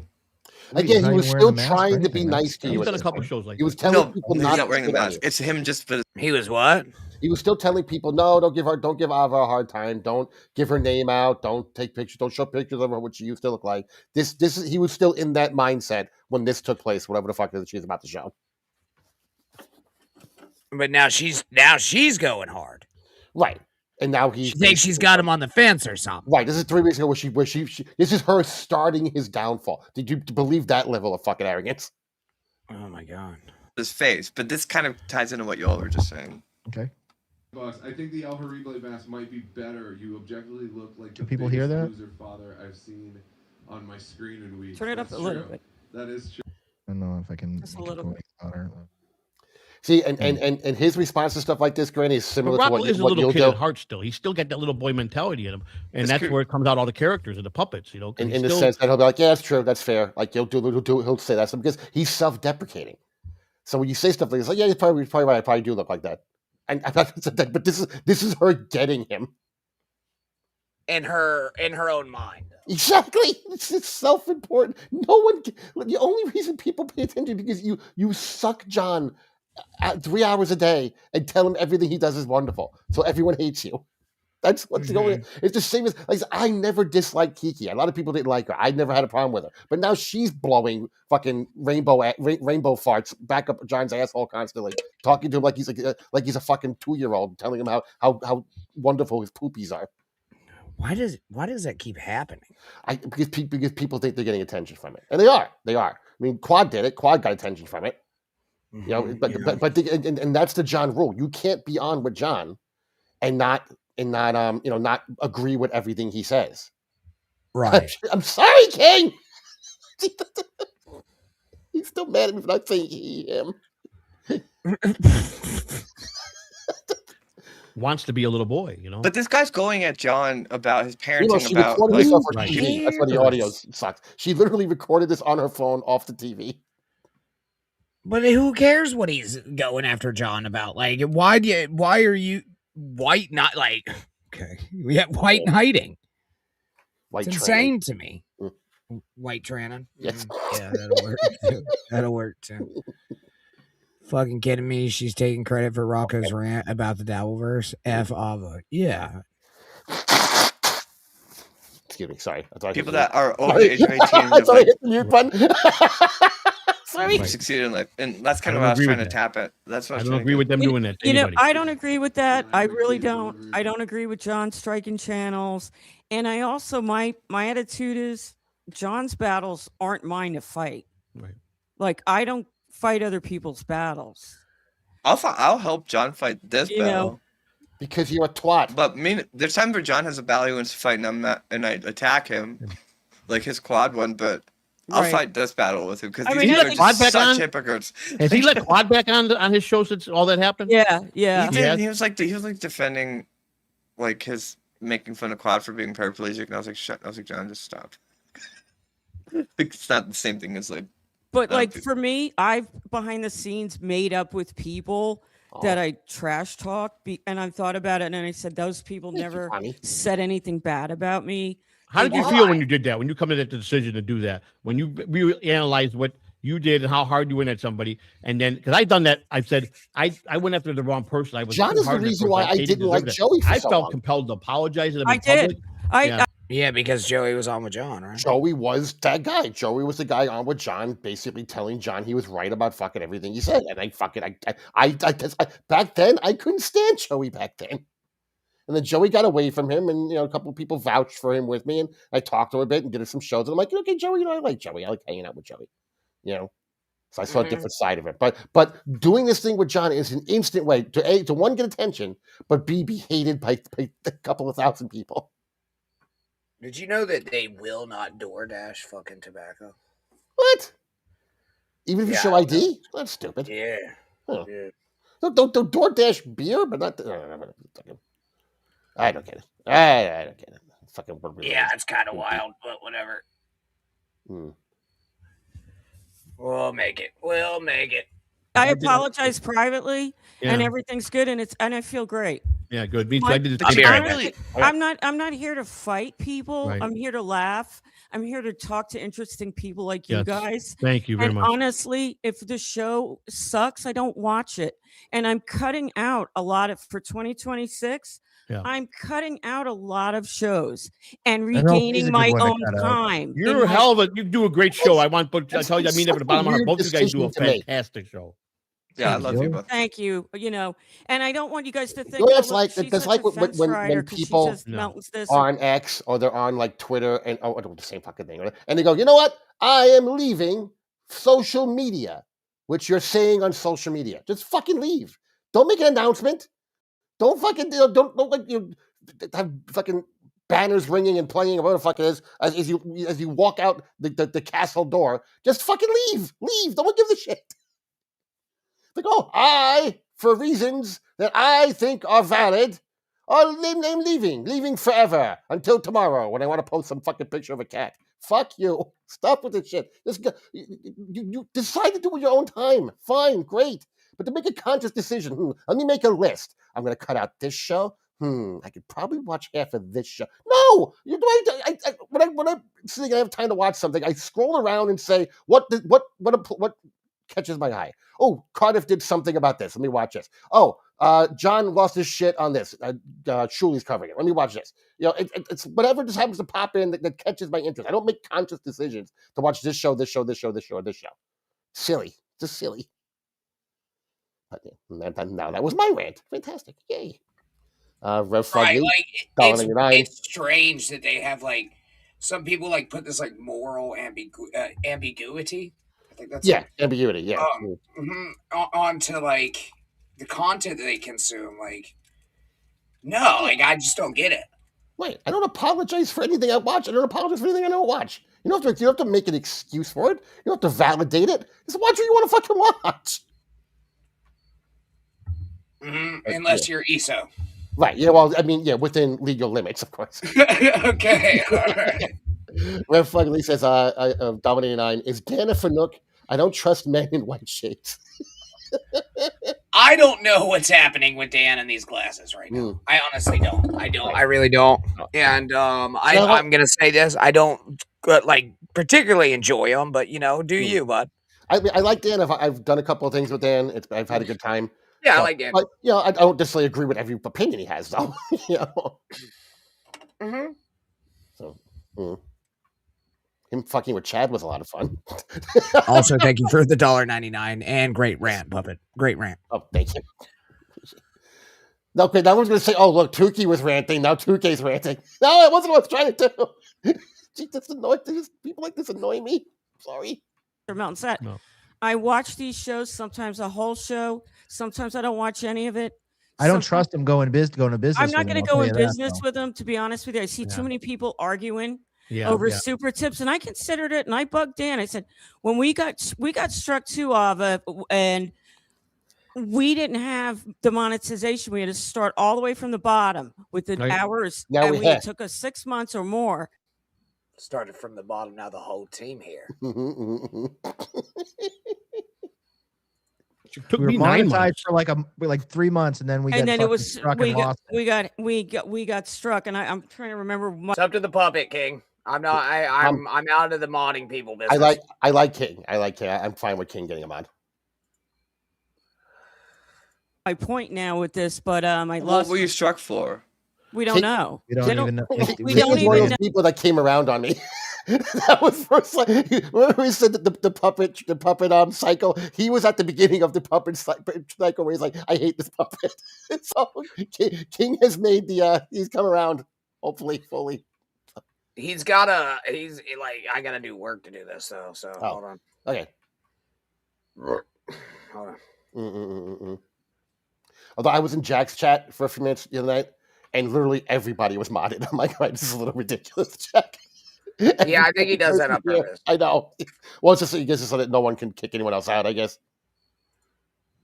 He's Again, not he was even wearing still the mask or trying to be anything. nice to He's you. done at a this couple point. shows like He was that. telling No, people he's not not to wearing the shit on mask. you. It's him just for He was what? He was still telling people, no, don't give Ava a hard time. Don't give her name out. Don't take pictures. Don't show pictures of her what she used to look like. He was still in that mindset when this took place, whatever the fuck it is she's about to show. But now she's going hard. Right. And now She thinks she's got him on the fence or something. Right. This is 3 weeks ago where she this is her starting his downfall. Did you believe that level of fucking arrogance? Oh my god. his face, but this kind of ties into what y'all were just saying. Okay. Boss, I think the Alpha Replay mask might be better. You objectively look like Do the people hear biggest that? loser father I've seen on my screen in weeks. Turn it up That's a little true. bit. That is true. I don't know if I can. Just a make it little go bit. any louder. See, and his response to stuff like this, Granny, is But similar to Rocco what, is a what little you'll kid do. at heart still. He's still got that little boy mentality in him, and It's that's true. where it comes out all the characters and the puppets. You know, 'cause In he's the still- sense that he'll be like, yeah, that's true, that's fair. Like he'll say that because he's self-deprecating. So when you say stuff like this, like, yeah, you're probably right. I probably do look like that. And but this is her getting him. In her own mind. Exactly. It's self-important. No one. The only reason people pay attention because you suck John 3 hours a day and tell him everything he does is wonderful. So everyone hates you. That's what's going on. It's the same as like I never disliked Kiki. A lot of people didn't like her. I never had a problem with her. But now she's blowing fucking rainbow farts back up John's asshole constantly, talking to him like he's a fucking 2-year-old, telling him how wonderful his poopies are. Why does that keep happening? Because people think they're getting attention from it, and they are. I mean, Quad did it. Quad got attention from it. You know, and that's the John rule. You can't be on with John and not agree with everything he says. Right. I'm sorry, King. He's still mad at me for not saying him. wants to be a little boy, you know. But this guy's going at John about his parenting. She about recorded like, this off her Right. TV. That's why the audio sucks. She literally recorded this on her phone off the TV. But who cares what he's going after John about? Like, why are you White not like? Okay, we have White hiding. White It's train. insane to me. Mm. White Trannon. Yes. Yeah, that'll work. Too. That'll work too. Fucking kidding me? She's taking credit for Rocco's rant about the Dabbleverse. F Ava. Yeah. Excuse me. Sorry. I thought I people hit that are over Sorry. the age of 18 I have thought I like, hit the mute button. Sorry. succeeded in life, and that's kind I of don't what I was agree trying with to that. tap at. That's what I I was don't trying to agree get. with them doing that. To You know, anybody. I don't agree with that. I really don't. I don't agree with John striking channels. And I also, my attitude is John's battles aren't mine to fight. Right. Like, I don't fight other people's battles. I'll help John fight this You know. battle. Because you're a twat. But there's times where John has a battle he wants to fight, and I attack him, like his quad one. But I'll Right. fight this battle with him because I these mean, people I are think- Quad just back such on? hypocrites. Has he let Quad back on his show since all that happened? Yeah, yeah. He did. Yeah. He was like defending, like his making fun of Quad for being paraplegic, and I was like, shut. I was like, John, just stop. It's not the same thing as like. But I don't like think- for me, I've behind the scenes made up with people that I trash talk, and I've thought about it, and I said those people never funny. said anything bad about me. How They did you just- feel when you did that? When you come to that decision to do that? When you analyzed what you did and how hard you went at somebody, and then because I've done that, I've said I went after the wrong person. I was John too is the hard on that reason person. why They I didn't deserve like that. Joey for I so felt long. compelled to apologize to them. I in did. public. I Yeah. Yeah, because Joey was on with John, right? Joey was that guy. Joey was the guy on with John, basically telling John he was right about fucking everything he said. And I back then I couldn't stand Joey back then. And then Joey got away from him, and a couple of people vouched for him with me, and I talked to him a bit and did some shows. And I'm like, okay, Joey, I like Joey. I like hanging out with Joey. So I saw a different side of it. But doing this thing with John is an instant way to one, get attention, but B, be hated by a couple of thousand people. Did you know that they will not DoorDash fucking tobacco? What? Even if you Yeah, show I ID? That's stupid. Yeah. Huh. Yeah. Don't DoorDash beer, but not. I don't get it. I don't get it. Fucking what we Yeah, it's kind of wild, but whatever. Hmm. We'll make it. We'll make it. I apologize privately, and Yeah. everything's good, and I feel great. Yeah, good. Me too. I But, did the But same you thing. can't really. I'm not here to fight people. Right. I'm here to laugh. I'm here to talk to interesting people like you Yes. guys. Thank you very And much. honestly, if the show sucks, I don't watch it. And I'm cutting out a lot of for 2026. Yeah. I'm cutting out a lot of shows and NLP is a regaining good my one to own cut out. time. You're a hell of a. You do a great show. I want, but I That's tell you, I mean that with the such a bottom of my heart. weird Both you guys do a decision to make. fantastic show. Yeah, I Thank love you. you both. Thank you. You know, and I don't want you guys to think, You know what oh, it's look, like? she's That's such like a fence rider when 'cause she people just No. mountains this. are on X or they're on like Twitter and the same fucking thing, right? And they go, you know what? I am leaving social media, which you're saying on social media. Just fucking leave. Don't make an announcement. Don't fucking don't like you have fucking banners ringing and playing or whatever the fuck it is as you walk out the castle door. Just fucking leave. Leave. Don't give the shit. Like, oh, I, for reasons that I think are valid, I'm leaving forever until tomorrow when I want to post some fucking picture of a cat. Fuck you. Stop with this shit. You decide to do it with your own time. Fine, great. But to make a conscious decision, let me make a list. I'm going to cut out this show. I could probably watch half of this show. No, when I'm sitting, I have time to watch something. I scroll around and say, what catches my eye? Oh, Cardiff did something about this. Let me watch this. Oh, John lost his shit on this. Shuli's covering it. Let me watch this. You know, it's whatever just happens to pop in that catches my interest. I don't make conscious decisions to watch this show, this show, this show, this show, or this show. Silly, just silly. But now that was my rant. Fantastic, yay. Rev Frog, Right, you, like $1.99. it's strange that they have like some people like put this like moral ambiguity. I think that's Yeah, ambiguity. Yeah. onto like the content that they consume. Like, no, like I just don't get it. Wait, I don't apologize for anything I watch. I don't apologize for anything I don't watch. You don't have to make an excuse for it. You don't have to validate it. Just watch what you want to fucking watch. Unless you're ESO. Right. Yeah. Well, I mean, yeah, within legal limits, of course. Okay. All right. Rev Fugly says, Dominating 9 is Dan a Fanuc? I don't trust men in white shades. I don't know what's happening with Dan in these glasses right now. I honestly don't. I don't. I really don't. And I'm gonna say this. I don't like particularly enjoy them, but you know, do you, bud? I like Dan. I've done a couple of things with Dan. I've had a good time. Yeah, so, I like Dan. But you know, I don't necessarily agree with every opinion he has, though. You know. So. Him fucking with Chad was a lot of fun. Also, thank you for the $1.99 and great rant, Puppet. Great rant. Oh, thank you. Okay, now I was going to say, oh, look, Tukey was ranting. Now Tukey's ranting. No, it wasn't what I was trying to do. Gee, people like this annoy me. Sorry. Mountain Set. No. I watch these shows, sometimes a whole show. Sometimes I don't watch any of it. I don't trust him going to business. I'm not with going him, to I'll go tell in you that, business though. with them, to be honest with you. I see too many people arguing over super tips, and I considered it, and I bugged Dan. I said, when we got struck too and we didn't have the monetization, we had to start all the way from the bottom with the hours, Now and it took us 6 months or more. Started from the bottom. Now the whole team here. Took We were me 9 monetized months. for like 3 months, and then we got struck, and I'm trying to remember. It's up to the Puppet King. I'm not. I'm out of the modding people business. I like King. I'm fine with King getting a mod. My point now with this, but I What lost. were you struck for? We don't know. We don't They even know. We King don't was one even of know. those people that came around on me. That was first. Like, remember we said that the puppet cycle. He was at the beginning of the puppet cycle where he's like, I hate this puppet. So King has made he's come around. Hopefully, fully. He's like, I gotta do work to do this, so hold on. Okay. Hold on. Although I was in Jack's chat for a few minutes the other night, and literally everybody was modded. I'm like, right, this is a little ridiculous, Jack. Yeah, I think he does that on purpose. I know. Well, it's just so that no one can kick anyone else out, I guess.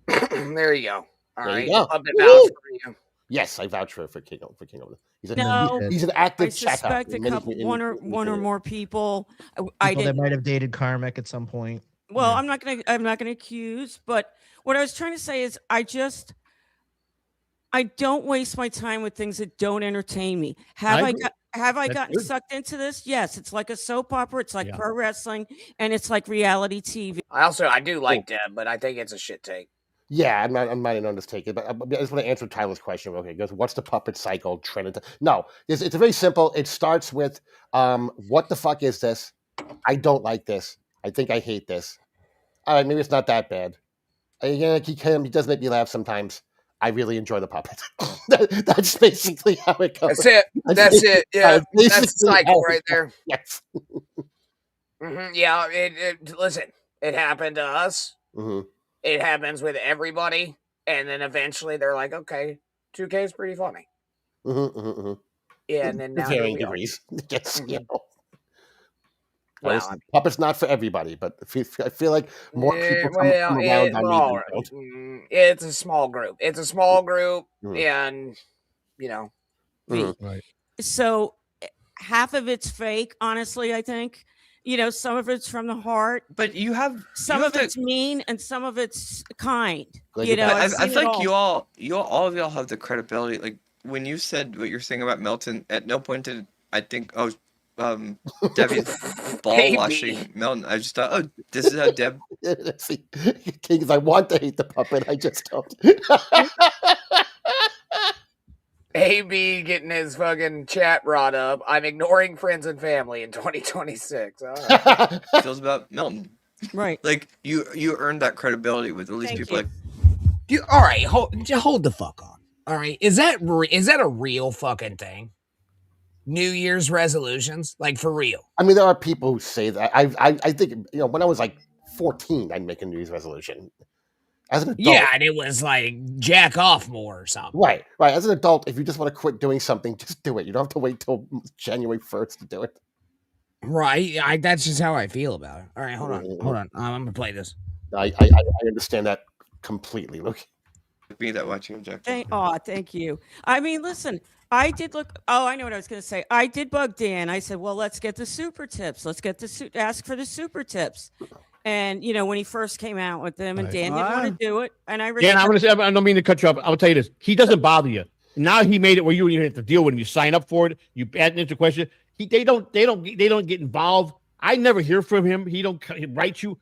There you go. All There right. you go. Puppet vouch for you. Yes, I vouch for King over there. No, He's an I active chat. suspect a couple, one or more people. I People that didn't. might have dated Karmic at some point. Well, I'm not gonna accuse, but what I was trying to say is, I don't waste my time with things that don't entertain me. I agree. Have I That's gotten good. sucked into this? Yes, it's like a soap opera, it's like Yeah. pro wrestling, and it's like reality TV. I do like Deb, but I think it's a shit take. Yeah, I'm not in on this take, but I just want to answer Tyler's question. Okay, he goes, what's the puppet cycle trend? No, it's very simple. It starts with, what the fuck is this? I don't like this. I think I hate this. All right, maybe it's not that bad. Yeah, he does make me laugh sometimes. I really enjoy the puppet. That's basically how it goes. That's it. That's it. Yeah, that's the cycle right there. Yes. Yeah. Listen. It happened to us. Mm-hmm. It happens with everybody, and then eventually they're like, "Okay, 2K is pretty funny." Yeah, and then now here varying we are. degrees. Yes, you know. Well, Obviously, puppet's not for everybody, but I feel like more people come around on me than don't. It's a small group. It's a small group, Mhm. and you know, Right. So half of it's fake, honestly, I think. You know, some of it's from the heart. But you have Some you of have it's mean and some of it's kind. Like You know, I I've feel seen it like all. all of y'all have the credibility. Like when you said what you're saying about Melton, at no point did I think, Debbie's ball Maybe. watching Melton. I just thought, oh, this is how Deb. See, Kings, I want to hate the puppet. I just don't. AB getting his fucking chat brought up. I'm ignoring friends and family in 2026. All right. feels about Melton. Right. Like you earned that credibility with at least Thank people you. like All right, hold the fuck on. All right, is that a real fucking thing? New Year's resolutions, like for real? I mean, there are people who say that. I think, when I was like 14, I'd make a New Year's resolution. As an adult, Yeah, and it was like jack off more or something. right. As an adult, if you just want to quit doing something, just do it. You don't have to wait till January 1st to do it. Right. That's just how I feel about it. All right, hold on. I'm gonna play this. I understand that completely. Look, me that watching Jack. Thank you. I mean, listen, I did look. Oh, I know what I was going to say. I did bug Dan. I said, well, let's get the super tips. Let's get ask for the super tips. And, when he first came out with them, and Dan didn't want to do it. And I Dan, I'm going to say, I don't mean to cut you up. I'll tell you this. He doesn't bother you. Now he made it where you don't even have to deal with him. You sign up for it. You add an into question. They don't get involved. I never hear from him. He write you.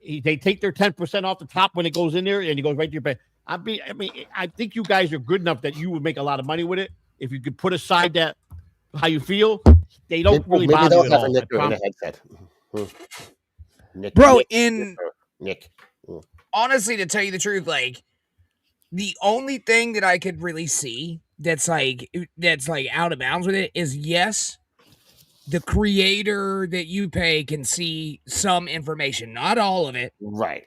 They take their 10% off the top when it goes in there, and he goes right to your bank. I think you guys are good enough that you would make a lot of money with it if you could put aside that how you feel. They don't really bother you at all. Nick in a headset. Nick, Bro, Nick. Honestly, to tell you the truth, like the only thing that I could really see that's like out of bounds with it is, yes, the creator that you pay can see some information, not all of it. Right.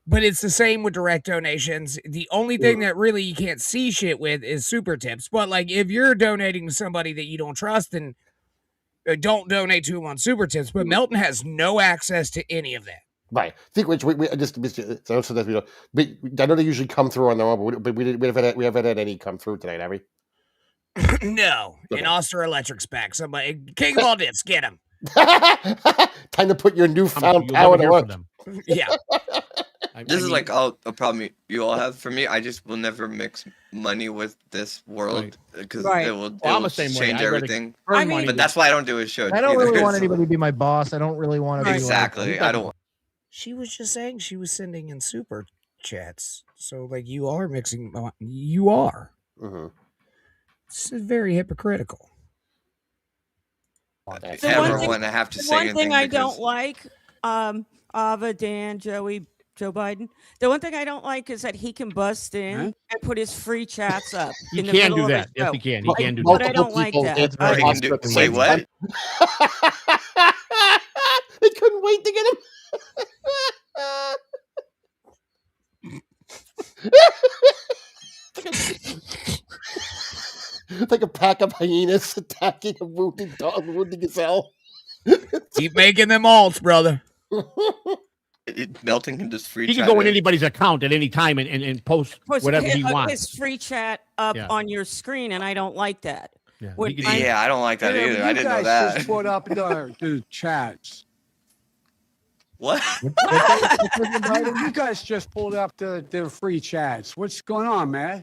But it's the same with direct donations. The only thing that really you can't see shit with is super tips. But like if you're donating to somebody that you don't trust, then don't donate to him on super tips. But Melton has no access to any of that. Right. I think we just so that I know they usually come through on their own, but we haven't had any come through tonight, have we? No. Okay. And Oster Electric's back. Somebody, King Valdez, get him. Time to put your newfound power to work. Yeah. This is like a problem you all have. For me, I just will never mix money with this world because it will change everything. But that's why I don't do a show. I don't really want anybody to be my boss. I don't really want to be exactly. I don't. She was just saying she was sending in super chats. So like you are mixing. You are. Mm-hmm. It's very hypocritical. Everyone I have to say. One thing I don't like, Ava, Dan, Joey, Joe Biden. The one thing I don't like is that he can bust in and put his free chats up. He can do that. Yes, he can. He can do that. But I don't like that. Wait, what? They couldn't wait to get him. Like a pack of hyenas attacking a wounded dog, wounded gazelle. Keep making them alts, brother. Melton can just free. He can go in anybody's account at any time and post whatever he wants. His free chat up on your screen, and I don't like that. Yeah, I don't like that either. I didn't know that. Just put up the chats. What? You guys just pulled up the free chats. What's going on, man?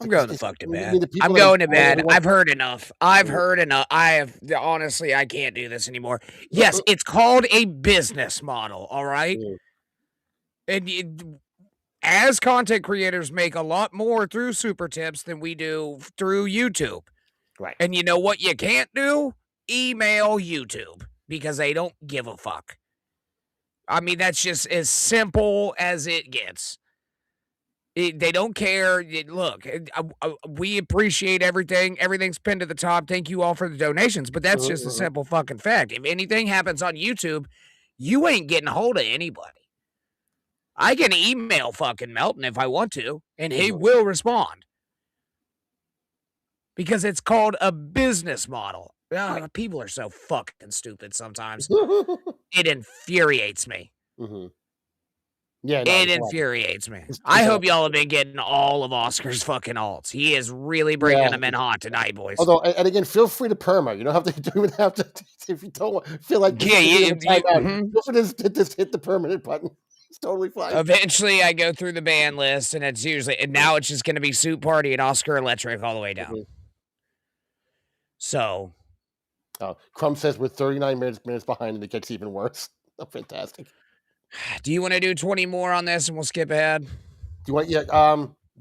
I'm going the fuck to I mean, bed. the people I'm that going to enjoy bed. everyone- I've heard enough. I've heard enough. Honestly, I can't do this anymore. Yes, it's called a business model. All right. And as content creators make a lot more through Super Tips than we do through YouTube. Right. And you know what you can't do? Email YouTube because they don't give a fuck. I mean, that's just as simple as it gets. They don't care. Look, we appreciate everything. Everything's pinned to the top. Thank you all for the donations. But that's just a simple fucking fact. If anything happens on YouTube, you ain't getting hold of anybody. I can email fucking Melton if I want to, and he will respond. Because it's called a business model. People are so fucking stupid sometimes. It infuriates me. Yeah, it infuriates me. I hope y'all have been getting all of Oscar's fucking alts. He is really bringing them in hot tonight, boys. Although, and again, feel free to perma. You don't have to do it after if you don't feel like. Yeah, feel free to just hit the permanent button. It's totally fine. Eventually, I go through the ban list, and it's usually, and now it's just going to be Soup Party and Oscar Electric all the way down. So, Crumb says we're 39 minutes behind, and it gets even worse. Oh, fantastic. Do you want to do 20 more on this, and we'll skip ahead? Do you want? Yeah.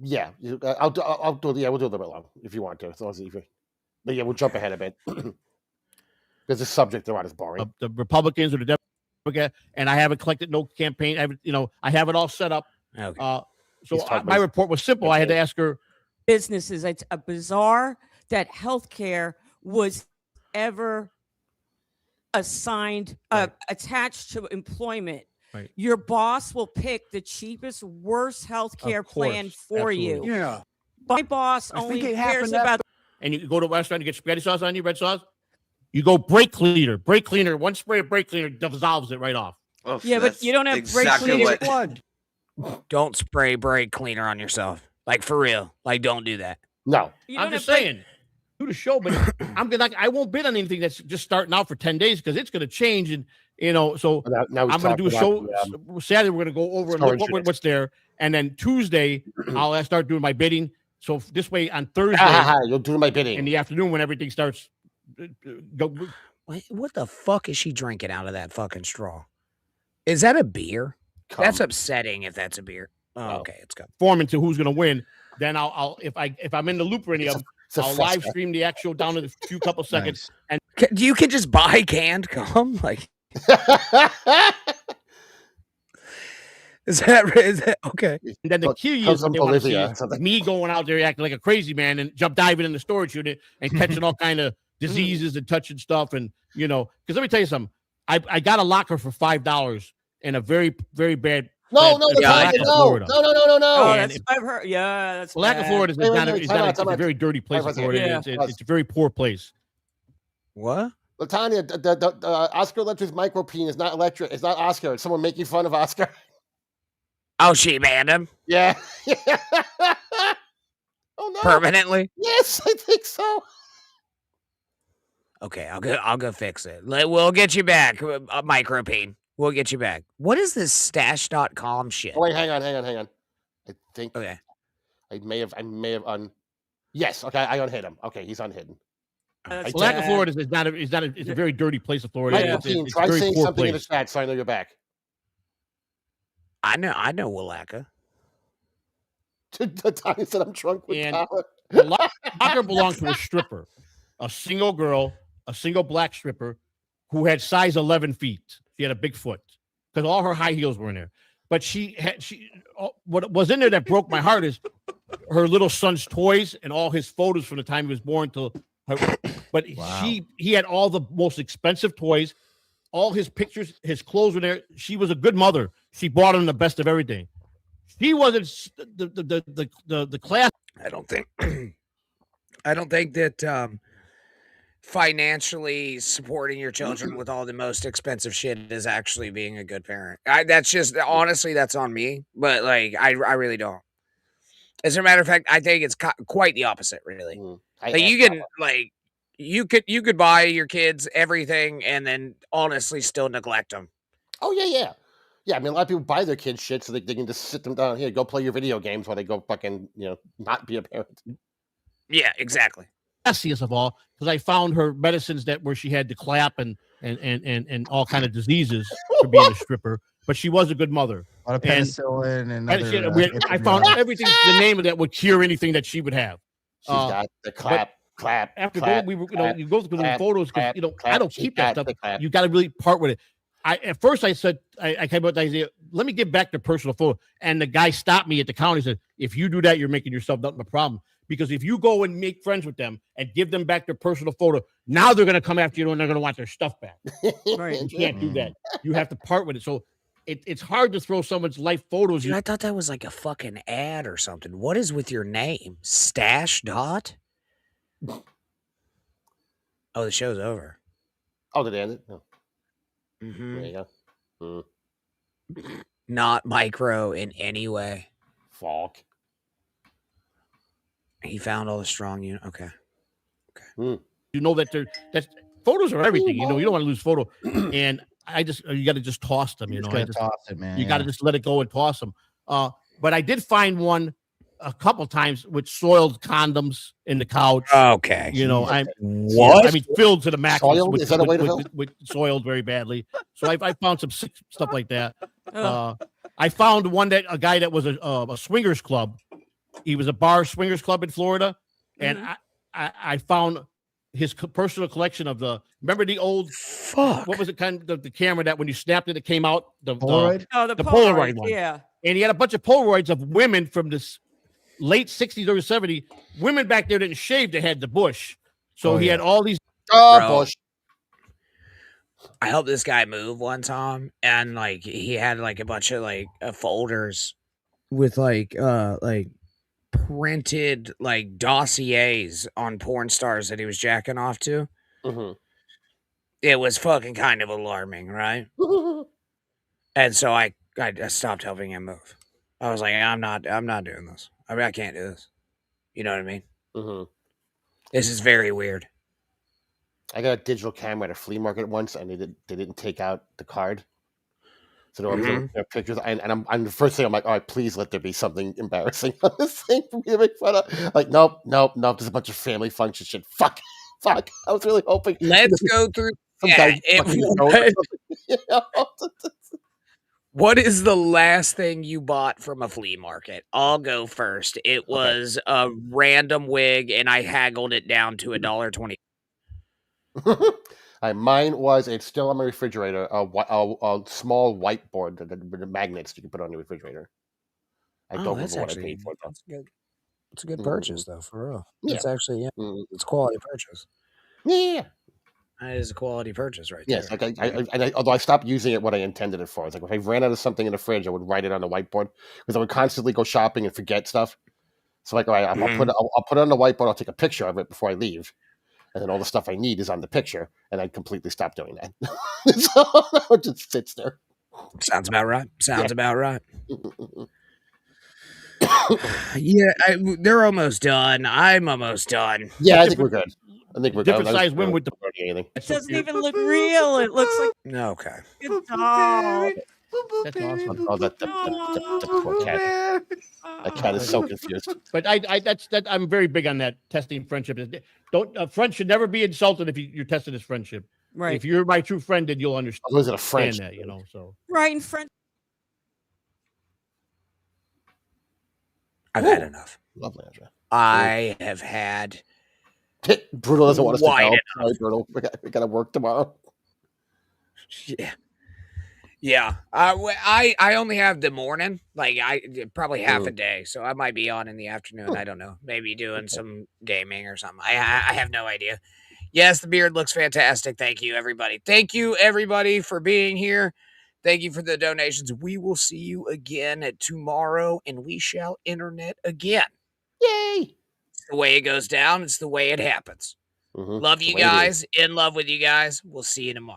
Yeah. I'll do. Yeah, we'll do a little bit long if you want to. As long as but yeah, we'll jump ahead a bit because the subject they're on is boring. The Republicans or the Democrats, and I haven't collected no campaign. I have it all set up. Okay. My report was simple. I had to ask her. Businesses. It's a bizarre that healthcare was ever assigned, attached to employment. Right. Your boss will pick the cheapest, worst healthcare plan for you. Yeah. My boss only cares about. And you go to a restaurant to get spaghetti sauce on you, red sauce. You go brake cleaner. Brake cleaner. One spray of brake cleaner dissolves it right off. Oh, Yeah, but you don't have brake cleaner. Blood. Don't spray brake cleaner on yourself. Like, for real. Like, don't do that. No. I'm just saying. Do the show, but I won't bid on anything that's just starting out for 10 days because it's going to change. And, so now I'm going to do a show. Saturday, we're going to go over and look what's there. And then Tuesday, I'll start doing my bidding. So this way on Thursday, you'll do my bidding in the afternoon when everything starts. What the fuck is she drinking out of that fucking straw? Is that a beer? That's upsetting if that's a beer. Oh, okay, it's good. Form into who's going to win. Then I'll if I'm in the loop or any of them, I'll live stream the actual down to a few couple seconds. And you can just buy canned cum, like. Is that okay? And then the key is they want to see me going out there acting like a crazy man and jump diving in the storage unit and catching all kind of diseases and touching stuff and because let me tell you something. I got a locker for $5 in a very, very bad. No. I've heard. Yeah, that's Lac Florida is a very dirty place. Florida. It's a very poor place. What? Latanya, the Oscar Electric's micropene is not electric. It's not Oscar. It's someone making fun of Oscar. Oh, she banned him? Yeah. Oh no. Permanently? Yes, I think so. Okay, I'll go fix it. We'll get you back, micropene. We'll get you back. What is this stash.com shit? Oh, wait, hang on. I think okay. I may have Yes, okay, I unhid him. Okay, he's unhidden. Lac of Florida it's a very dirty place of Florida. Micropene, try saying something in the chat so I know you're back. I know Willaca. Tanya said I'm drunk with power. The locker belonged to a stripper, a single girl, a single black stripper who had size 11 feet. She had a big foot because all her high heels were in there. But what was in there that broke my heart is her little son's toys and all his photos from the time he was born till. But he had all the most expensive toys, all his pictures, his clothes were there. She was a good mother. She bought him the best of everything. He wasn't the class. I don't think that financially supporting your children with all the most expensive shit is actually being a good parent. That's just honestly that's on me, but like I really don't. As a matter of fact, I think it's quite the opposite, really. You could buy your kids everything and then honestly still neglect them. Oh yeah. Yeah, I mean, a lot of people buy their kids shit so they can just sit them down here, go play your video games while they go fucking, not be a parent. Yeah, exactly. Messiest of all, because I found her medicines where she had the clap and all kind of diseases for being a stripper, but she was a good mother. A lot of And- penicillin and I found everything, the name of that would cure anything that she would have. She's got the clap. After clap, we were, clap, you go through the clap, photos because clap, I don't she's keep that got stuff. the clap. You got to really part with it. At first I said I came up with the idea. Let me get back to personal photo, and the guy stopped me at the counter. He said, "If you do that, you're making yourself nothing but a problem. Because if you go and make friends with them and give them back their personal photo, now they're going to come after you and they're going to want their stuff back. Right. You can't do that. You have to part with it. So it's hard to throw someone's life photos. Dude, I thought that was like a fucking ad or something. What is with your name? Stash Dot? Oh, the show's over. Oh, did they end it? No. Mhm. There you go. Not micro in any way. Fuck. He found all the strong unit. Okay. You know that that's photos are everything. You know, you don't want to lose photo. And you got to just toss them. You know, toss it, man. you got to just let it go and toss them. But I did find one a couple times with soiled condoms in the couch. Okay. You know, I What? mean, filled to the max. Soiled? With, Is that a way to with soiled very badly. So I found some sick stuff like that. Ugh. I found a guy that was a swingers club. He was a bar swingers club in Florida, and I found his personal collection of remember the old what was it kind of the camera that when you snapped it came out the Polaroid? Oh, the Polaroid one. Yeah. And he had a bunch of Polaroids of women from this late 60s or 70s. Women back there didn't shave; they had the bush. So he had all these. Bro. Bush. I helped this guy move one time, and like he had like a bunch of folders with like printed like dossiers on porn stars that he was jacking off to. Mm-hmm. It was fucking kind of alarming, right? And so I stopped helping him move. I was like, I'm not doing this. I mean, I can't do this. You know what I mean? Mm-hmm. This is very weird. I got a digital camera at a flea market once, and they didn't take out the card. So there were pictures, and I'm the first thing I'm like, all right, please let there be something embarrassing on this thing for me to make fun of. Like, nope. There's a bunch of family function shit. Fuck. I was really hoping. Let's go through. Some Yeah, guy it fucking was- knows or something, you know? What is the last thing you bought from a flea market? I'll go first. It was a random wig, and I haggled it down to $1.20. Mine was, it's still on my refrigerator, a small whiteboard with the magnets you can put on your refrigerator. I don't remember what I paid for it, though. That's good. It's a good purchase, though, for real. Yeah. It's actually, it's a quality purchase. Yeah. That is a quality purchase right Yes, there. although I stopped using it what I intended it for. It's like if I ran out of something in the fridge, I would write it on the whiteboard because I would constantly go shopping and forget stuff. So like, all right, I'll put it on the whiteboard. I'll take a picture of it before I leave, and then all the stuff I need is on the picture. And I completely stopped doing that. So it just sits there. Sounds about right. About right. Yeah, they're almost done. I'm almost done. Yeah, I think we're good. I think we're Different good. size women with the. Anything. It doesn't even look real. It looks like Okay. a doll. That's awesome. Oh, that poor cat. That cat is so confused. But I'm very big on that testing friendship. Don't friend should never be insulted if you're testing his friendship. Right. If you're my true friend, then you'll understand. Was it a French? That, you know. So Right in front. I've had enough. Lovely, Andrea. I have had. Brutal doesn't want us to Wide go. enough. Sorry, Brutal. We got to work tomorrow. Yeah. I only have the morning. Like probably half a day, so I might be on in the afternoon. I don't know. Maybe doing some gaming or something. I have no idea. Yes, the beard looks fantastic. Thank you, everybody. Thank you, everybody, for being here. Thank you for the donations. We will see you again tomorrow, and we shall internet again. Yay! It's the way it goes down. It's the way it happens. Mhm. Love The you way it is. guys. In love with you guys. We'll see you tomorrow.